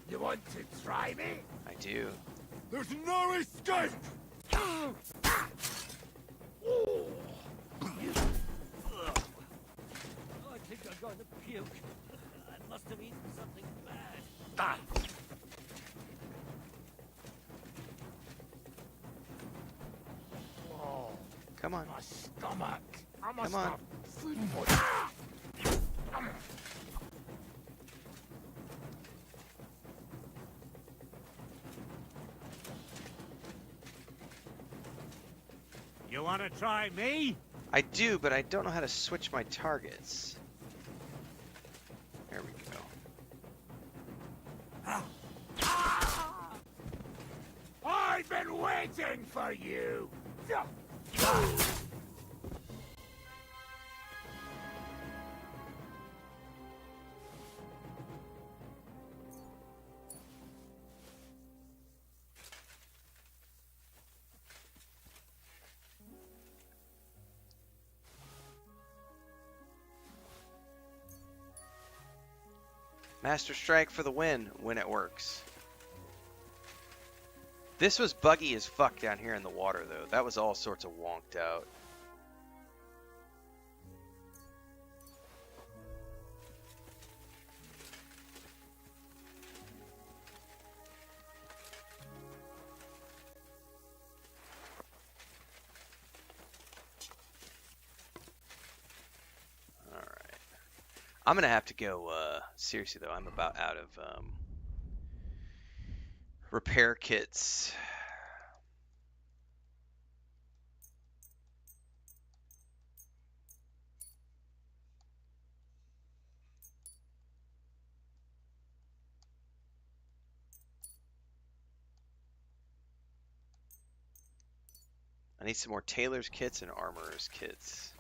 You want to try me?
I do.
There's no escape!
I think I'm going to puke. I must have eaten something bad.
Come on.
My stomach. I must
Come on.
have food for You want to try me?
I do, but I don't know how to switch my targets. There we go.
I've been waiting for you.
Master Strike for the win when it works. This was buggy as fuck down here in the water, though. That was all sorts of wonked out. I'm gonna have to go, seriously though, I'm about out of, repair kits. I need some more tailor's kits and armorer's kits.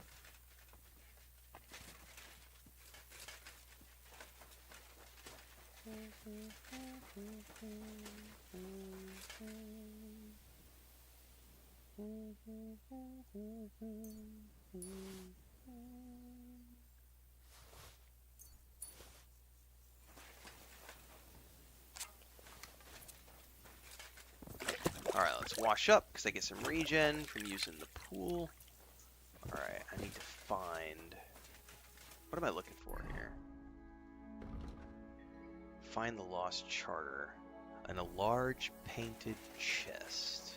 Alright, let's wash up because I get some regen from using the pool. Alright, I need to find... What am I looking for here? Find the lost charter and a large painted chest.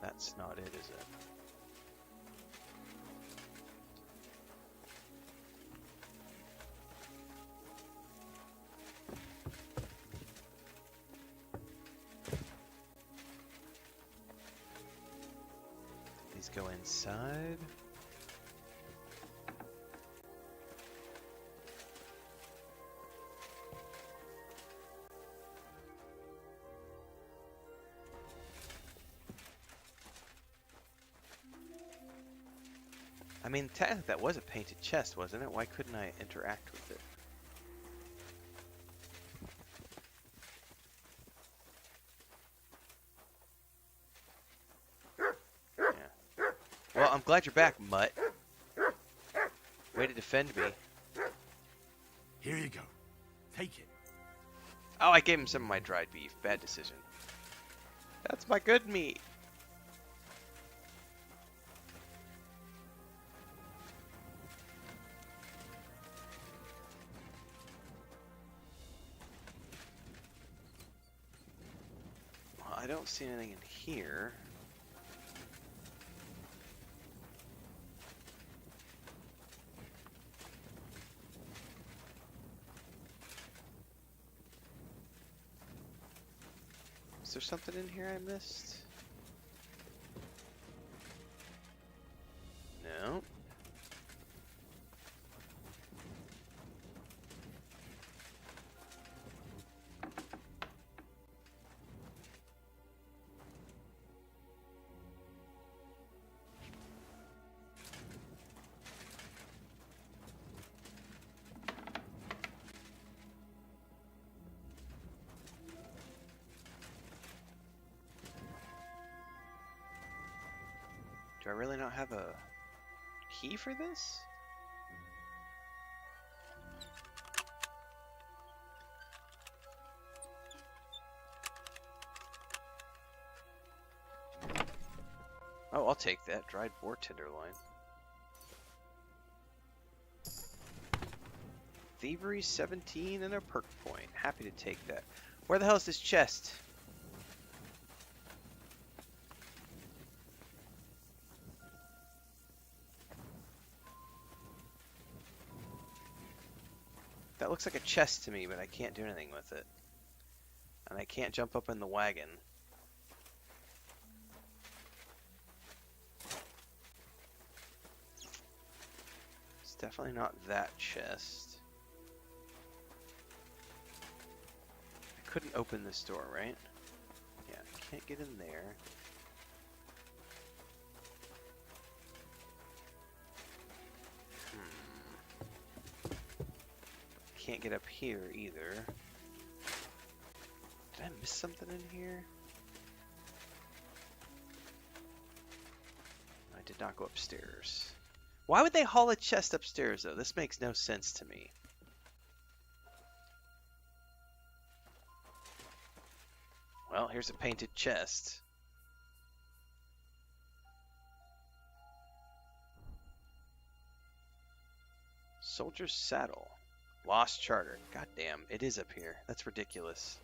That's not it, is it? These go inside. I mean, technically that was a painted chest, wasn't it? Why couldn't I interact with it? I'm glad you're back, Mutt. Way to defend me.
Here you go. Take it.
Oh, I gave him some of my dried beef. Bad decision. That's my good meat. Well, I don't see anything in here. Is there something in here I missed? No. Do I really not have a key for this? Oh, I'll take that. Dried boar tenderloin. Thievery 17 and a perk point. Happy to take that. Where the hell is this chest? That looks like a chest to me, but I can't do anything with it. And I can't jump up in the wagon. It's definitely not that chest. I couldn't open this door, right? Yeah, I can't get in there. Can't get up here either. Did I miss something in here? I did not go upstairs. Why would they haul a chest upstairs though? This makes no sense to me. Well, here's a painted chest. Soldier's saddle. Lost charter. God damn, it is up here. That's ridiculous.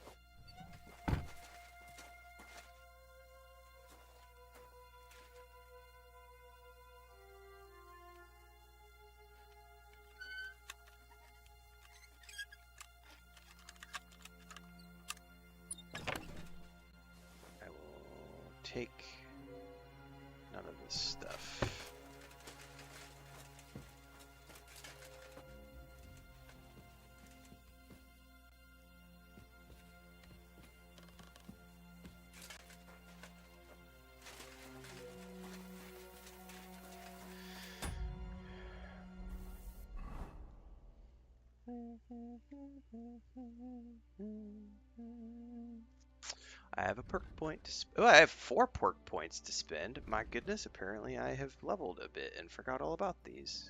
I will take none of this stuff. I have a perk point to oh, I have 4 perk points to spend. My goodness, apparently I have leveled a bit and forgot all about these.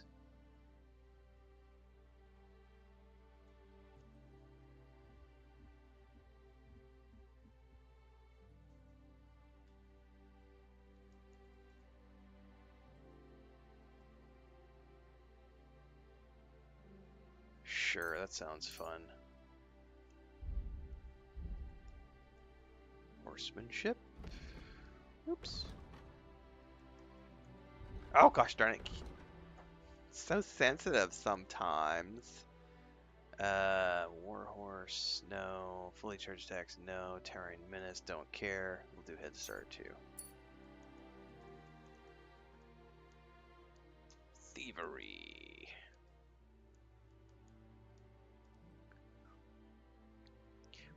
Sure, that sounds fun. Horsemanship. Oops. Oh gosh darn it. So sensitive sometimes. Warhorse, no. Fully charged attacks, no. Towering Menace, don't care. We'll do Head Start too. Thievery.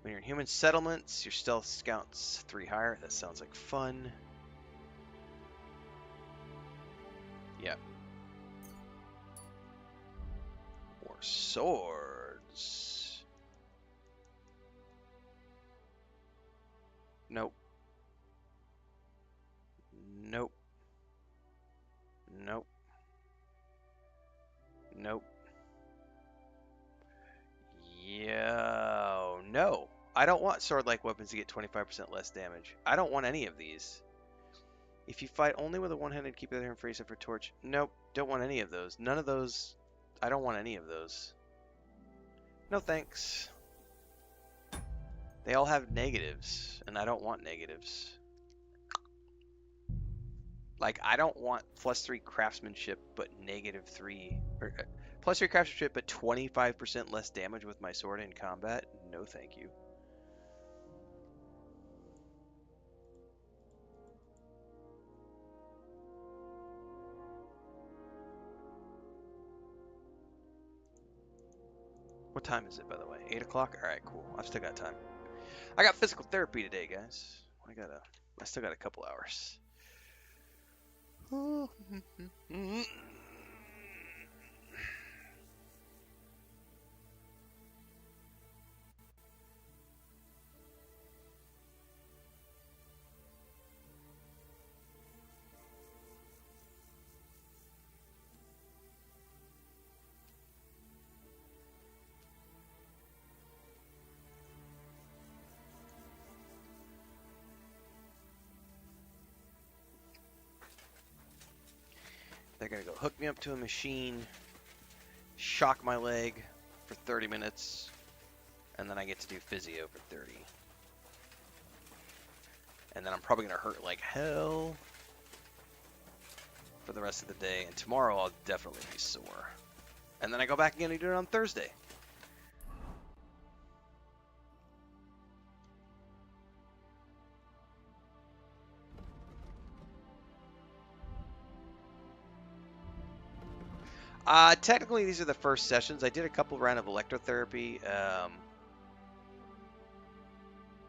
When you're in human settlements, your stealth scout's 3 higher. That sounds like fun. Yep. More swords. Nope. Nope. No, I don't want sword-like weapons to get 25% less damage. I don't want any of these. If you fight only with a one-handed, keep the other hand free except for torch. Nope, don't want any of those. None of those. I don't want any of those. No thanks. They all have negatives, and I don't want negatives. Like, I don't want +3 craftsmanship, but -3, or +3 craftsmanship, but 25% less damage with my sword in combat. No, thank you. What time is it, by the way? 8 o'clock? All right, cool. I've still got time. I got physical therapy today, guys. I still got a couple hours. They're gonna go hook me up to a machine, shock my leg for 30 minutes, and then I get to do physio for 30. And then I'm probably gonna hurt like hell for the rest of the day, and tomorrow I'll definitely be sore. And then I go back again and do it on Thursday. Technically, these are the first sessions. I did a couple rounds of electrotherapy.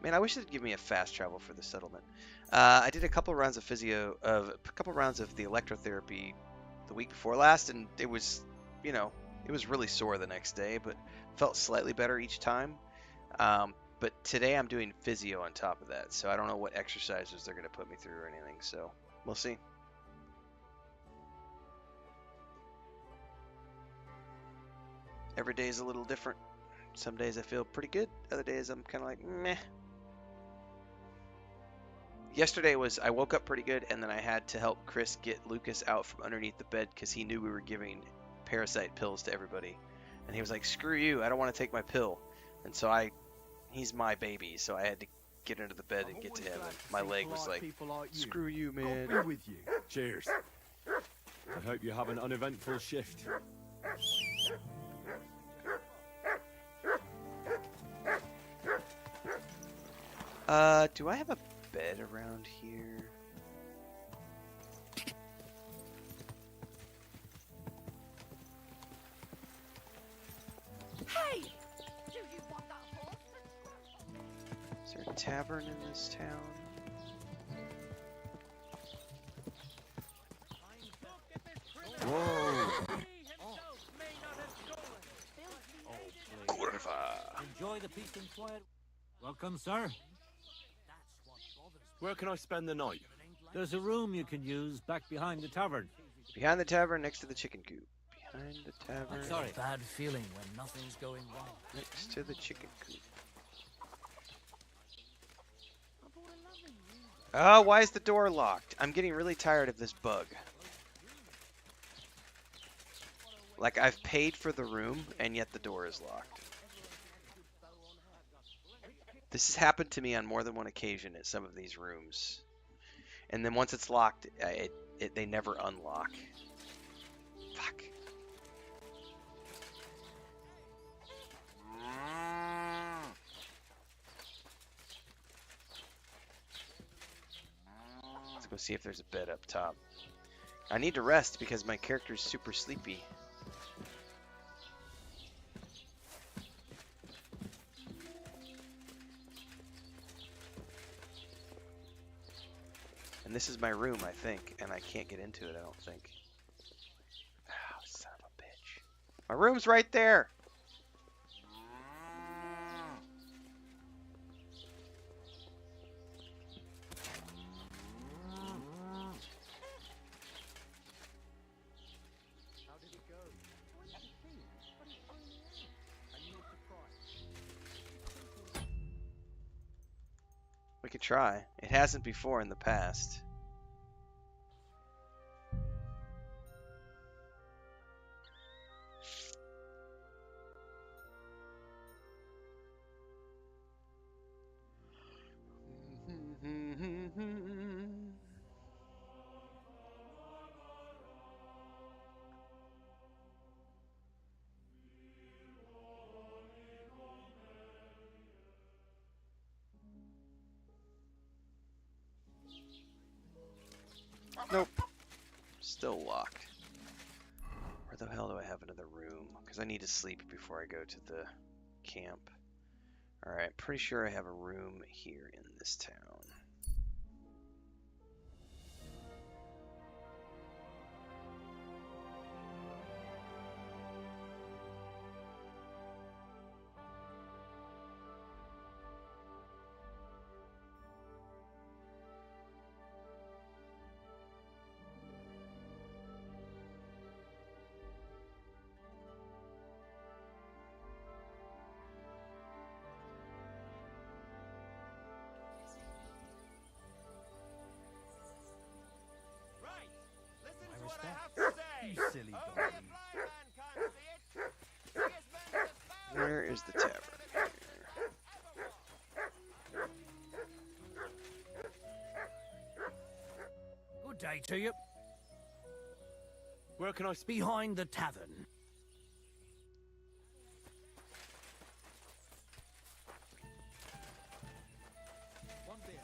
Man, I wish they'd give me a fast travel for the settlement. I did a couple rounds of the electrotherapy the week before last, and it was, it was really sore the next day, but felt slightly better each time. But today I'm doing physio on top of that, so I don't know what exercises they're going to put me through or anything, so we'll see. Every day is a little different. Some days I feel pretty good. Other days I'm kind of like, meh. Yesterday I woke up pretty good, and then I had to help Chris get Lucas out from underneath the bed because he knew we were giving parasite pills to everybody. And he was like, screw you, I don't want to take my pill. And so he's my baby, so I had to get into the bed and get to him. And my leg was like, screw you, man.
God be with you. Cheers. I hope you have an uneventful shift.
Do I have a bed around here?
Hey! Do you want that horse?
Is there a tavern in this town?
Whoa!
Enjoy the peace and quiet. Welcome, sir.
Where can I spend the night?
There's a room you can use back behind the tavern.
Behind the tavern, next to the chicken coop. Behind the tavern.
Sorry. Bad feeling when nothing's going wrong.
Next to the chicken coop. Oh, why is the door locked? I'm getting really tired of this bug. Like, I've paid for the room, and yet the door is locked. This has happened to me on more than one occasion at some of these rooms. And then once it's locked, they never unlock. Fuck. Let's go see if there's a bed up top. I need to rest because my character's super sleepy. And this is my room, I think, and I can't get into it, I don't think. Oh, son of a bitch. My room's right there! We could try. It hasn't before in the past. Nope. Still locked. Where the hell do I have another room? Because I need to sleep before I go to the camp. Alright, pretty sure I have a room here in this town.
You silly dog.
Where is the tavern?
Good day to you.
Where can I...
Behind the tavern.
One beer.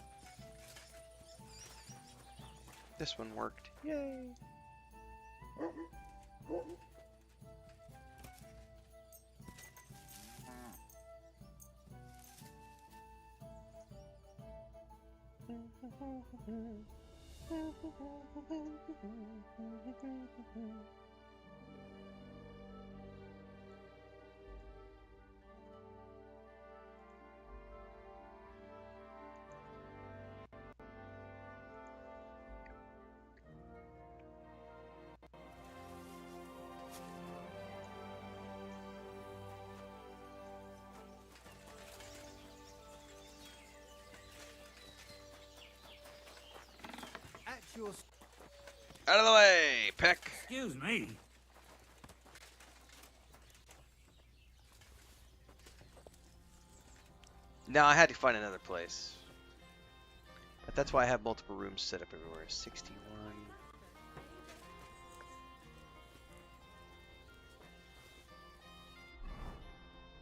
This one worked. Yay! Out of the way, Peck.
Excuse me.
No, I had to find another place. But that's why I have multiple rooms set up everywhere. 61.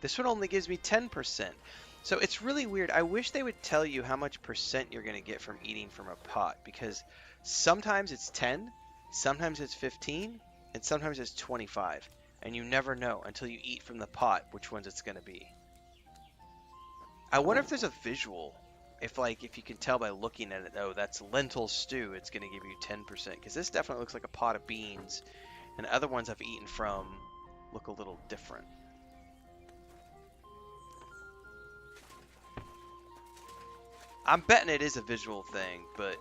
This one only gives me 10%. So it's really weird. I wish they would tell you how much percent you're going to get from eating from a pot, because sometimes it's 10, sometimes it's 15, and sometimes it's 25. And you never know until you eat from the pot which ones it's going to be. I wonder if there's a visual. If you can tell by looking at it, oh, that's lentil stew, it's going to give you 10%. Because this definitely looks like a pot of beans. And other ones I've eaten from look a little different. I'm betting it is a visual thing, but...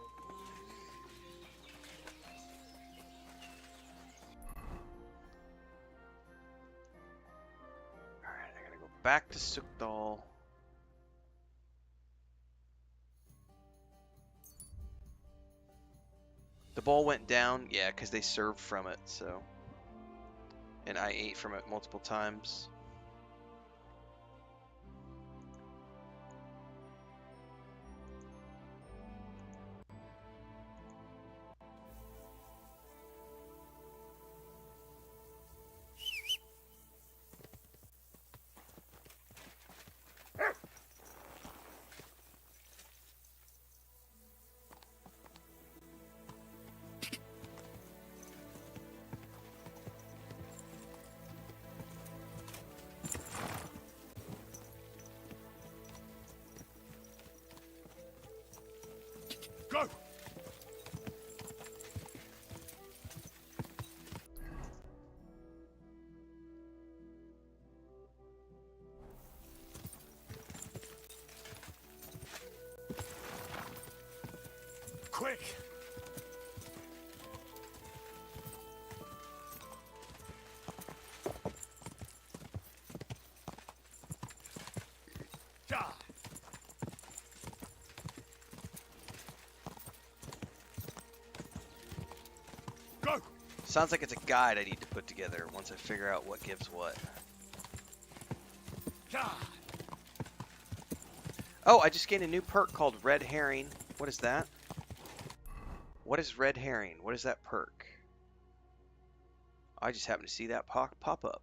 Alright, I gotta go back to Sukdal. The bowl went down, yeah, because they served from it, so... And I ate from it multiple times.
Go! Quick! Die!
Sounds like it's a guide I need to put together once I figure out what gives what. Oh, I just gained a new perk called Red Herring. What is that? What is Red Herring? What is that perk? I just happened to see that pop up.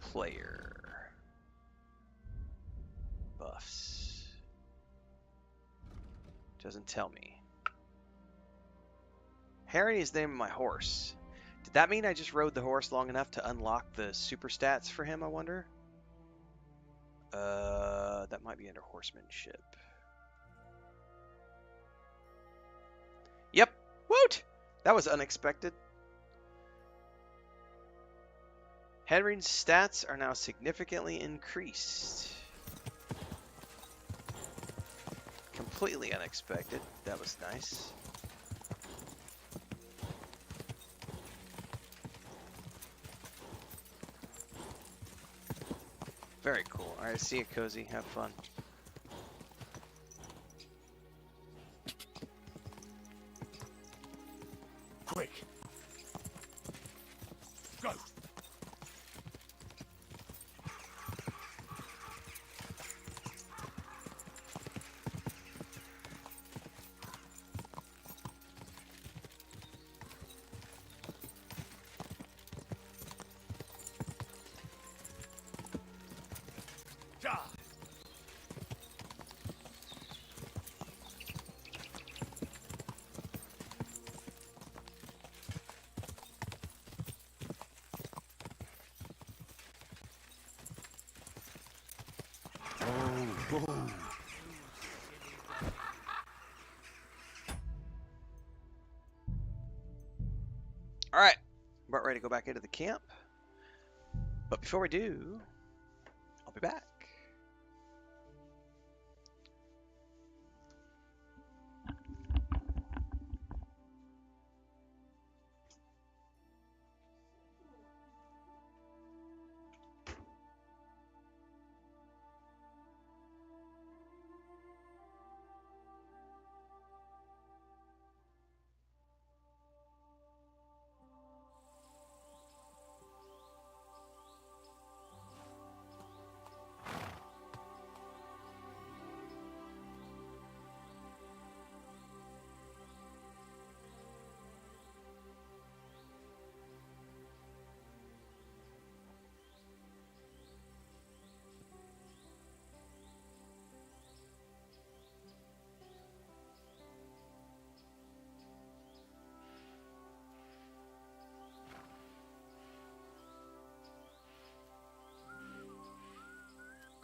Player. Buffs. Doesn't tell me. Herring is the name of my horse. Did that mean I just rode the horse long enough to unlock the super stats for him, I wonder? That might be under horsemanship. Yep. Woot! That was unexpected. Herring's stats are now significantly increased. Completely unexpected. That was nice. Very cool. Alright, see you, Cozy. Have fun.
Quick. Go.
Alright, about ready to go back into the camp. But before we do, I'll be back.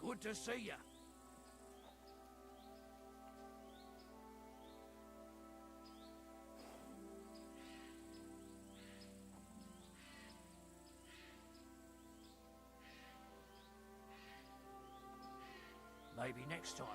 Good to see you. Maybe next time.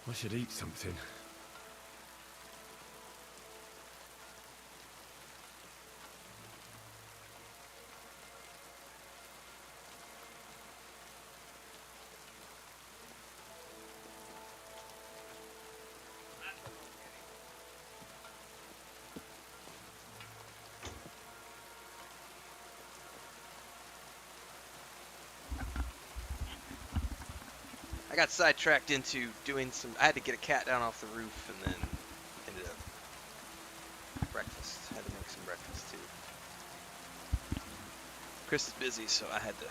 I should eat something.
I got sidetracked into doing some. I had to get a cat down off the roof, and then ended up breakfast. Had to make some breakfast too. Chris is busy, so I had to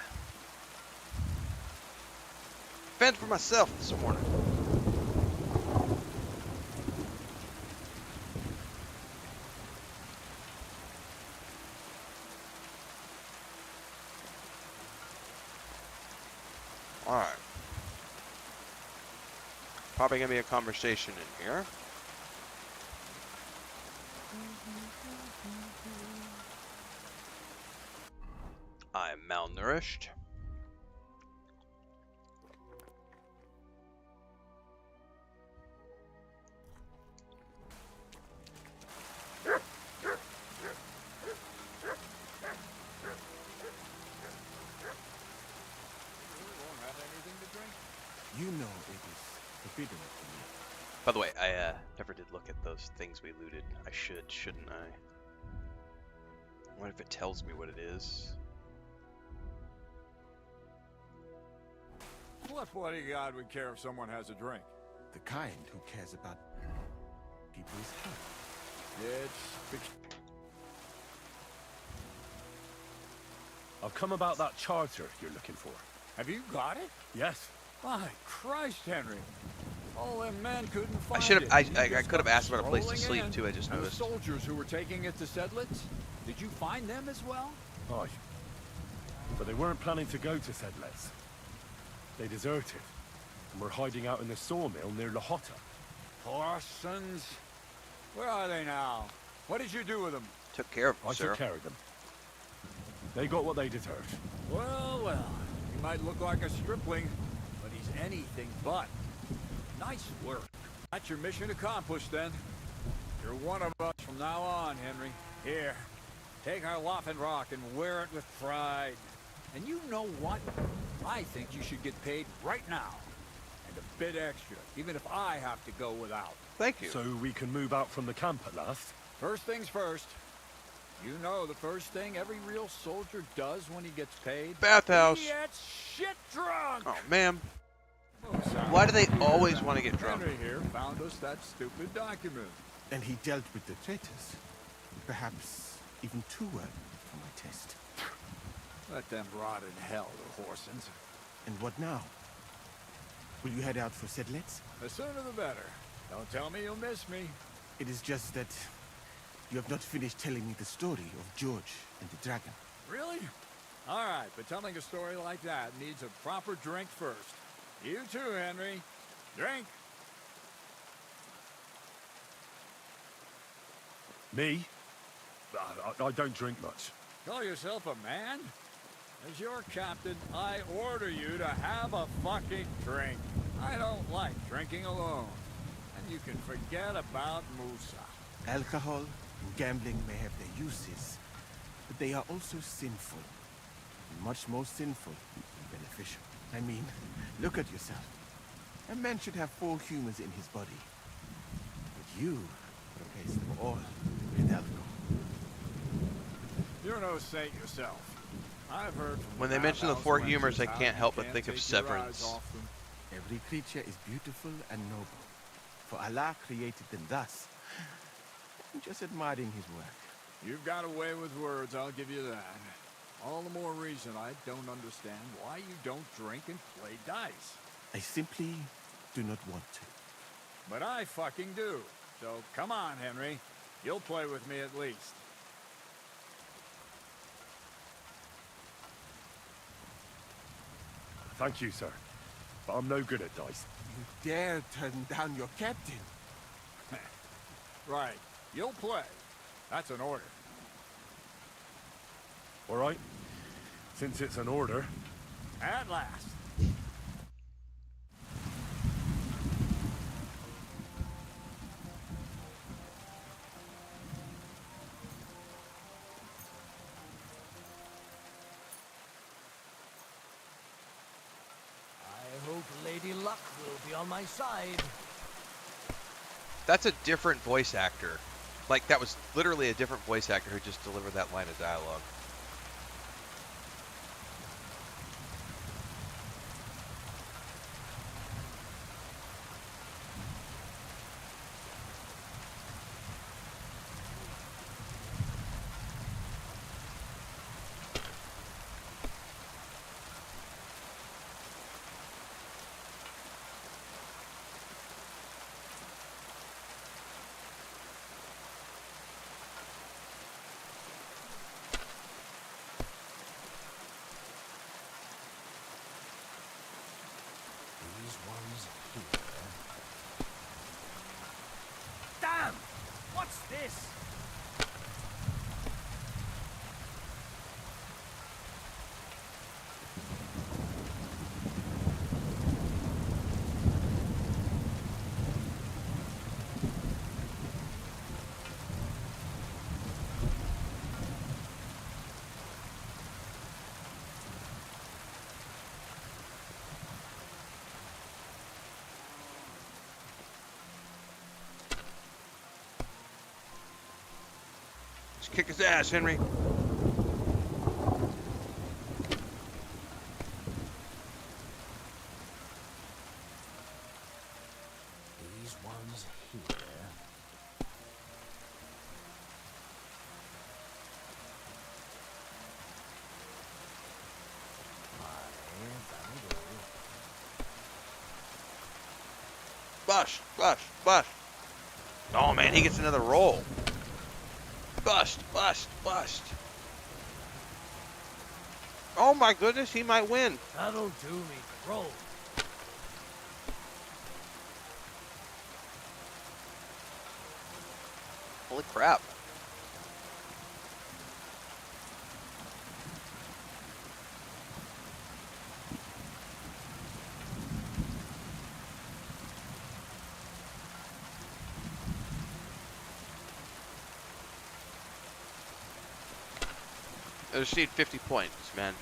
fend for myself this morning. All right. Probably gonna be a conversation in here. I'm malnourished.
You know it is forbidden to me.
By the way, I never did look at those things we looted. I should, shouldn't I? What if it tells me what it is?
What bloody god would care if someone has a drink?
The kind who cares about people's health.
I've come about that charter you're looking for.
Have you got it?
Yes.
My Christ, Henry. All them men couldn't find
I should have.
it.
I
You
could have asked about a place to
strolling
sleep
in,
too. I just
and
noticed.
the soldiers who were taking it to Sedlitz, did you find them as well?
Aye. But they weren't planning to go to Sedlitz. They deserted, and were hiding out in the sawmill near Lahota.
Poor sons. Where are they now? What did you do with them?
Took care of them,
I
sir.
took care of them. They got what they deserved.
Well, well. He might look like a stripling, but he's anything but. Nice work. That's your mission accomplished, then. You're one of us from now on, Henry. Here, take our Loffen Rock and wear it with pride. And you know what? I think you should get paid right now. And a bit extra, even if I have to go without.
Thank you.
So we can move out from the camp at last?
First things first. You know the first thing every real soldier does when he gets paid?
Bathhouse.
He gets shit drunk!
Oh, ma'am.
Oh, sorry.
Why do they always want to get drunk?
Henry here found us that stupid document.
And he dealt with the traitors. Perhaps even too well for my taste.
Let them rot in hell, the Horsens.
And what now? Will you head out for Sedlitz?
The sooner the better. Don't tell me you'll miss me.
It is just that you have not finished telling me the story of George and the dragon.
Really? All right, but telling a story like that needs a proper drink first. You too, Henry. Drink.
Me? I don't drink much.
Call yourself a man? As your captain, I order you to have a fucking drink. I don't like drinking alone. And you can forget about Musa.
Alcohol and gambling may have their uses, but they are also sinful. Much more sinful than beneficial. I mean, look at yourself. A man should have 4 humors in his body. But you replace them all with alcohol.
You're no saint yourself. I've heard from
When they mention the 4 humors, I can't help but think of Severance.
Every creature is beautiful and noble, for Allah created them thus. I'm just admiring his work.
You've got a way with words, I'll give you that. All the more reason I don't understand why you don't drink and play dice.
I simply do not want to.
But I fucking do. So come on, Henry. You'll play with me at least.
Thank you, sir. But I'm no good at dice.
You dare turn down your captain?
Right. You'll play. That's an order.
All right. Since it's an order.
At last.
Lady Luck will be on my side.
That's a different voice actor. Like, that was literally a different voice actor who just delivered that line of dialogue.
These ones here. Damn! What's this?
Just kick his ass, Henry.
These ones here.
Bush, bush, bush. Oh man, he gets another roll. Bust, bust, bust. Oh my goodness, he might win.
That'll do me. Roll.
Holy crap. I just need 50 points, man.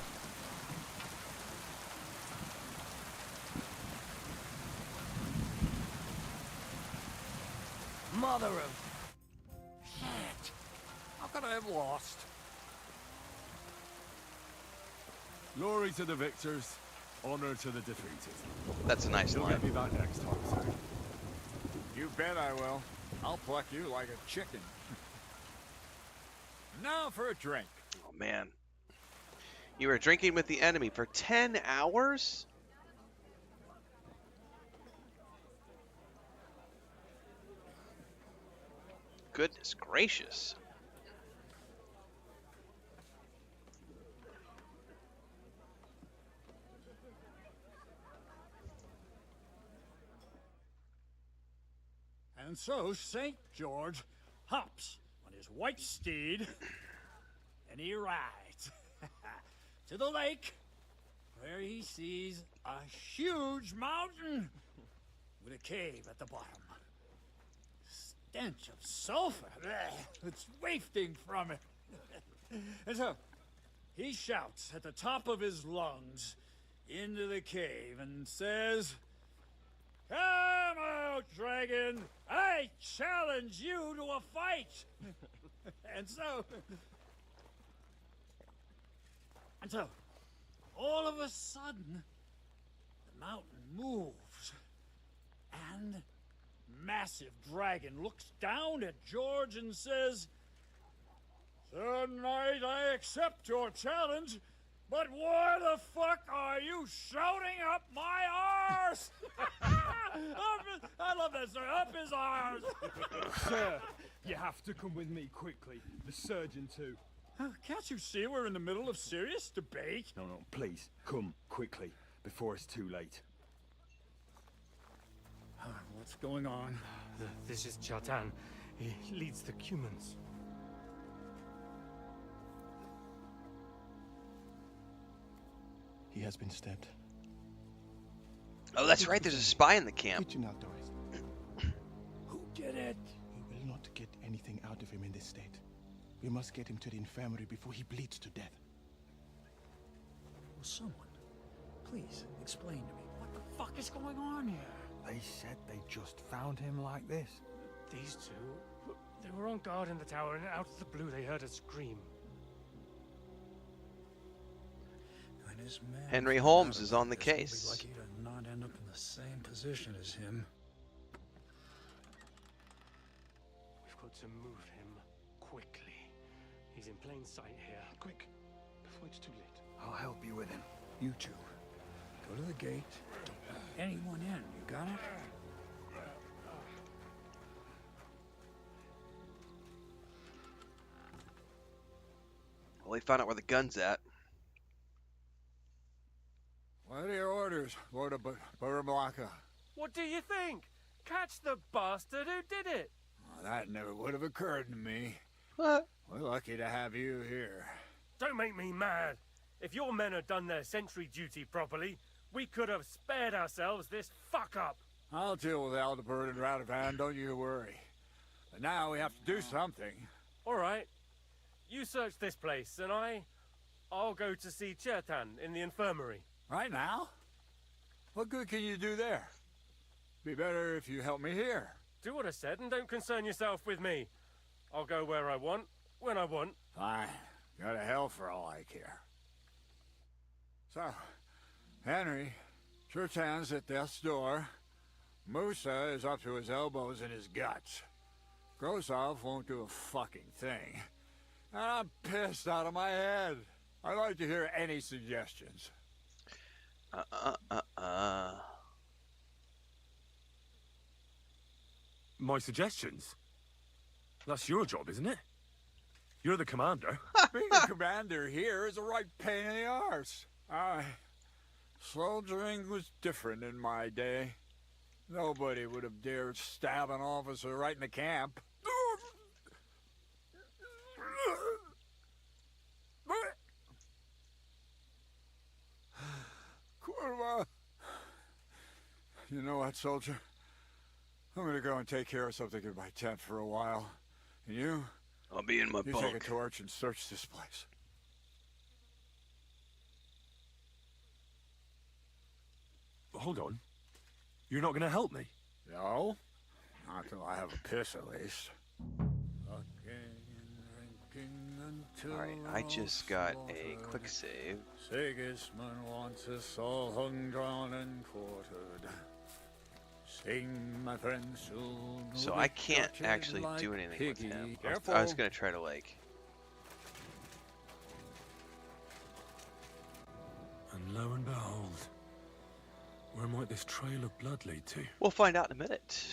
Mother of...
Shit! How could I have lost?
Glory to the victors, honor to the defeated.
That's a nice
You'll
line.
get me that next time, sir.
You bet I will. I'll pluck you like a chicken. Now for a drink.
Oh man. You were drinking with the enemy for 10 hours? Goodness gracious.
And so St. George hops on his white steed, and he rides to the lake, where he sees a huge mountain with a cave at the bottom. Stench of sulfur, it's wafting from it. And so he shouts at the top of his lungs into the cave and says, "Come out, dragon! I challenge you to a fight!" And so, all of a sudden, the mountain moves, and massive dragon looks down at George and says, "Sir Knight, I accept your challenge, but why the fuck are you shouting up my arse?" I love that, sir. Up his arse.
Sir, you have to come with me quickly. The surgeon too.
Can't you see we're in the middle of serious debate?
No, please, come quickly, before it's too late.
What's going on?
This is Chatan. He leads the humans.
He has been stabbed.
Oh, that's right. There's a spy in the camp.
Kitchen outdoors.
Who did it?
We will not get anything out of him in this state. We must get him to the infirmary before he bleeds to death.
Will someone please explain to me what the fuck is going on here?
They said they just found him like this.
These two, they were on guard in the tower, and out of the blue they heard a scream.
When his men
Henry
found
Holmes
out
is
about
on the
this, we'll be
case.
lucky to not end up in the same position as him.
We've got to move him quickly. He's in plain sight here.
Quick, before it's too late. I'll help you with him. You two, go to the gate. Don't let anyone in. You got it?
Well, he found out where the gun's at.
What are your orders, Lord of Burblaka?
What do you think? Catch the bastard who did it!
Well, that never would have occurred to me.
What?
We're lucky to have you here.
Don't make me mad. If your men had done their sentry duty properly, we could have spared ourselves this fuck-up.
I'll deal with Aldebert and Radovan, don't you worry. But now we have to do something.
All right. You search this place, and I'll go to see Chertan in the infirmary.
Right now? What good can you do there? Be better if you help me here.
Do what I said, and don't concern yourself with me. I'll go where I want, when I want.
Fine. Go to hell for all I care. So, Henry, Chertan's at death's door. Musa is up to his elbows in his guts. Grosov won't do a fucking thing. And I'm pissed out of my head. I'd like to hear any suggestions.
My suggestions? That's your job, isn't it? You're the commander.
Being a commander here is a right pain in the arse. Soldiering was different in my day. Nobody would have dared stab an officer right in the camp. Kurva. You know what, soldier? I'm gonna go and take care of something in my tent for a while. And you?
I'll be in my
You
bunk.
take a torch and search this place.
Hold on. You're not going to help me?
No? Not till I have a piss, at least.
Alright, I just got a quick save.
Sigismund wants us all hung, drawn, and quartered. Sing, my friends,
So I can't actually do anything with him. I was gonna try to like...
And lo and behold, where might this trail of blood lead to?
We'll find out in a minute.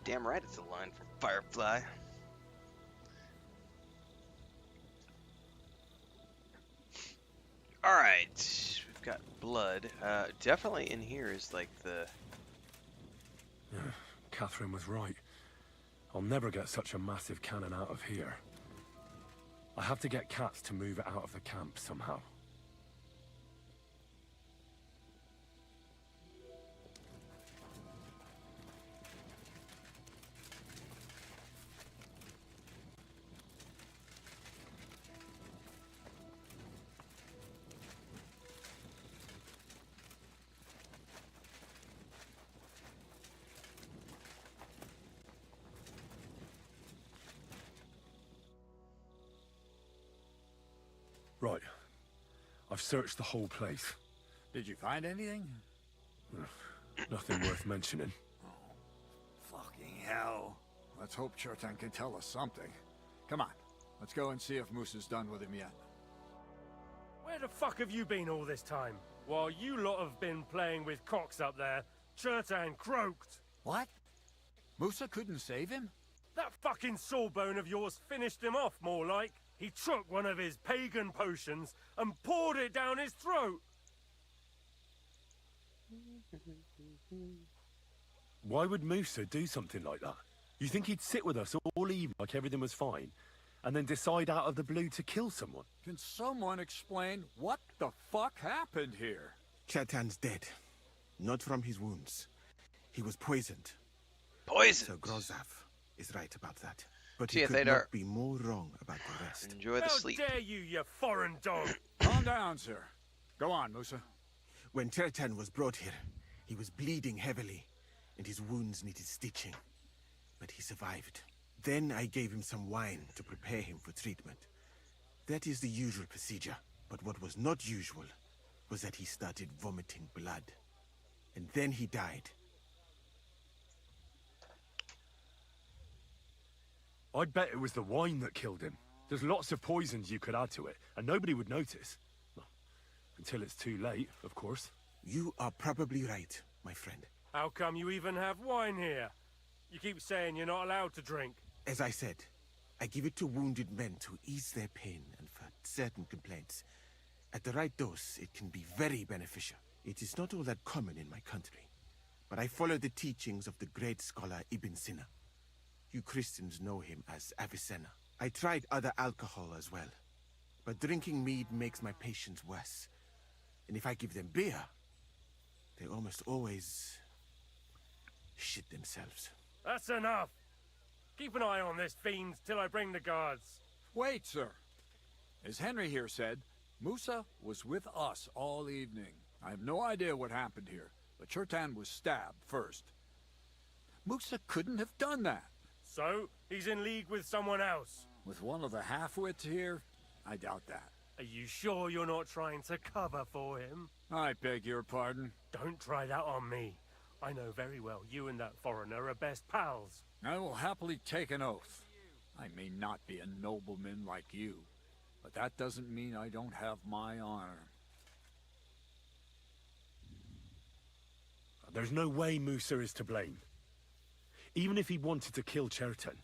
Damn right it's a line from Firefly. Alright, we've got blood. Definitely in here is like the...
Yeah, Catherine was right. I'll never get such a massive cannon out of here. I have to get Katz to move it out of the camp somehow. Right. I've searched the whole place.
Did you find anything?
Nothing worth mentioning.
Fucking hell. Let's hope Chertan can tell us something. Come on, let's go and see if Moose is done with him yet.
Where the fuck have you been all this time? While you lot have been playing with cocks up there, Chertan croaked.
What? Musa couldn't save him?
That fucking sawbone of yours finished him off, more like. He took one of his pagan potions and poured it down his throat.
Why would Musa do something like that? You think he'd sit with us all evening like everything was fine, and then decide out of the blue to kill someone?
Can someone explain what the fuck happened here?
Chertan's dead. Not from his wounds. He was poisoned.
Poisoned?
So Grozav is right about that. But
See
he
you
could
later.
not be more wrong about the rest.
Enjoy the sleep.
How dare you, you foreign dog!
Calm down, sir. Go on, Musa.
When Chertan was brought here, he was bleeding heavily, and his wounds needed stitching. But he survived. Then I gave him some wine to prepare him for treatment. That is the usual procedure. But what was not usual was that he started vomiting blood. And then he died.
I'd bet it was the wine that killed him. There's lots of poisons you could add to it, and nobody would notice. Well, until it's too late, of course.
You are probably right, my friend.
How come you even have wine here? You keep saying you're not allowed to drink.
As I said, I give it to wounded men to ease their pain and for certain complaints. At the right dose, it can be very beneficial. It is not all that common in my country, but I follow the teachings of the great scholar Ibn Sina. You Christians know him as Avicenna. I tried other alcohol as well, but drinking mead makes my patients worse. And if I give them beer, they almost always shit themselves.
That's enough. Keep an eye on this fiend till I bring the guards.
Wait, sir. As Henry here said, Musa was with us all evening. I have no idea what happened here, but Chertan was stabbed first. Musa couldn't have done that.
So, he's in league with someone else?
With one of the half-wits here? I doubt that.
Are you sure you're not trying to cover for him?
I beg your pardon.
Don't try that on me. I know very well you and that foreigner are best pals.
I will happily take an oath. I may not be a nobleman like you, but that doesn't mean I don't have my honor.
There's no way Musa is to blame. Even if he wanted to kill Chertan,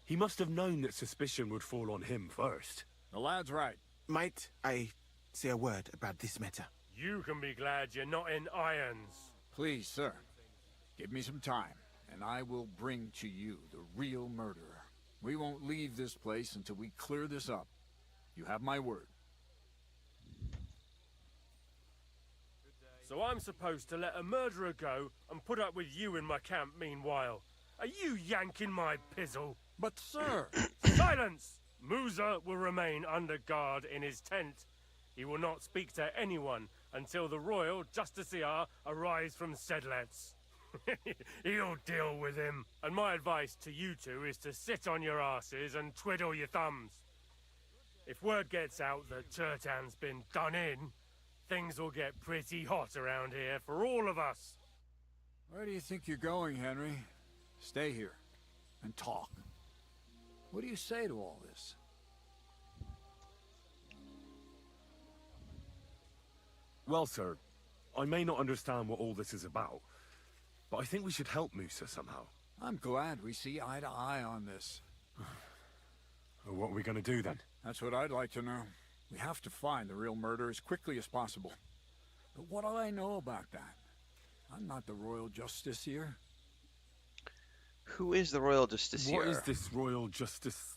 he must have known that suspicion would fall on him first.
The lad's right.
Might I say a word about this matter?
You can be glad you're not in irons.
Please, sir. Give me some time, and I will bring to you the real murderer. We won't leave this place until we clear this up. You have my word.
So I'm supposed to let a murderer go and put up with you in my camp meanwhile. Are you yanking my pizzle?
But sir...
Silence! Musa will remain under guard in his tent. He will not speak to anyone until the royal justiciar arrives from Sedlets. He'll deal with him. And my advice to you two is to sit on your asses and twiddle your thumbs. If word gets out that Chertan's been done in, things will get pretty hot around here for all of us.
Where do you think you're going, Henry? Stay here and talk. What do you say to all this?
Well, sir, I may not understand what all this is about, but I think we should help Musa somehow.
I'm glad we see eye to eye on this.
Well, what are we going to do then?
That's what I'd like to know. We have to find the real murderer as quickly as possible. But what do I know about that? I'm not the royal justiciar.
Who is the royal justiciar?
What is this royal justiciar?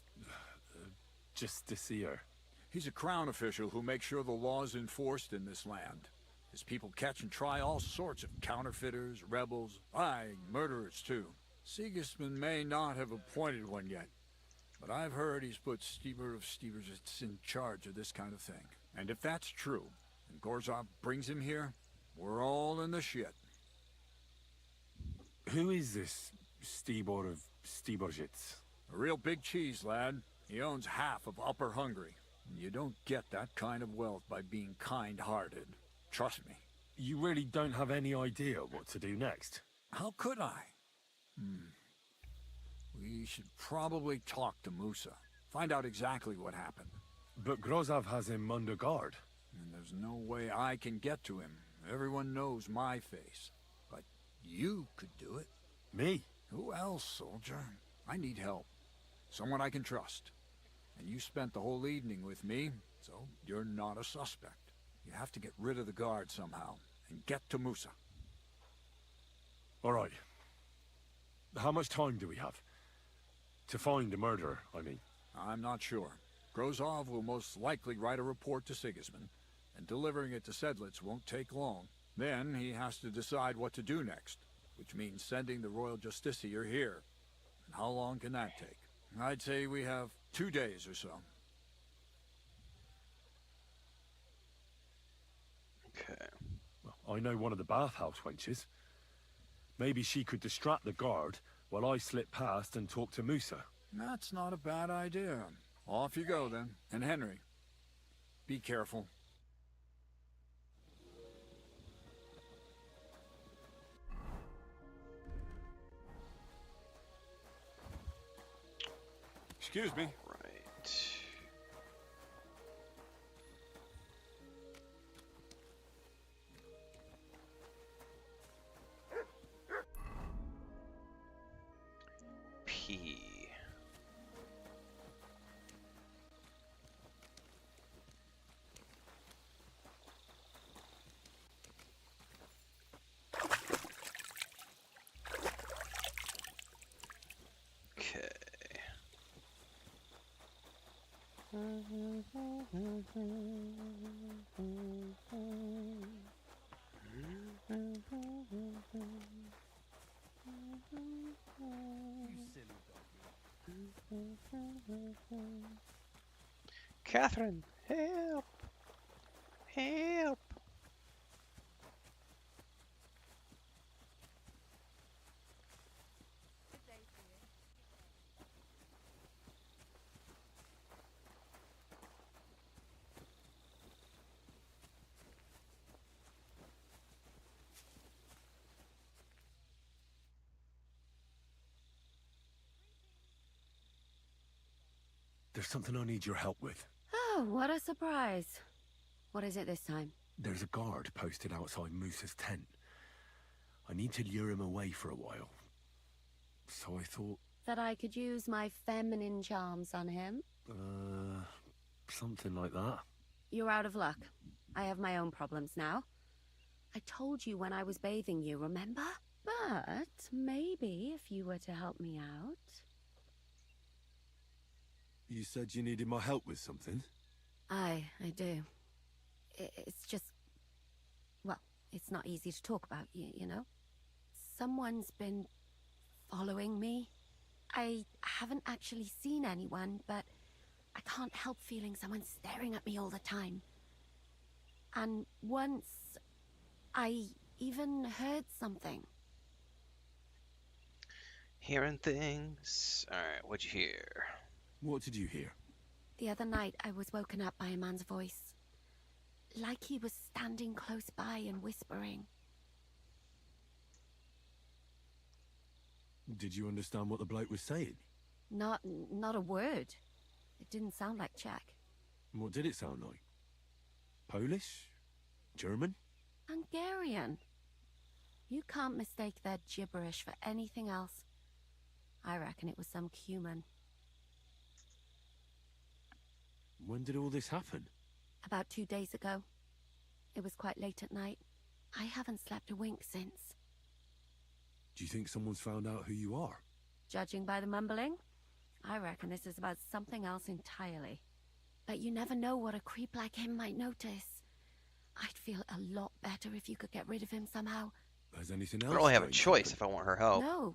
He's a crown official who makes sure the law is enforced in this land. His people catch and try all sorts of counterfeiters, rebels, murderers too. Sigismund may not have appointed one yet, but I've heard he's put Stever of Steversits in charge of this kind of thing. And if that's true, and Gorzov brings him here, we're all in the shit.
Who is this Stibor of Steversits?
A real big cheese, lad. He owns half of Upper Hungary.
You don't get that kind of wealth by being kind-hearted. Trust me.
You really don't have any idea what to do next?
How could I? We should probably talk to Musa. Find out exactly what happened.
But Grozov has him under guard.
And there's no way I can get to him. Everyone knows my face. But you could do it.
Me?
Who else, soldier? I need help. Someone I can trust. And you spent the whole evening with me, so you're not a suspect. You have to get rid of the guard somehow, and get to Musa.
All right. How much time do we have? To find the murderer, I mean.
I'm not sure. Grozov will most likely write a report to Sigismund, and delivering it to Sedlitz won't take long. Then he has to decide what to do next, which means sending the Royal Justiciar here. And how long can that take? I'd say we have 2 days or so.
Okay.
Well, I know one of the bathhouse wenches. Maybe she could distract the guard while I slip past and talk to Musa.
That's not a bad idea. Off you go, then. And Henry, be careful. Excuse me.
Right. P. Okay. Catherine, help! Help!
There's something I need your help with.
Oh, what a surprise. What is it this time?
There's a guard posted outside Musa's tent. I need to lure him away for a while. So I thought...
That I could use my feminine charms on him?
Something like that.
You're out of luck. I have my own problems now. I told you when I was bathing you, remember? But maybe if you were to help me out...
You said you needed my help with something?
I do. It's just... Well, it's not easy to talk about, you know? Someone's been following me. I haven't actually seen anyone, but I can't help feeling someone staring at me all the time. And once, I even heard something.
Hearing things. Alright, what'd you hear?
What did you hear?
The other night, I was woken up by a man's voice. Like he was standing close by and whispering.
Did you understand what the bloke was saying?
Not a word. It didn't sound like Czech.
What did it sound like? Polish? German?
Hungarian. You can't mistake their gibberish for anything else. I reckon it was some Cuman.
When did all this happen?
About 2 days ago. It was quite late at night. I haven't slept a wink since.
Do you think someone's found out who you are?
Judging by the mumbling, I reckon this is about something else entirely. But you never know what a creep like him might notice. I'd feel a lot better if you could get rid of him somehow.
Has anything
I
else?
don't really have a choice if I want her help.
No.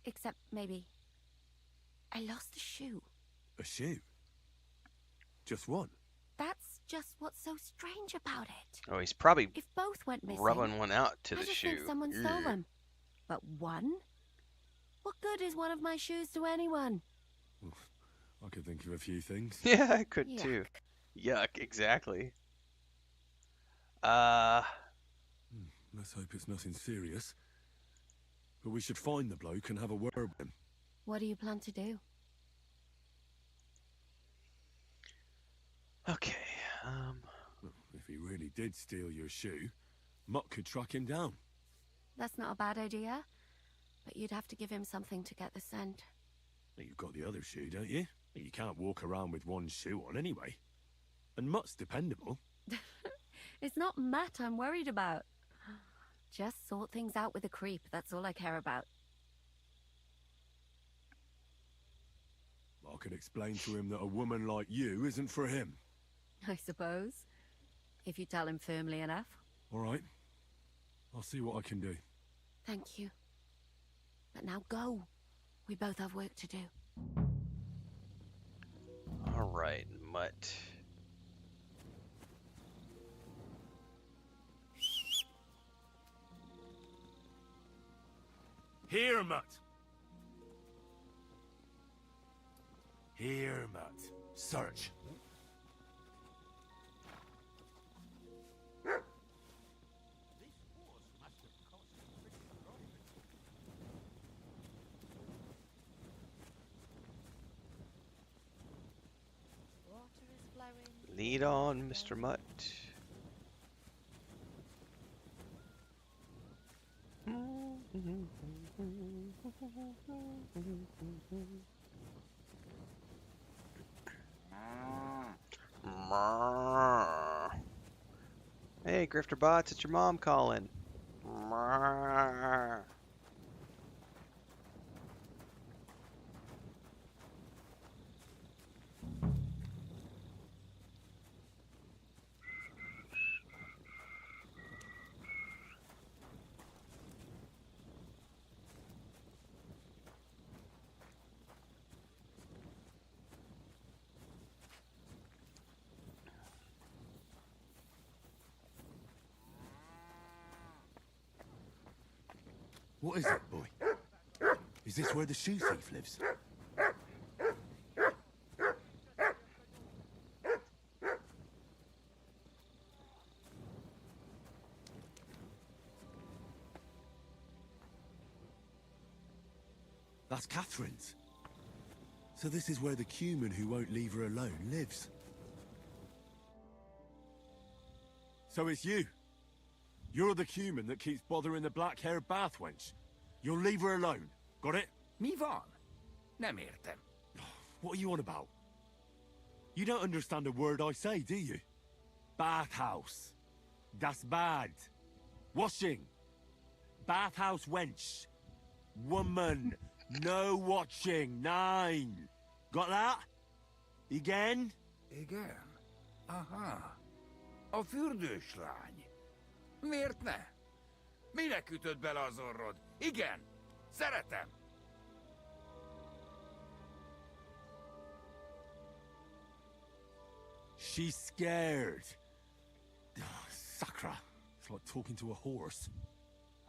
Except maybe... I lost a shoe.
A shoe? Just one?
That's just what's so strange about it.
Oh, he's probably
if both went missing,
rubbing one out to
I
the
just
shoe.
think someone stole them. But one? What good is one of my shoes to anyone?
I could think of a few things.
Yeah, I could
Yuck.
too. Yuck, exactly.
Let's hope it's nothing serious. But we should find the bloke and have a word with him.
What do you plan to do?
Okay,
Well, if he really did steal your shoe, Mutt could track him down.
That's not a bad idea, but you'd have to give him something to get the scent.
You've got the other shoe, don't you? You can't walk around with one shoe on anyway. And Mutt's dependable.
It's not Matt I'm worried about. Just sort things out with a creep, that's all I care about.
I could explain to him that a woman like you isn't for him.
I suppose. If you tell him firmly enough.
All right. I'll see what I can do.
Thank you. But now go. We both have work to do.
all right, Mutt.
Here, Mutt. Here, Mutt. Search.
Lead on, Mr. Mutt. Hey, Grifter Bots, it's your mom calling.
What is it, boy? Is this where the shoe thief lives? That's Catherine's. So this is where the cumin who won't leave her alone lives. So it's you. You're the cumin that keeps bothering the black-haired bath wench. You'll leave her alone. Got it?
Mi van. Nem értem.
What are you on about? You don't understand a word I say, do you? Bathhouse. Das Bad. Washing. Bathhouse wench. Woman. No watching. 9. Got that? Igen?
Igen. Aha. A fürdős lány. Miért ne? Minek ütöd bele az orrod? Igen. Szeretem.
She's scared. Sakra. It's like talking to a horse.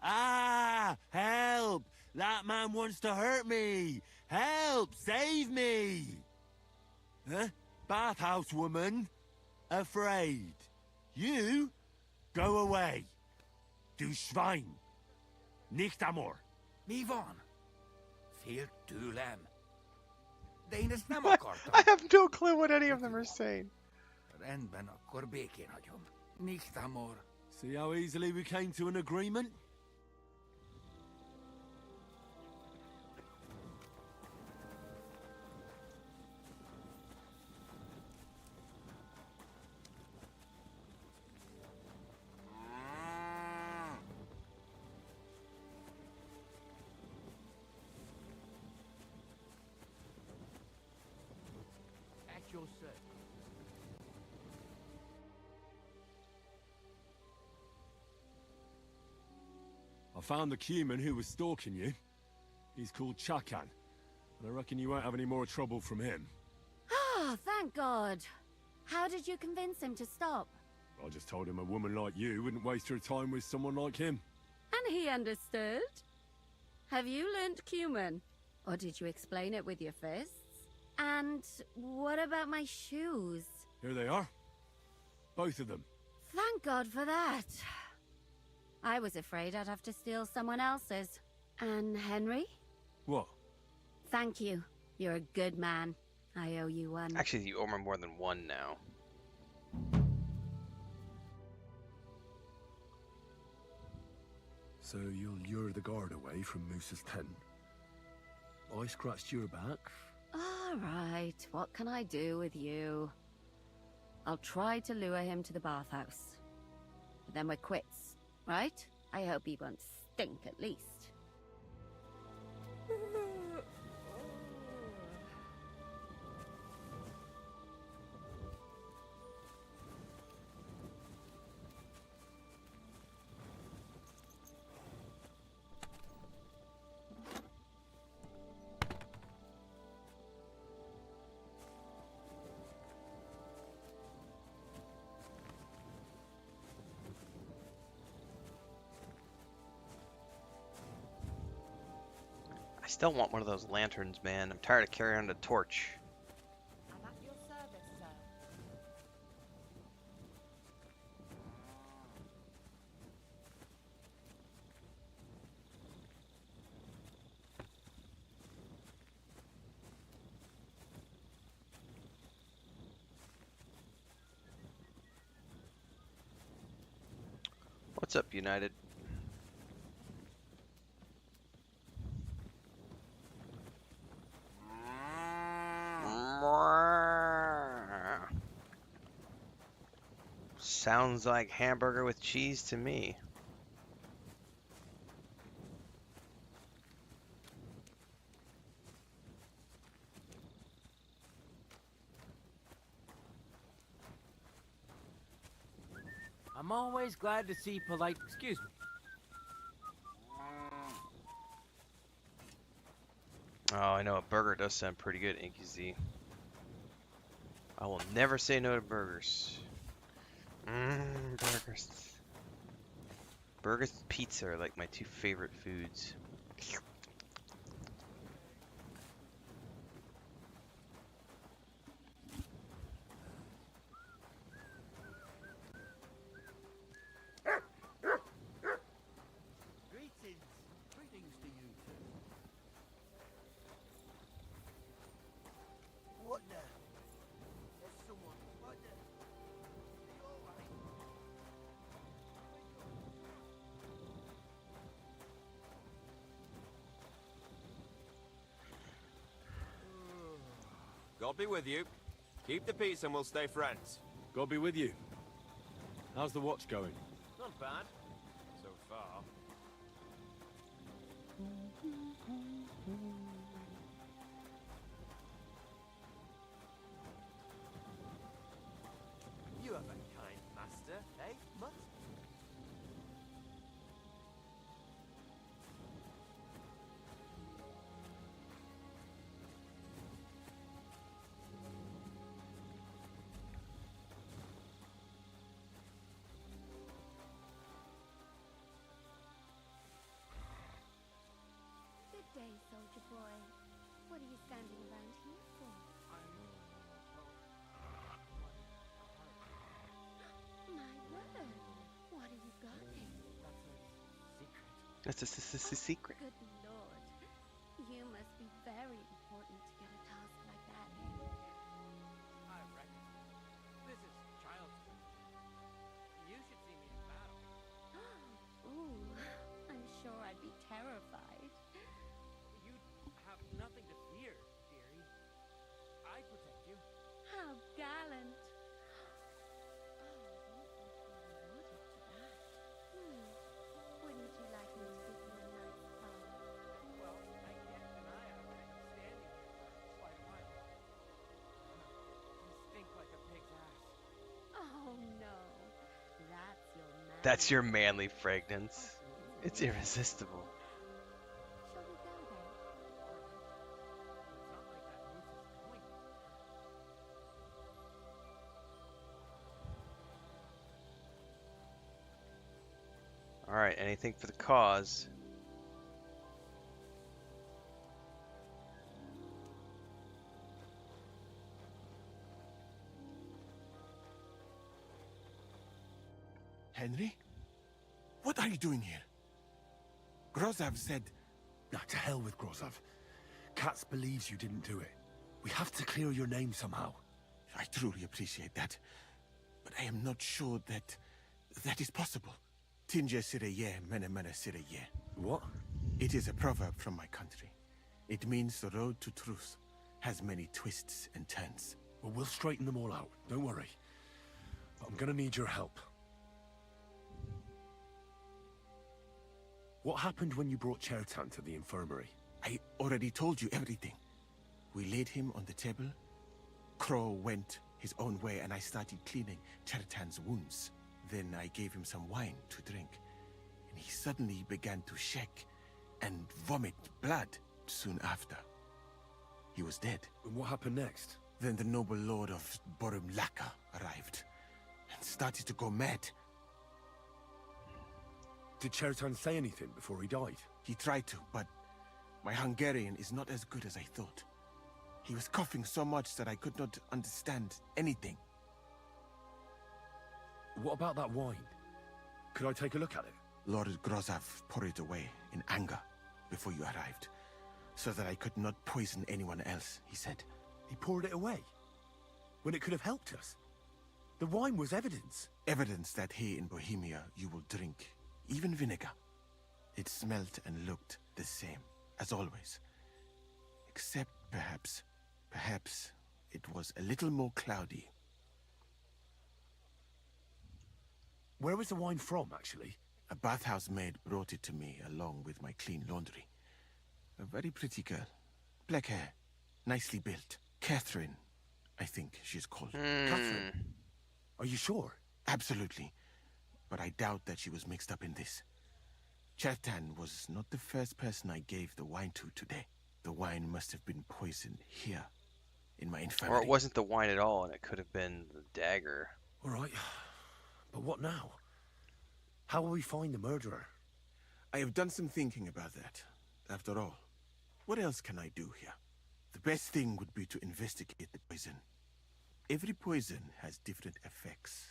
Ah! Help! That man wants to hurt me! Help! Save me! Huh? Bathhouse woman? Afraid. You? Go away. Du Schwein. Nicht amor.
Mi van? Fél tőlem. De én ezt nem akartam.
I have no clue what any of them are saying.
Rendben, akkor békén hagyom. Nicht amor.
See how easily we came to an agreement?
At your service.
I found the cumin who was stalking you. He's called Chakan. And I reckon you won't have any more trouble from him.
Ah, thank God. How did you convince him to stop?
I just told him a woman like you wouldn't waste her time with someone like him.
And he understood? Have you learnt cumin? Or did you explain it with your fists? And what about my shoes?
Here they are. Both of them.
Thank God for that. I was afraid I'd have to steal someone else's. And Henry?
What?
Thank you. You're a good man. I owe you one.
Actually, you owe me more than one now.
So you'll lure the guard away from Moose's tent? I scratched your back.
All right, what can I do with you? I'll try to lure him to the bathhouse. But then we're quits, right? I hope he won't stink at least.
I still want one of those lanterns, man. I'm tired of carrying a torch.
I'm at your service, sir.
What's up, United? Sounds like hamburger with cheese to me.
I'm always glad to see polite... Excuse me.
Oh, I know a burger does sound pretty good, Inky Z. I will never say no to burgers. Burgers. Burgers and pizza are like my two favorite foods.
Greetings to you two. What the? There's someone. What the? Are you alright?
God be with you. Keep the peace and we'll stay friends.
God be with you. How's the watch going?
Not bad. So far.
You have a kind master, eh, Mutt?
Good day, soldier boy. What are you standing around here for? My word, what are you guarding?
That's a secret.
Good lord, you must be very important to get a task like that, eh?
I reckon. This is child's play. You should see me in battle.
Ooh, I'm sure I'd be terrified.
You'd have nothing to fear, dearie. I protect you.
How gallant. Wouldn't you like me to give you a nice bath?
Well, I can't deny I've been standing here for quite a while. You stink like a pig's ass.
Oh no, that's your man.
That's your manly fragrance. It's irresistible.
Shall we go then?
It's not like that moose is going.
Alright, anything for the cause.
Henry? What are you doing here? Grozav said...
Nah, to hell with Grozav. Katz believes you didn't do it. We have to clear your name somehow.
I truly appreciate that. But I am not sure that is possible. Tinja Sireye, mene mene Sireye.
What?
It is a proverb from my country. It means the road to truth has many twists and turns.
Well, we'll straighten them all out. Don't worry. But I'm gonna need your help. What happened when you brought Chertan to the infirmary?
I already told you everything. We laid him on the table. Crow went his own way and I started cleaning Chertan's wounds. Then I gave him some wine to drink. And he suddenly began to shake and vomit blood soon after. He was dead.
And what happened next?
Then the noble lord of Borumlaka arrived and started to go mad.
Did Chertan say anything before he died?
He tried to, but my Hungarian is not as good as I thought. He was coughing so much that I could not understand anything.
What about that wine? Could I take a look at it?
Lord Grozav poured it away in anger before you arrived, so that I could not poison anyone else, he said.
He poured it away? When it could have helped us? The wine was evidence.
Evidence that here in Bohemia you will drink even vinegar. It smelt and looked the same as always. Except perhaps it was a little more cloudy.
Where was the wine from, actually?
A bathhouse maid brought it to me along with my clean laundry. A very pretty girl. Black hair. Nicely built. Catherine, I think she's called.
Catherine? Are you sure?
Absolutely. But I doubt that she was mixed up in this. Chertan was not the first person I gave the wine to today. The wine must have been poisoned here, in my infirmary.
Or it wasn't the wine at all, and it could have been the dagger.
All right. But what now? How will we find the murderer?
I have done some thinking about that. After all, what else can I do here? The best thing would be to investigate the poison. Every poison has different effects.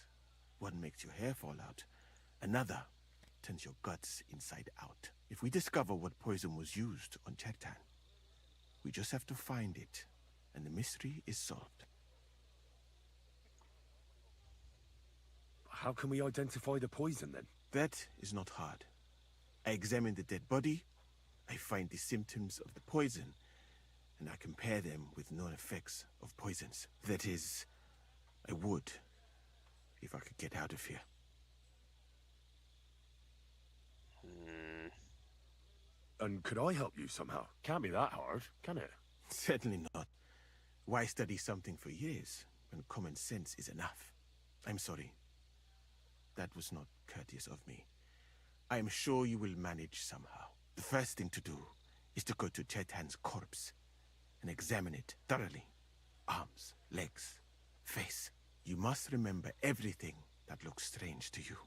One makes your hair fall out. Another turns your guts inside out. If we discover what poison was used on Chertan, we just have to find it, and the mystery is solved.
How can we identify the poison, then?
That is not hard. I examine the dead body, I find the symptoms of the poison, and I compare them with known effects of poisons. That is, I would, if I could get out of here.
And could I help you somehow? Can't be that hard, can it?
Certainly not. Why study something for years when common sense is enough? I'm sorry. That was not courteous of me. I am sure you will manage somehow. The first thing to do is to go to Chertan's corpse and examine it thoroughly. Arms, legs, face. You must remember everything that looks strange to you.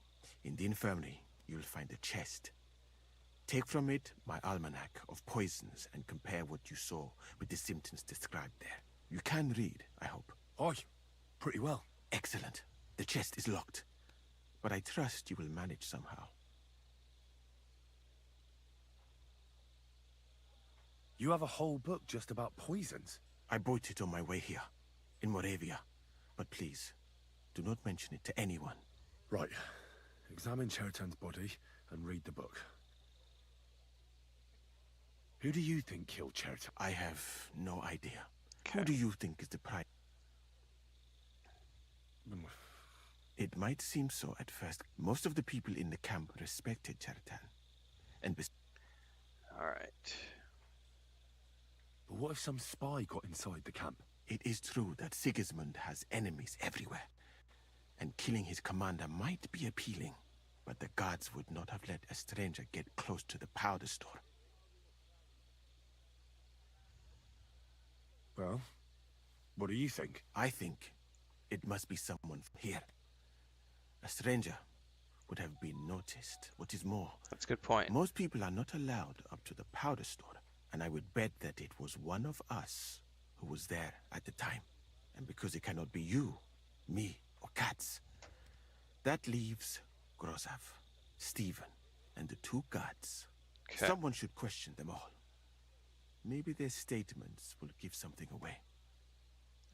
In the infirmary, you'll find a chest. Take from it my almanac of poisons and compare what you saw with the symptoms described there. You can read, I hope.
Aye, pretty well.
Excellent. The chest is locked, but I trust you will manage somehow.
You have a whole book just about poisons?
I bought it on my way here, in Moravia. But please, do not mention it to anyone.
Right. Examine Chertan's body and read the book. Who do you think killed Chertan?
I have no idea. Okay. Who do you think is the prize? It might seem so at first. Most of the people in the camp respected Chertan. And
Alright.
But what if some spy got inside the camp?
It is true that Sigismund has enemies everywhere. And killing his commander might be appealing. But the guards would not have let a stranger get close to the powder store.
Well, what do you think?
I think it must be someone here. A stranger would have been noticed. What is more,
that's a good point.
Most people are not allowed up to the powder store. And I would bet that it was one of us who was there at the time. And because it cannot be you, me, or Katz, that leaves Grozav, Stephen, and the two gods.
Okay.
Someone should question them all. Maybe their statements will give something away.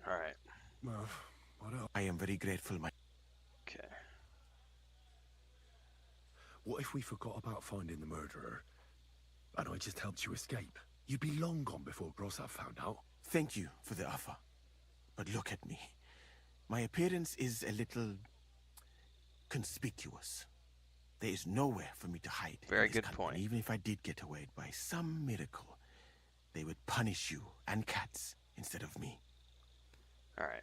All right.
Well, what else?
I am very grateful, my...
Okay.
What if we forgot about finding the murderer, and I just helped you escape? You'd be long gone before Grozav found out.
Thank you for the offer. But look at me. My appearance is a little... conspicuous. There is nowhere for me to hide.
Very good point.
Even if I did get away by some miracle, they would punish you and cats instead of me.
All right.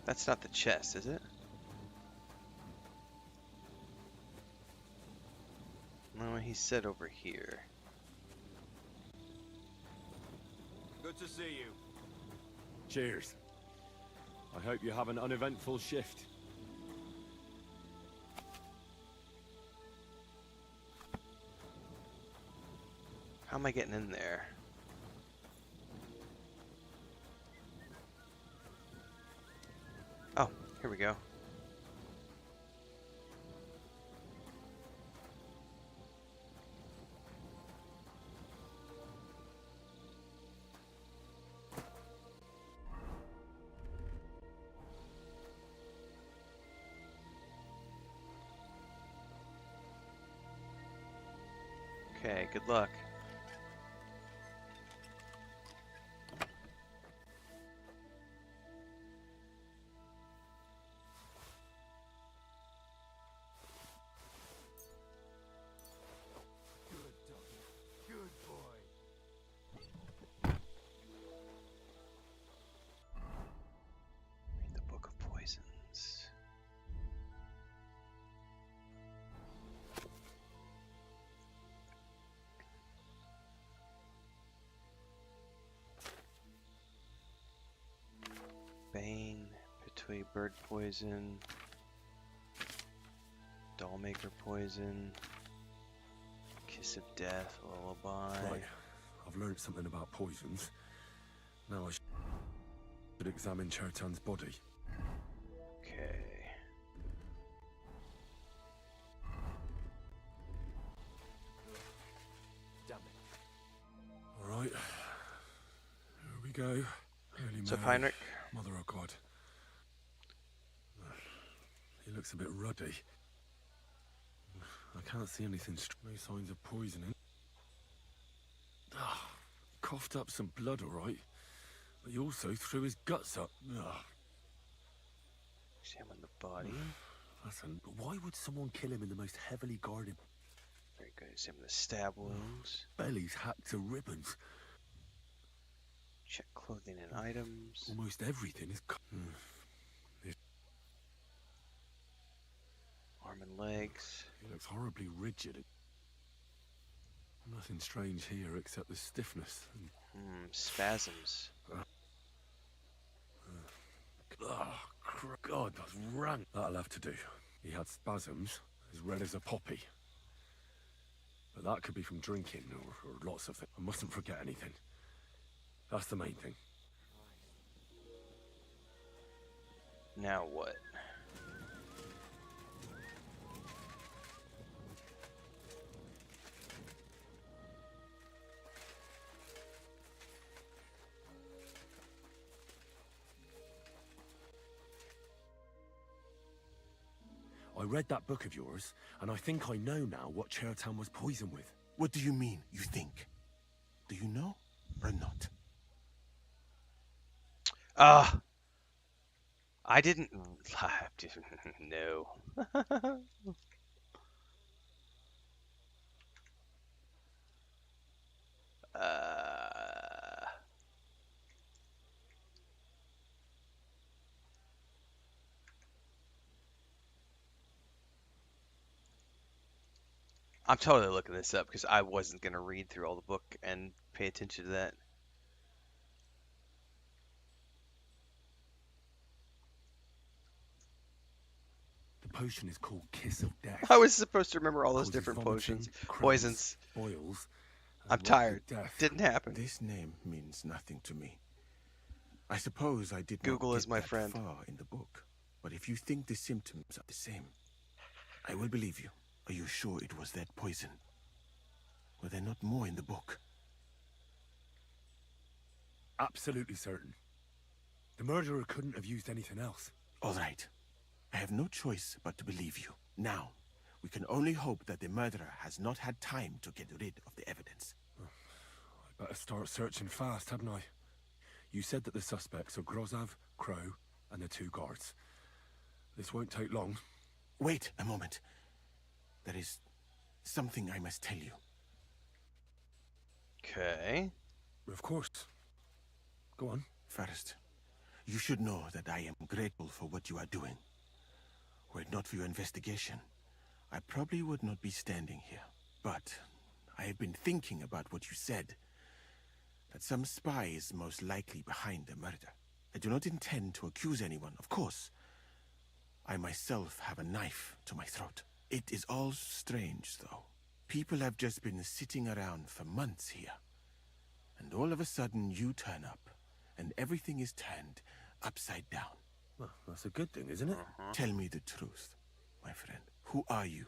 That's not the chest, is it? No, he said over here.
Good to see you.
Cheers. I hope you have an uneventful shift.
How am I getting in there? Oh, here we go. Okay, good luck.
Good boy.
Read the Book of Poisons. Bane, Pitoy bird poison, Dollmaker poison, Kiss of Death, Lullaby.
Right, I've learned something about poisons. Now I should examine Chertan's body.
Okay.
Damn it.
All right, here we go. Holy
What's up,
Mary,
Heinrich?
Mother of God. He looks a bit ruddy. I can't see anything. No signs of poisoning. Coughed up some blood, all right. But he also threw his guts up.
Examine the body.
Why would someone kill him in the most heavily guarded?
Very good. Examine the stab wounds.
Belly's hacked to ribbons.
Check clothing and items.
Almost everything is...
Arm and legs.
He looks horribly rigid. Nothing strange here except the stiffness.
Spasms.
God, that's rank. That'll have to do. He had spasms, as red as a poppy. But that could be from drinking, or lots of things. I mustn't forget anything. That's the main thing.
Now what?
I read that book of yours, and I think I know now what Chertan was poisoned with.
What do you mean, you think? Do you know or not?
I didn't... No. I'm totally looking this up because I wasn't going to read through all the book and pay attention to that.
potion is called Kiss of Death.
I was supposed to remember all those
Causes
different
vomiting,
potions,
cramps,
poisons.
boils. and
I'm
rapid
tired.
Death.
Didn't happen.
This name means nothing to me. I suppose I did
Google
not
is
get
my
that
friend.
far in the book. But if you think the symptoms are the same, I will believe you. Are you sure it was that poison? Were there not more in the book?
Absolutely certain. The murderer couldn't have used anything else.
All right. I have no choice but to believe you. Now, we can only hope that the murderer has not had time to get rid of the evidence.
I better start searching fast, hadn't I? You said that the suspects are Grozov, Crow, and the 2 guards. This won't take long.
Wait a moment. There is something I must tell you.
Okay.
Of course. Go on.
First, you should know that I am grateful for what you are doing. Were it not for your investigation, I probably would not be standing here. But I have been thinking about what you said. That some spy is most likely behind the murder. I do not intend to accuse anyone, of course. I myself have a knife to my throat. It is all strange, though. People have just been sitting around for months here. And all of a sudden you turn up, and everything is turned upside down.
Well, that's a good thing, isn't it?
Tell me the truth, my friend. Who are you?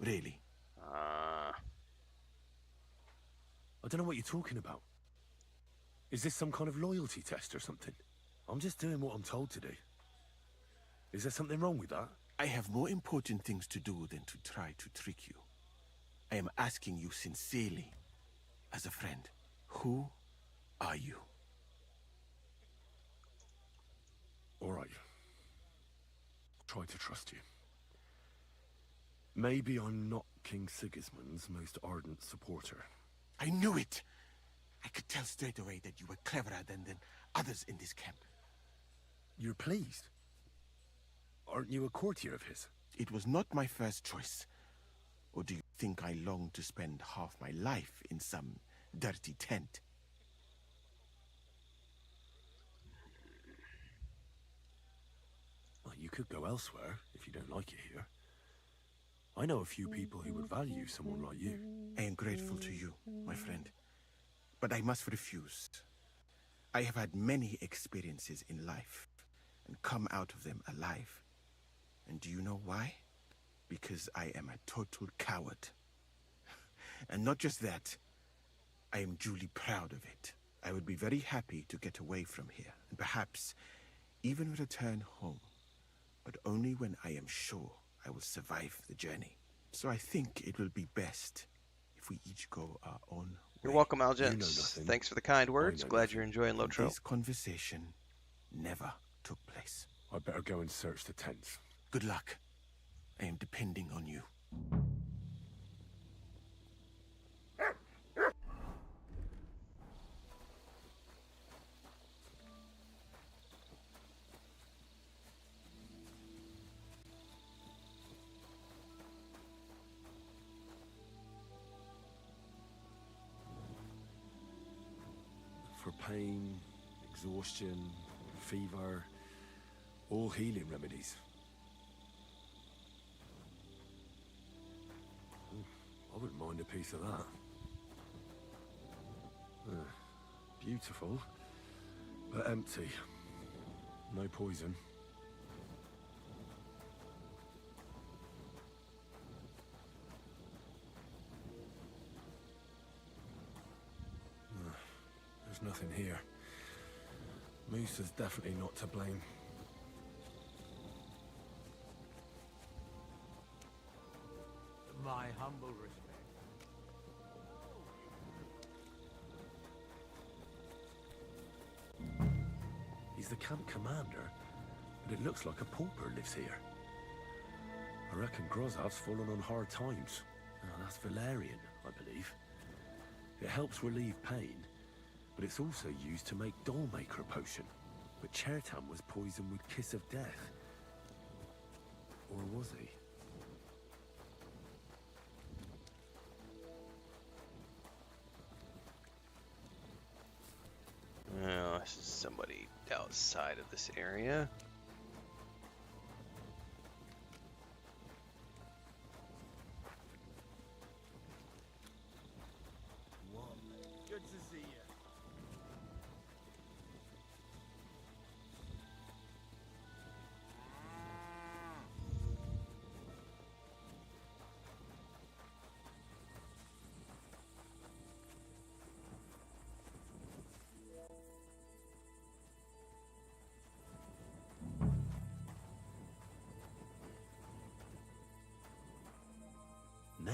Really?
I don't know what you're talking about. Is this some kind of loyalty test or something? I'm just doing what I'm told to do. Is there something wrong with that?
I have more important things to do than to try to trick you. I am asking you sincerely, as a friend. Who are you?
All right. Try to trust you. Maybe I'm not King Sigismund's most ardent supporter.
I knew it! I could tell straight away that you were cleverer than others in this camp.
You're pleased? Aren't you a courtier of his?
It was not my first choice. Or do you think I long to spend half my life in some dirty tent?
Well, you could go elsewhere if you don't like it here. I know a few people who would value someone like you.
I am grateful to you, my friend. But I must refuse. I have had many experiences in life and come out of them alive. And do you know why? Because I am a total coward. And not just that, I am duly proud of it. I would be very happy to get away from here and perhaps even return home. But only when I am sure I will survive the journey. So I think it will be best if we each go our own way.
You're welcome, Algents. Thanks for the kind words. Glad you're enjoying Lotro.
This conversation never took place.
I better go and search the tents.
Good luck. I am depending on you.
For pain, exhaustion, fever, all healing remedies. I wouldn't mind a piece of that. Beautiful, but empty. No poison. There's nothing here. Moose is definitely not to blame.
My humble respect.
He's the camp commander, but it looks like a pauper lives here. I reckon Grozov's fallen on hard times. That's valerian, I believe. It helps relieve pain, but it's also used to make Dollmaker potion. But Chertan was poisoned with Kiss of Death. Or was he?
Oh, this is somebody outside of this area.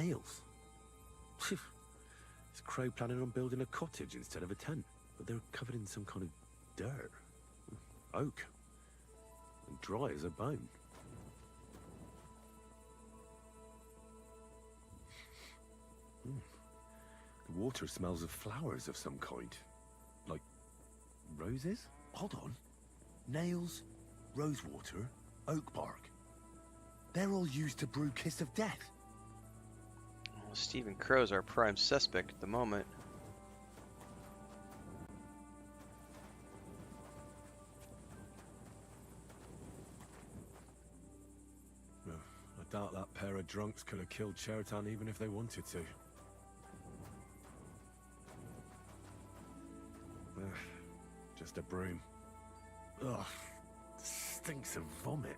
nails. Is Crow planning on building a cottage instead of a tent? But they're covered in some kind of dirt. Oak. And dry as a bone. The water smells of flowers of some kind. Like roses?
Hold on. Nails, rosewater, oak bark. They're all used to brew Kiss of Death.
Well, Stephen Crow's our prime suspect at the moment.
I doubt that pair of drunks could have killed Chertan even if they wanted to. Just a broom. Ugh, stinks of vomit.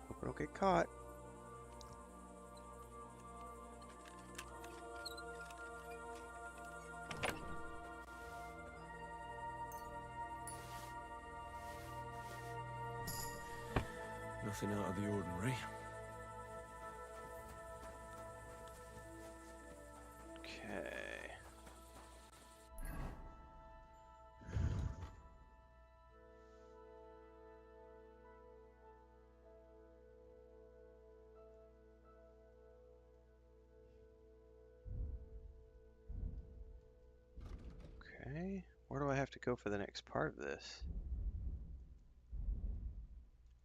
Hope we don't get caught.
Nothing out of the ordinary.
Okay. Okay. Where do I have to go for the next part of this?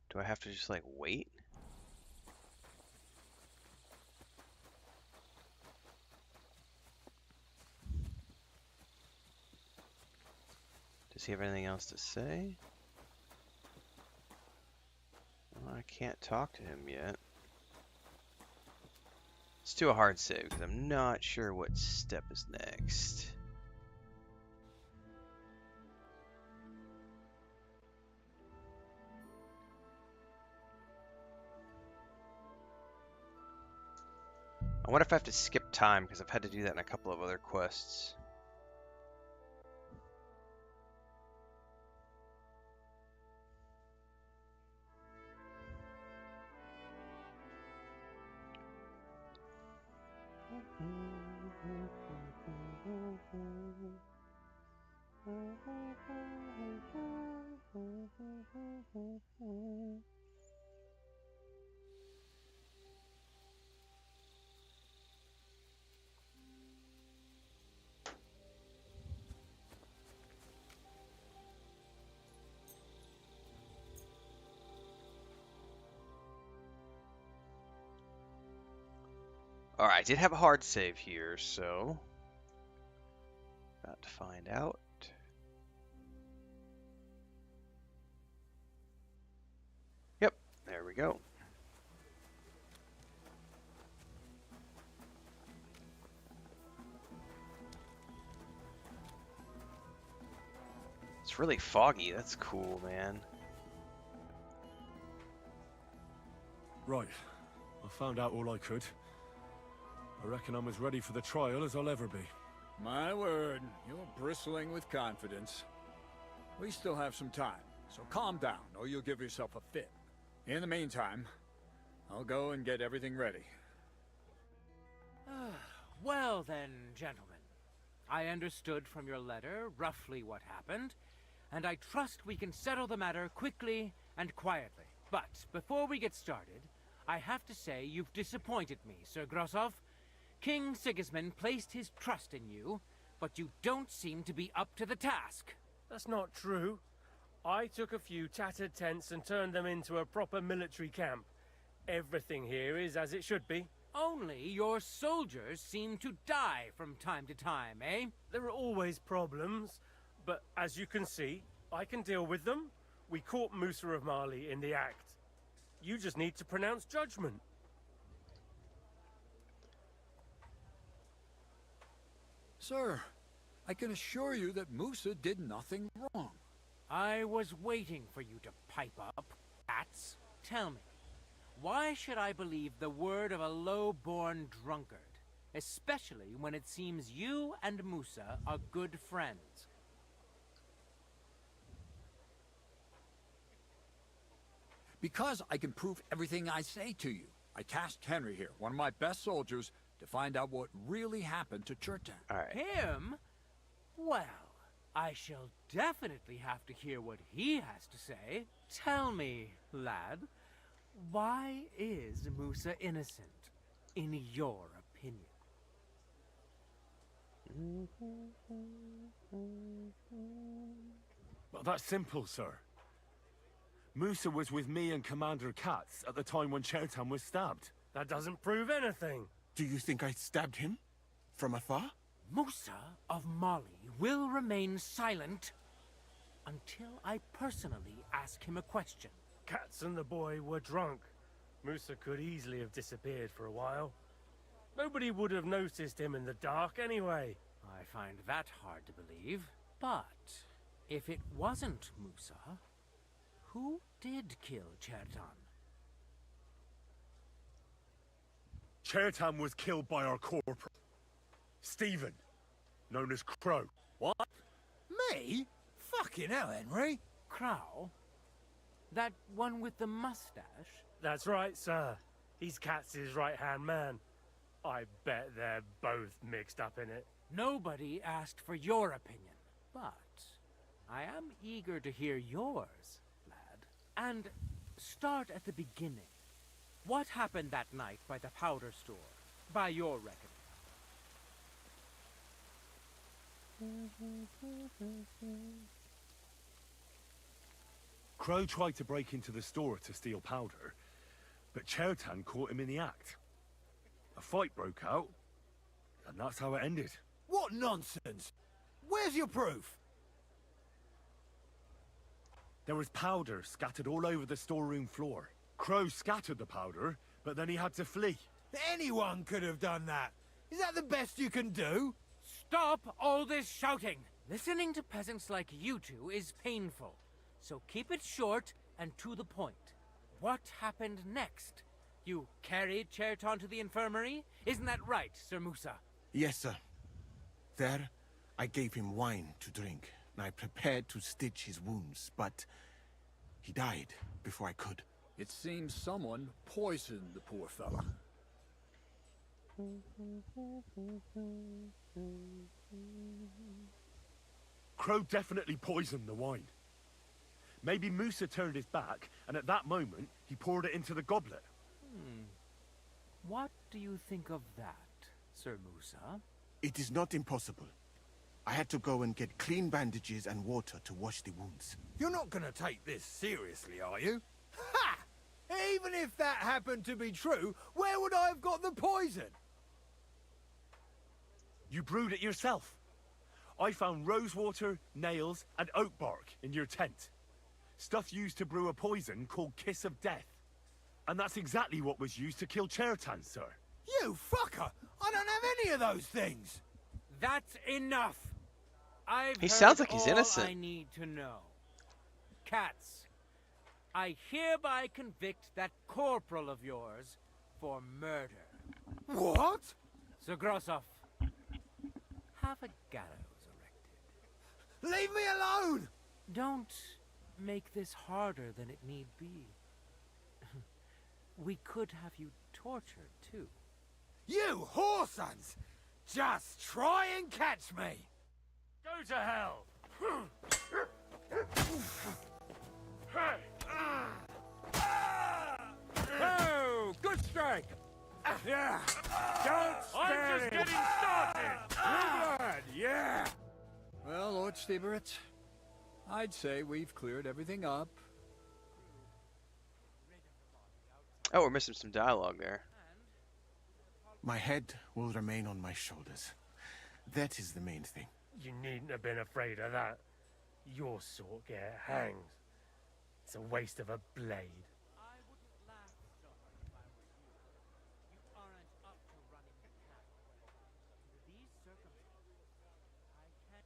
Do I have to just like wait? Does he have anything else to say? Well, I can't talk to him yet. Let's do a hard save because I'm not sure what step is next. I wonder if I have to skip time because I've had to do that in a couple of other quests. Alright, I did have a hard save here, so about to find out. Yep, there we go. It's really foggy, that's cool, man.
Right, I found out all I could. I reckon I'm as ready for the trial as I'll ever be.
My word, you're bristling with confidence. We still have some time, so calm down, or you'll give yourself a fit. In the meantime, I'll go and get everything ready.
Well then, gentlemen. I understood from your letter roughly what happened, and I trust we can settle the matter quickly and quietly. But before we get started, I have to say you've disappointed me, Sir Grosov. King Sigismund placed his trust in you, but you don't seem to be up to the task.
That's not true. I took a few tattered tents and turned them into a proper military camp. Everything here is as it should be.
Only your soldiers seem to die from time to time, eh?
There are always problems, but as you can see, I can deal with them. We caught Musa of Mali in the act. You just need to pronounce judgment.
Sir, I can assure you that Musa did nothing wrong.
I was waiting for you to pipe up. Cats, tell me, Why should I believe the word of a low-born drunkard? Especially when it seems you and Musa are good friends.
Because I can prove everything I say to you. I tasked Henry here, one of my best soldiers, to find out what really happened to Chertan.
Him? Well, I shall definitely have to hear what he has to say. Tell me, lad, why is Musa innocent, in your opinion?
Well, that's simple, sir. Musa was with me and Commander Katz at the time when Chertan was stabbed.
That doesn't prove anything.
Do you think I stabbed him? From afar?
Musa of Mali will remain silent until I personally ask him a question.
Katz and the boy were drunk. Musa could easily have disappeared for a while. Nobody would have noticed him in the dark anyway.
I find that hard to believe. But if it wasn't Musa, who did kill Chertan?
Chertan was killed by our corporal, Stephen, known as Crow.
What? Me? Fucking hell, Henry.
Crow? That one with the mustache?
That's right, sir. He's Katz's right-hand man. I bet they're both mixed up in it.
Nobody asked for your opinion, but I am eager to hear yours, lad. And start at the beginning. What happened that night by the powder store, by your reckoning?
Crow tried to break into the store to steal powder, but Chertan caught him in the act. A fight broke out, and that's how it ended.
What nonsense! Where's your proof?
There was powder scattered all over the storeroom floor. Crow scattered the powder, but then he had to flee.
Anyone could have done that. Is that the best you can do?
Stop all this shouting! Listening to peasants like you two is painful, so keep it short and to the point. What happened next? You carried Chertan to the infirmary? Isn't that right, Sir Musa?
Yes, sir. There, I gave him wine to drink, and I prepared to stitch his wounds, but he died before I could.
It seems someone poisoned the poor fella.
Crow definitely poisoned the wine. Maybe Musa turned his back, and at that moment, he poured it into the goblet.
What do you think of that, Sir Musa?
It is not impossible. I had to go and get clean bandages and water to wash the wounds.
You're not gonna take this seriously, are you? Ha! Even if that happened to be true, where would I have got the poison?
You brewed it yourself. I found rosewater, nails, and oak bark in your tent. Stuff used to brew a poison called Kiss of Death. And that's exactly what was used to kill Chertan, sir.
You fucker! I don't have any of those things!
That's enough!
He sounds like he's
all
innocent.
I need to know. Katz, I hereby convict that corporal of yours for murder.
What?
Sir Grossoff, have a gallows erected.
Leave me alone!
Don't make this harder than it need be. We could have you tortured, too.
You whoresons! Just try and catch me!
Go to hell!
Oh, good strike! Yeah! Don't
I'm just getting started!
Blue blood, yeah! Well, Lord Stieberitz, I'd say we've cleared everything up.
Oh, we're missing some dialogue there.
My head will remain on my shoulders. That is the main thing.
You needn't have been afraid of that. Your sort get hanged. It's a waste of a blade.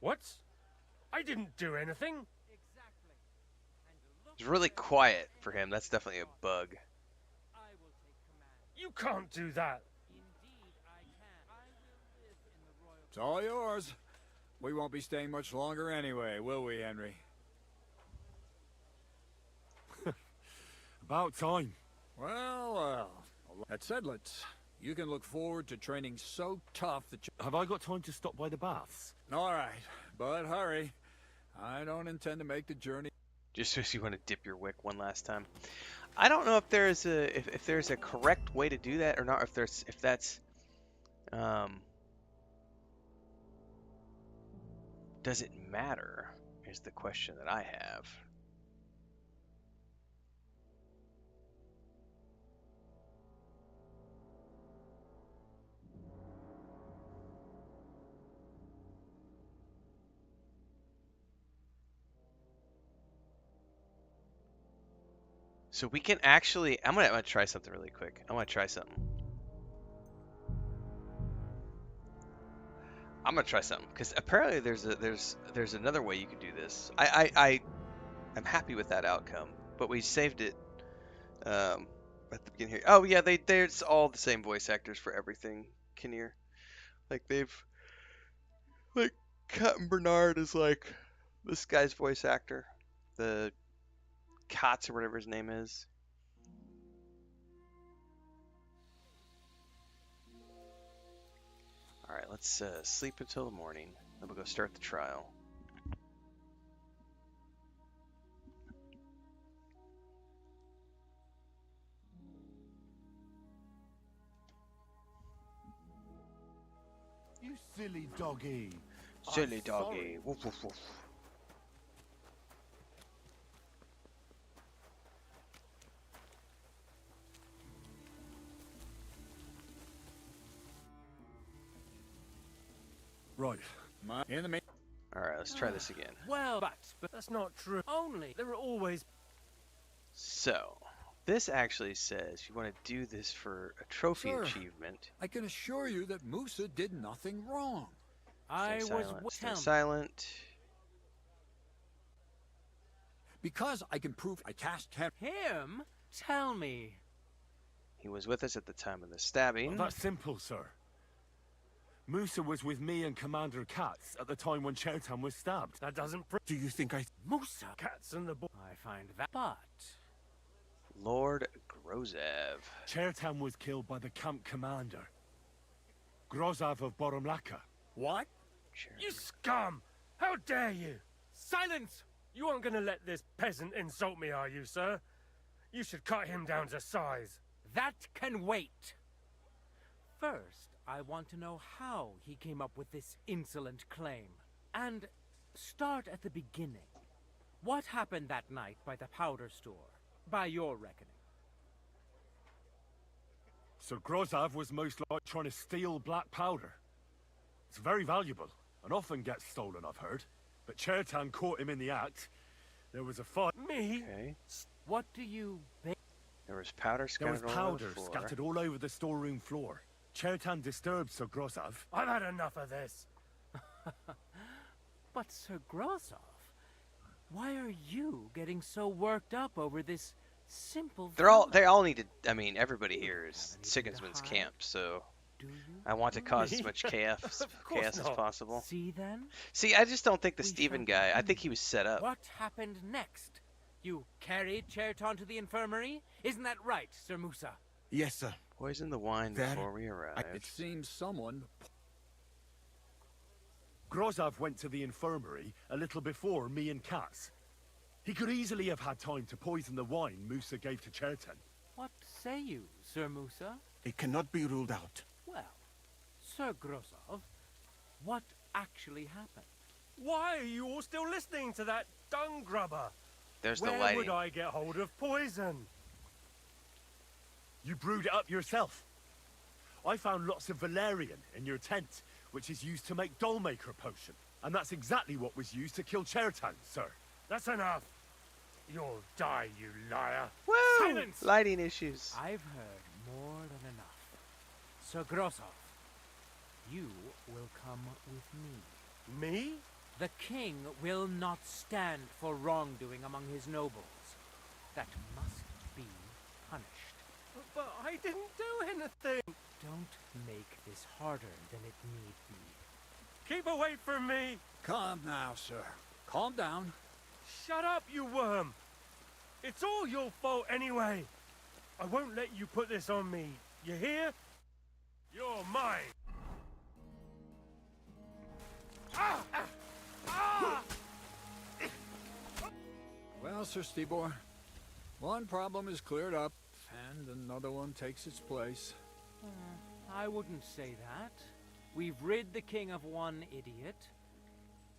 What? I didn't do anything.
It's really quiet for him. That's definitely a bug.
You can't do that.
It's all yours. We won't be staying much longer anyway, will we, Henry?
About time.
Well, at Sedlitz, you can look forward to training so tough that you...
Have I got time to stop by the baths?
All right, but hurry. I don't intend to make the journey.
Just if you want to dip your wick one last time. I don't know if there's a if there's a correct way to do that or not. If that's does it matter? Is the question that I have. So we can actually, I'm gonna try something really quick. I'm gonna try something. I'm gonna try something because apparently there's another way you can do this. I'm happy with that outcome, but we saved it at the beginning here. Oh yeah, there's all the same voice actors for everything, Kinnear. Like Captain Bernard is like this guy's voice actor. The Kotz or whatever his name is. Alright, let's sleep until the morning. Then we'll go start the trial.
You silly doggy.
Silly doggy. Woof, woof, woof.
Right.
In the
Alright, let's try this again.
Well, but that's not true. Only there are always...
So, this actually says you want to do this for a trophy
Sir,
achievement.
I can assure you that Musa did nothing wrong.
Stay silent.
Because I can prove I cast
him? Tell me.
He was with us at the time of the stabbing.
Well, that's simple, sir. Musa was with me and Commander Katz at the time when Chertan was stabbed.
That doesn't
Do you think I...
Musa?
Cats and the boy.
I find that... But...
Lord Grozev.
Chertan was killed by the camp commander, Grozav of Boromlaka.
What?
You scum! How dare you!
Silence!
You aren't gonna let this peasant insult me, are you, sir? You should cut him down to size.
That can wait. First, I want to know how he came up with this insolent claim. And start at the beginning. What happened that night by the powder store, by your reckoning?
So Grozav was most like trying to steal black powder. It's very valuable, and often gets stolen, I've heard. But Chertan caught him in the act. There was a fight.
Me?
Okay.
What do you...
There was powder
There was
scattered all over
powder
the floor.
scattered all over the storeroom floor. Chertan disturbed Sir Grozav.
I've had enough of this.
But Sir Grozov, why are you getting so worked up over this simple...
They all need to, I mean, everybody here is Sigismund's camp, so I want to cause as much chaos as possible.
See then?
See, I just don't think the Steven guy, I think he was set up.
What happened next? You carried Chertan to the infirmary? Isn't that right, Sir Musa?
Yes, sir.
Poison the wine before we arrive.
It seems someone...
Grozav went to the infirmary a little before me and Katz. He could easily have had time to poison the wine Musa gave to Chertan.
What say you, Sir Musa?
It cannot be ruled out.
Well, Sir Grozov, what actually happened?
Why are you all still listening to that dung grubber?
There's
Where
the lighting.
would I get hold of poison?
You brewed it up yourself. I found lots of valerian in your tent, which is used to make Dollmaker potion. And that's exactly what was used to kill Chertan, sir.
That's enough. You'll die, you liar.
Woo!
Silence!
Lighting issues.
I've heard more than enough. Sir Grozov, you will come with me.
Me?
The king will not stand for wrongdoing among his nobles. That must be punished.
But I didn't do anything.
Don't make this harder than it need be.
Keep away from me.
Calm now, sir. Calm down.
Shut up, you worm. It's all your fault anyway. I won't let you put this on me. You hear? You're mine. Ah! Ah!
Well, Sir Stibor, one problem is cleared up, and another one takes its place.
I wouldn't say that. We've rid the king of one idiot.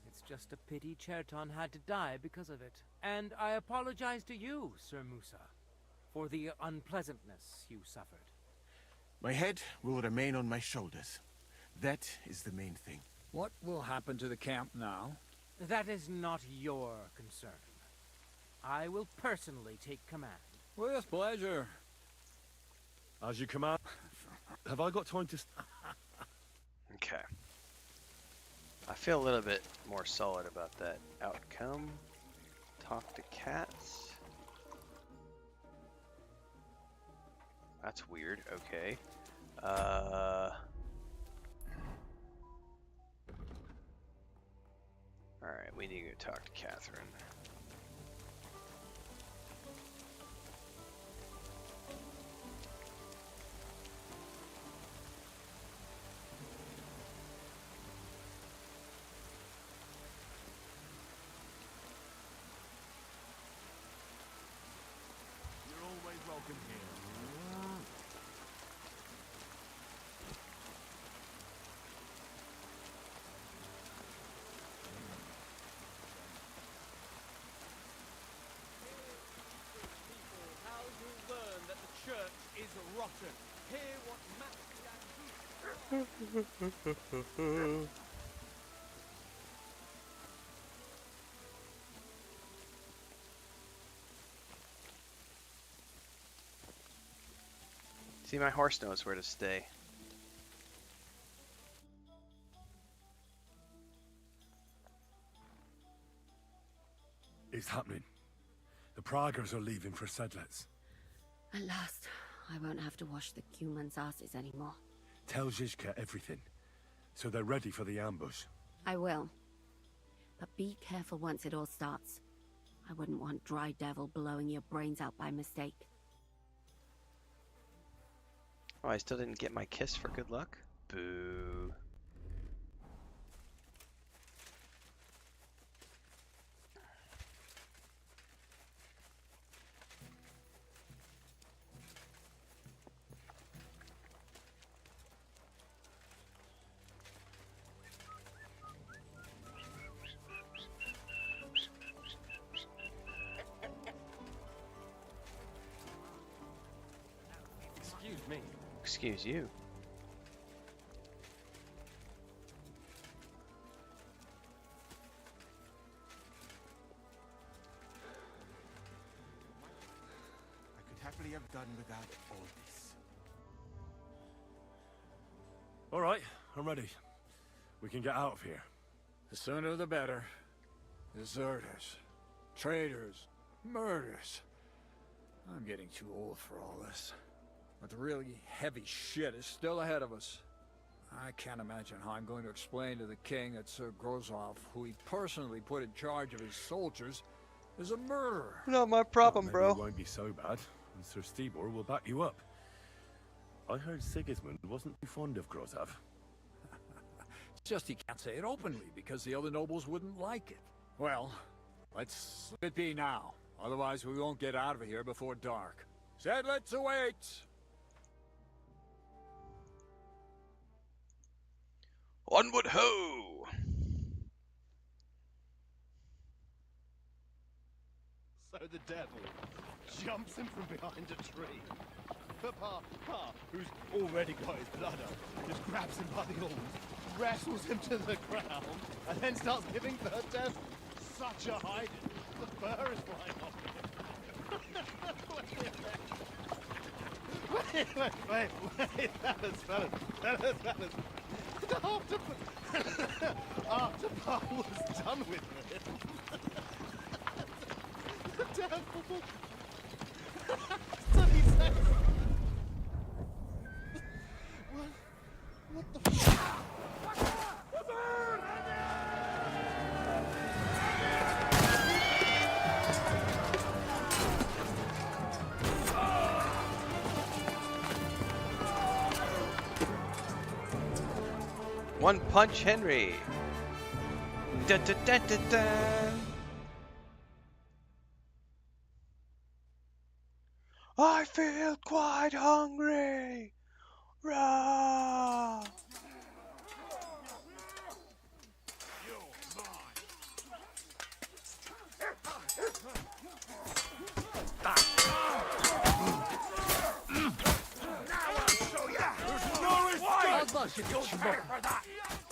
It's just a pity Cherton had to die because of it. And I apologize to you, Sir Musa, for the unpleasantness you suffered.
My head will remain on my shoulders. That is the main thing.
What will happen to the camp now?
That is not your concern. I will personally take command.
With pleasure.
As you command. Have I got time to...
Okay. I feel a little bit more solid about that outcome. Talk to cats. That's weird. Okay. Alright, we need to go talk to Catherine.
You're always welcome here.
How you learn that the church is rotten. Hear what Matt
See, my horse knows where to stay.
It's happening. The Praggers are leaving for Sedlets.
At last, I won't have to wash the Cuman's asses anymore.
Tell Zizka everything, so they're ready for the ambush.
I will. But be careful once it all starts. I wouldn't want Dry Devil blowing your brains out by mistake.
Oh, I still didn't get my kiss for good luck? Boo.
Excuse me.
Excuse you.
I could happily have done without all this.
All right, I'm ready. We can get out of here.
The sooner the better. Deserters, traitors, murders. I'm getting too old for all this. But the really heavy shit is still ahead of us. I can't imagine how I'm going to explain to the king that Sir Grozov, who he personally put in charge of his soldiers, is a murderer.
Not my problem,
Maybe
bro.
it won't be so bad, and Sir Stibor will back you up. I heard Sigismund wasn't too fond of Grozov.
It's just he can't say it openly because the other nobles wouldn't like it. Well, let's let it be now. Otherwise we won't get out of here before dark. Said let's await!
Onward ho!
So the devil jumps him from behind a tree. But Pa, who's already got his blood up, just grabs him by the arms, wrestles him to the ground, and then starts giving the death such a hiding. The fur is flying off him. Wait, fellas. After Pa was done with it, the devil... So he says...
One Punch Henry. Dun, dun, dun, dun, dun. I feel quite hungry. Rah!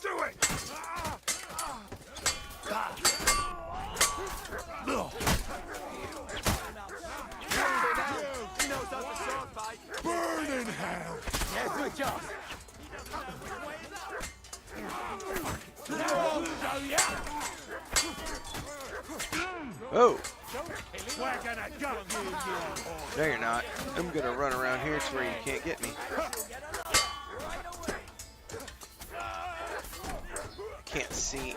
Do it! Burn in hell!
Yeah, good job.
Oh!
We're gonna go you.
No, you're not. I'm gonna run around here to where you can't get me. Can't see.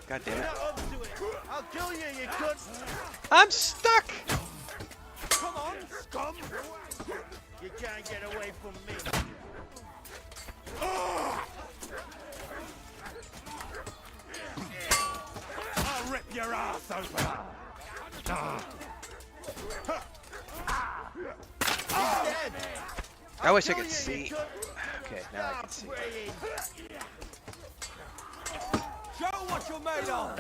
God damn it.
I'll kill you, you cunt!
I'm stuck!
Come on, scum! You can't get away from me.
I'll rip your ass open!
I wish I could see. Okay, now I can see.
Show what you're made of!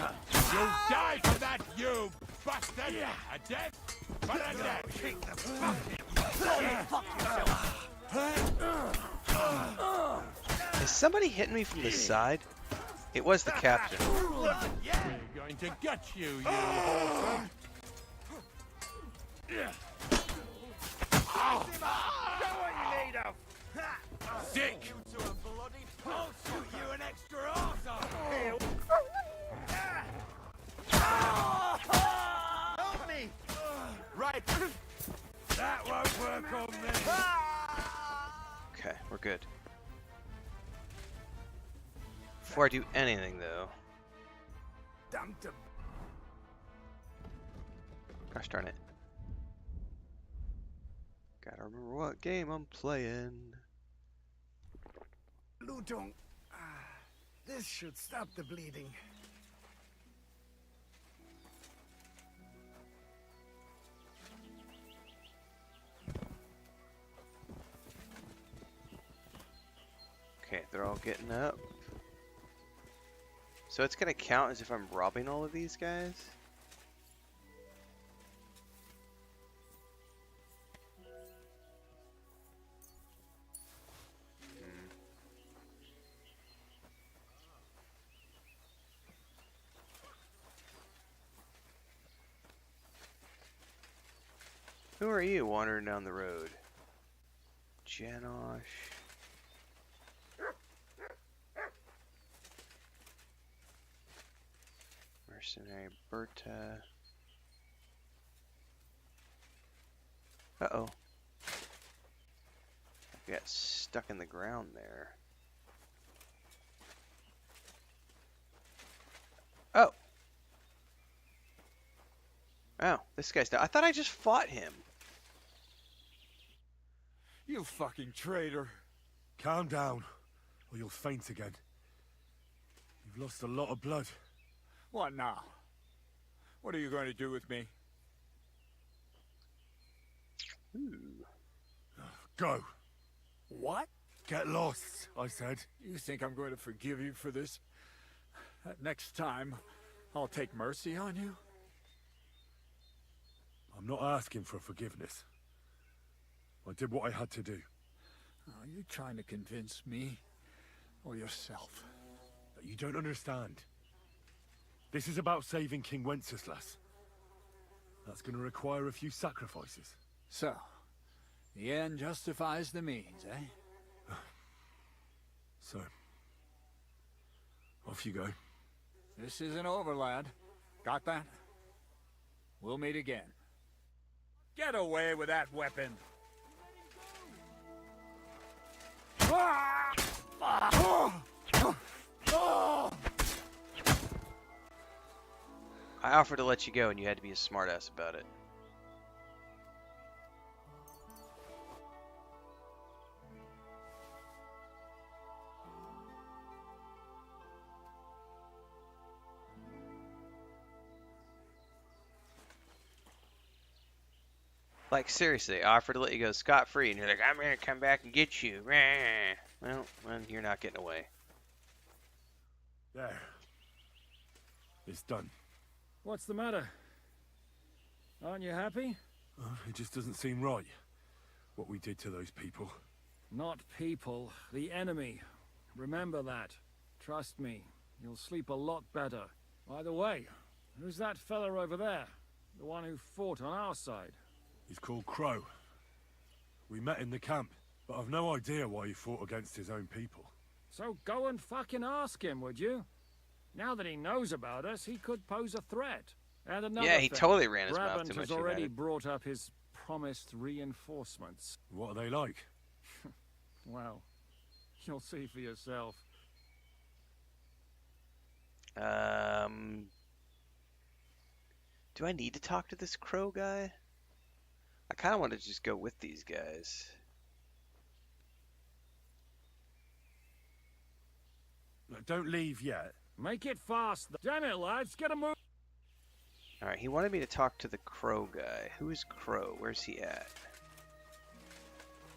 You'll die for that, you bastard! A death, but a death!
Is somebody hitting me from the side? It was the captain.
We're going to get you, you whoreson! Sick!
I'll shoot you an extra arsehole! Help me!
Right! That won't work on me!
Okay, we're good. Before I do anything, though. Gosh darn it. Gotta remember what game I'm playing.
Lutong, this should stop the bleeding.
Okay, they're all getting up. So it's gonna count as if I'm robbing all of these guys? Who are you wandering down the road? Janosh. Mercenary Berta. Uh-oh. I got stuck in the ground there. Oh. Oh, this guy's down. I thought I just fought him.
You fucking traitor.
Calm down, or you'll faint again. You've lost a lot of blood.
What now? What are you going to do with me?
Go.
What?
Get lost, I said.
You think I'm going to forgive you for this? Next time, I'll take mercy on you?
I'm not asking for forgiveness. I did what I had to do.
Are you trying to convince me or yourself?
But you don't understand. This is about saving King Wenceslas. That's going to require a few sacrifices.
So, the end justifies the means, eh?
So, off you go.
This isn't over, lad. Got that? We'll meet again. Get away with that weapon!
I offered to let you go and you had to be a smartass about it. Like, seriously, I offered to let you go scot-free, and you're like, I'm gonna come back and get you. Well, you're not getting away.
There. It's done.
What's the matter? Aren't you happy?
It just doesn't seem right, what we did to those people.
Not people, the enemy. Remember that. Trust me, you'll sleep a lot better. By the way, who's that fella over there? The one who fought on our side?
He's called Crow. We met in the camp, but I've no idea why he fought against his own people.
So go and fucking ask him, would you? Now that he knows about us, he could pose a threat. And another
Yeah, he
thing,
totally ran his mouth
Brabant
too much
has already
about it.
brought up his promised reinforcements.
What are they like?
Well, you'll see for yourself.
Do I need to talk to this Crow guy? I kind of want to just go with these guys.
Don't leave yet.
Make it fast. Damn it, lads, get a move.
Alright, he wanted me to talk to the Crow guy. Who is Crow? Where's he at?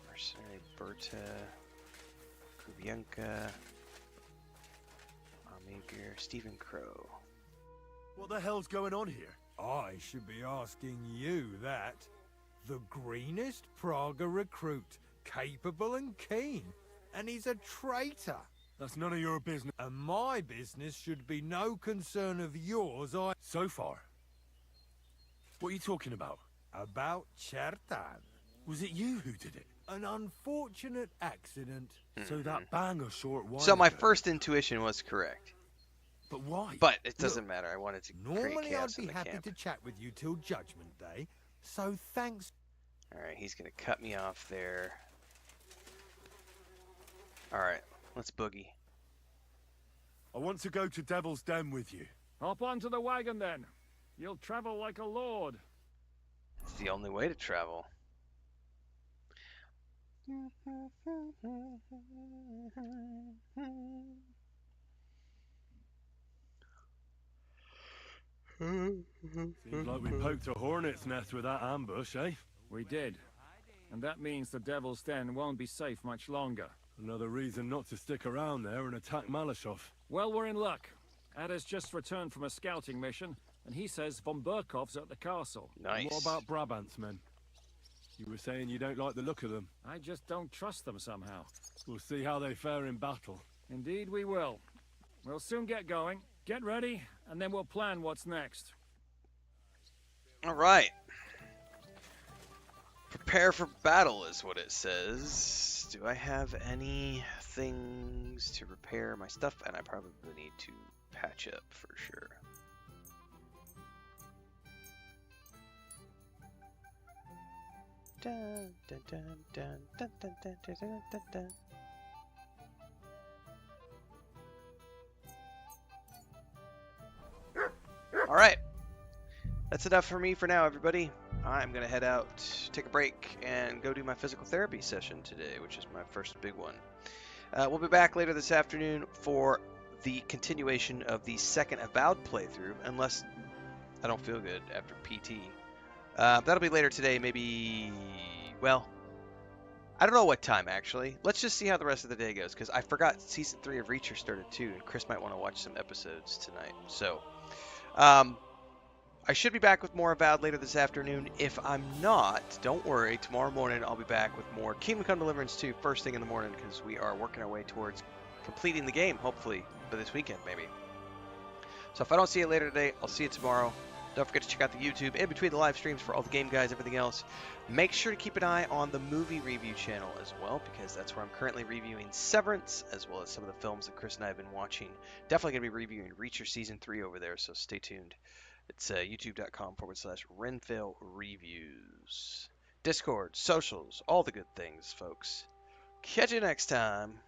Mercenary Berta, Kubienka, Amiger, Stephen Crow.
What the hell's going on here?
I should be asking you that. The greenest Praga recruit, capable and keen. And he's a traitor.
That's none of your business.
And my business should be no concern of yours.
So far. What are you talking about?
About Chertan.
Was it you who did it?
An unfortunate accident.
So that bang a short while
So my
ago.
first intuition was correct.
But why?
But it doesn't matter. I wanted to create
Normally
chaos
I'd
in
be
the
happy
camp.
to chat with you till Judgment Day. So thanks.
Alright, he's gonna cut me off there. Alright, let's boogie.
I want to go to Devil's Den with you.
Hop onto the wagon then. You'll travel like a lord.
It's the only way to travel.
Seems like we poked a hornet's nest with that ambush, eh?
We did. And that means the Devil's Den won't be safe much longer.
Another reason not to stick around there and attack Malashov.
Well, we're in luck. Ada's just returned from a scouting mission, and he says von Burkov's at the castle.
Nice.
What about Brabant's men? You were saying you don't like the look of them.
I just don't trust them somehow.
We'll see how they fare in battle.
Indeed we will. We'll soon get going. Get ready, and then we'll plan what's next.
Alright. Prepare for battle is what it says. Do I have any things to repair my stuff? And I probably need to patch up for sure. Dun, dun, dun, dun, dun, dun, dun, dun, dun, dun, dun. Alright. That's enough for me for now, everybody. I'm going to head out, take a break, and go do my physical therapy session today, which is my first big one. We'll be back later this afternoon for the continuation of the second Avowed playthrough, unless I don't feel good after PT. That'll be later today, maybe, well, I don't know what time, actually. Let's just see how the rest of the day goes, because I forgot Season 3 of Reacher started too, and Chris might want to watch some episodes tonight. So, I should be back with more Avowed later this afternoon. If I'm not, don't worry. Tomorrow morning, I'll be back with more Kingdom Come Deliverance 2 first thing in the morning, because we are working our way towards completing the game, hopefully, for this weekend, maybe. So if I don't see you later today, I'll see you tomorrow. Don't forget to check out the YouTube in between the live streams for all the game guys, everything else. Make sure to keep an eye on the movie review channel as well, because that's where I'm currently reviewing Severance, as well as some of the films that Chris and I have been watching. Definitely going to be reviewing Reacher Season 3 over there, so stay tuned. It's youtube.com/Renfail Reviews. Discord, socials, all the good things, folks. Catch you next time.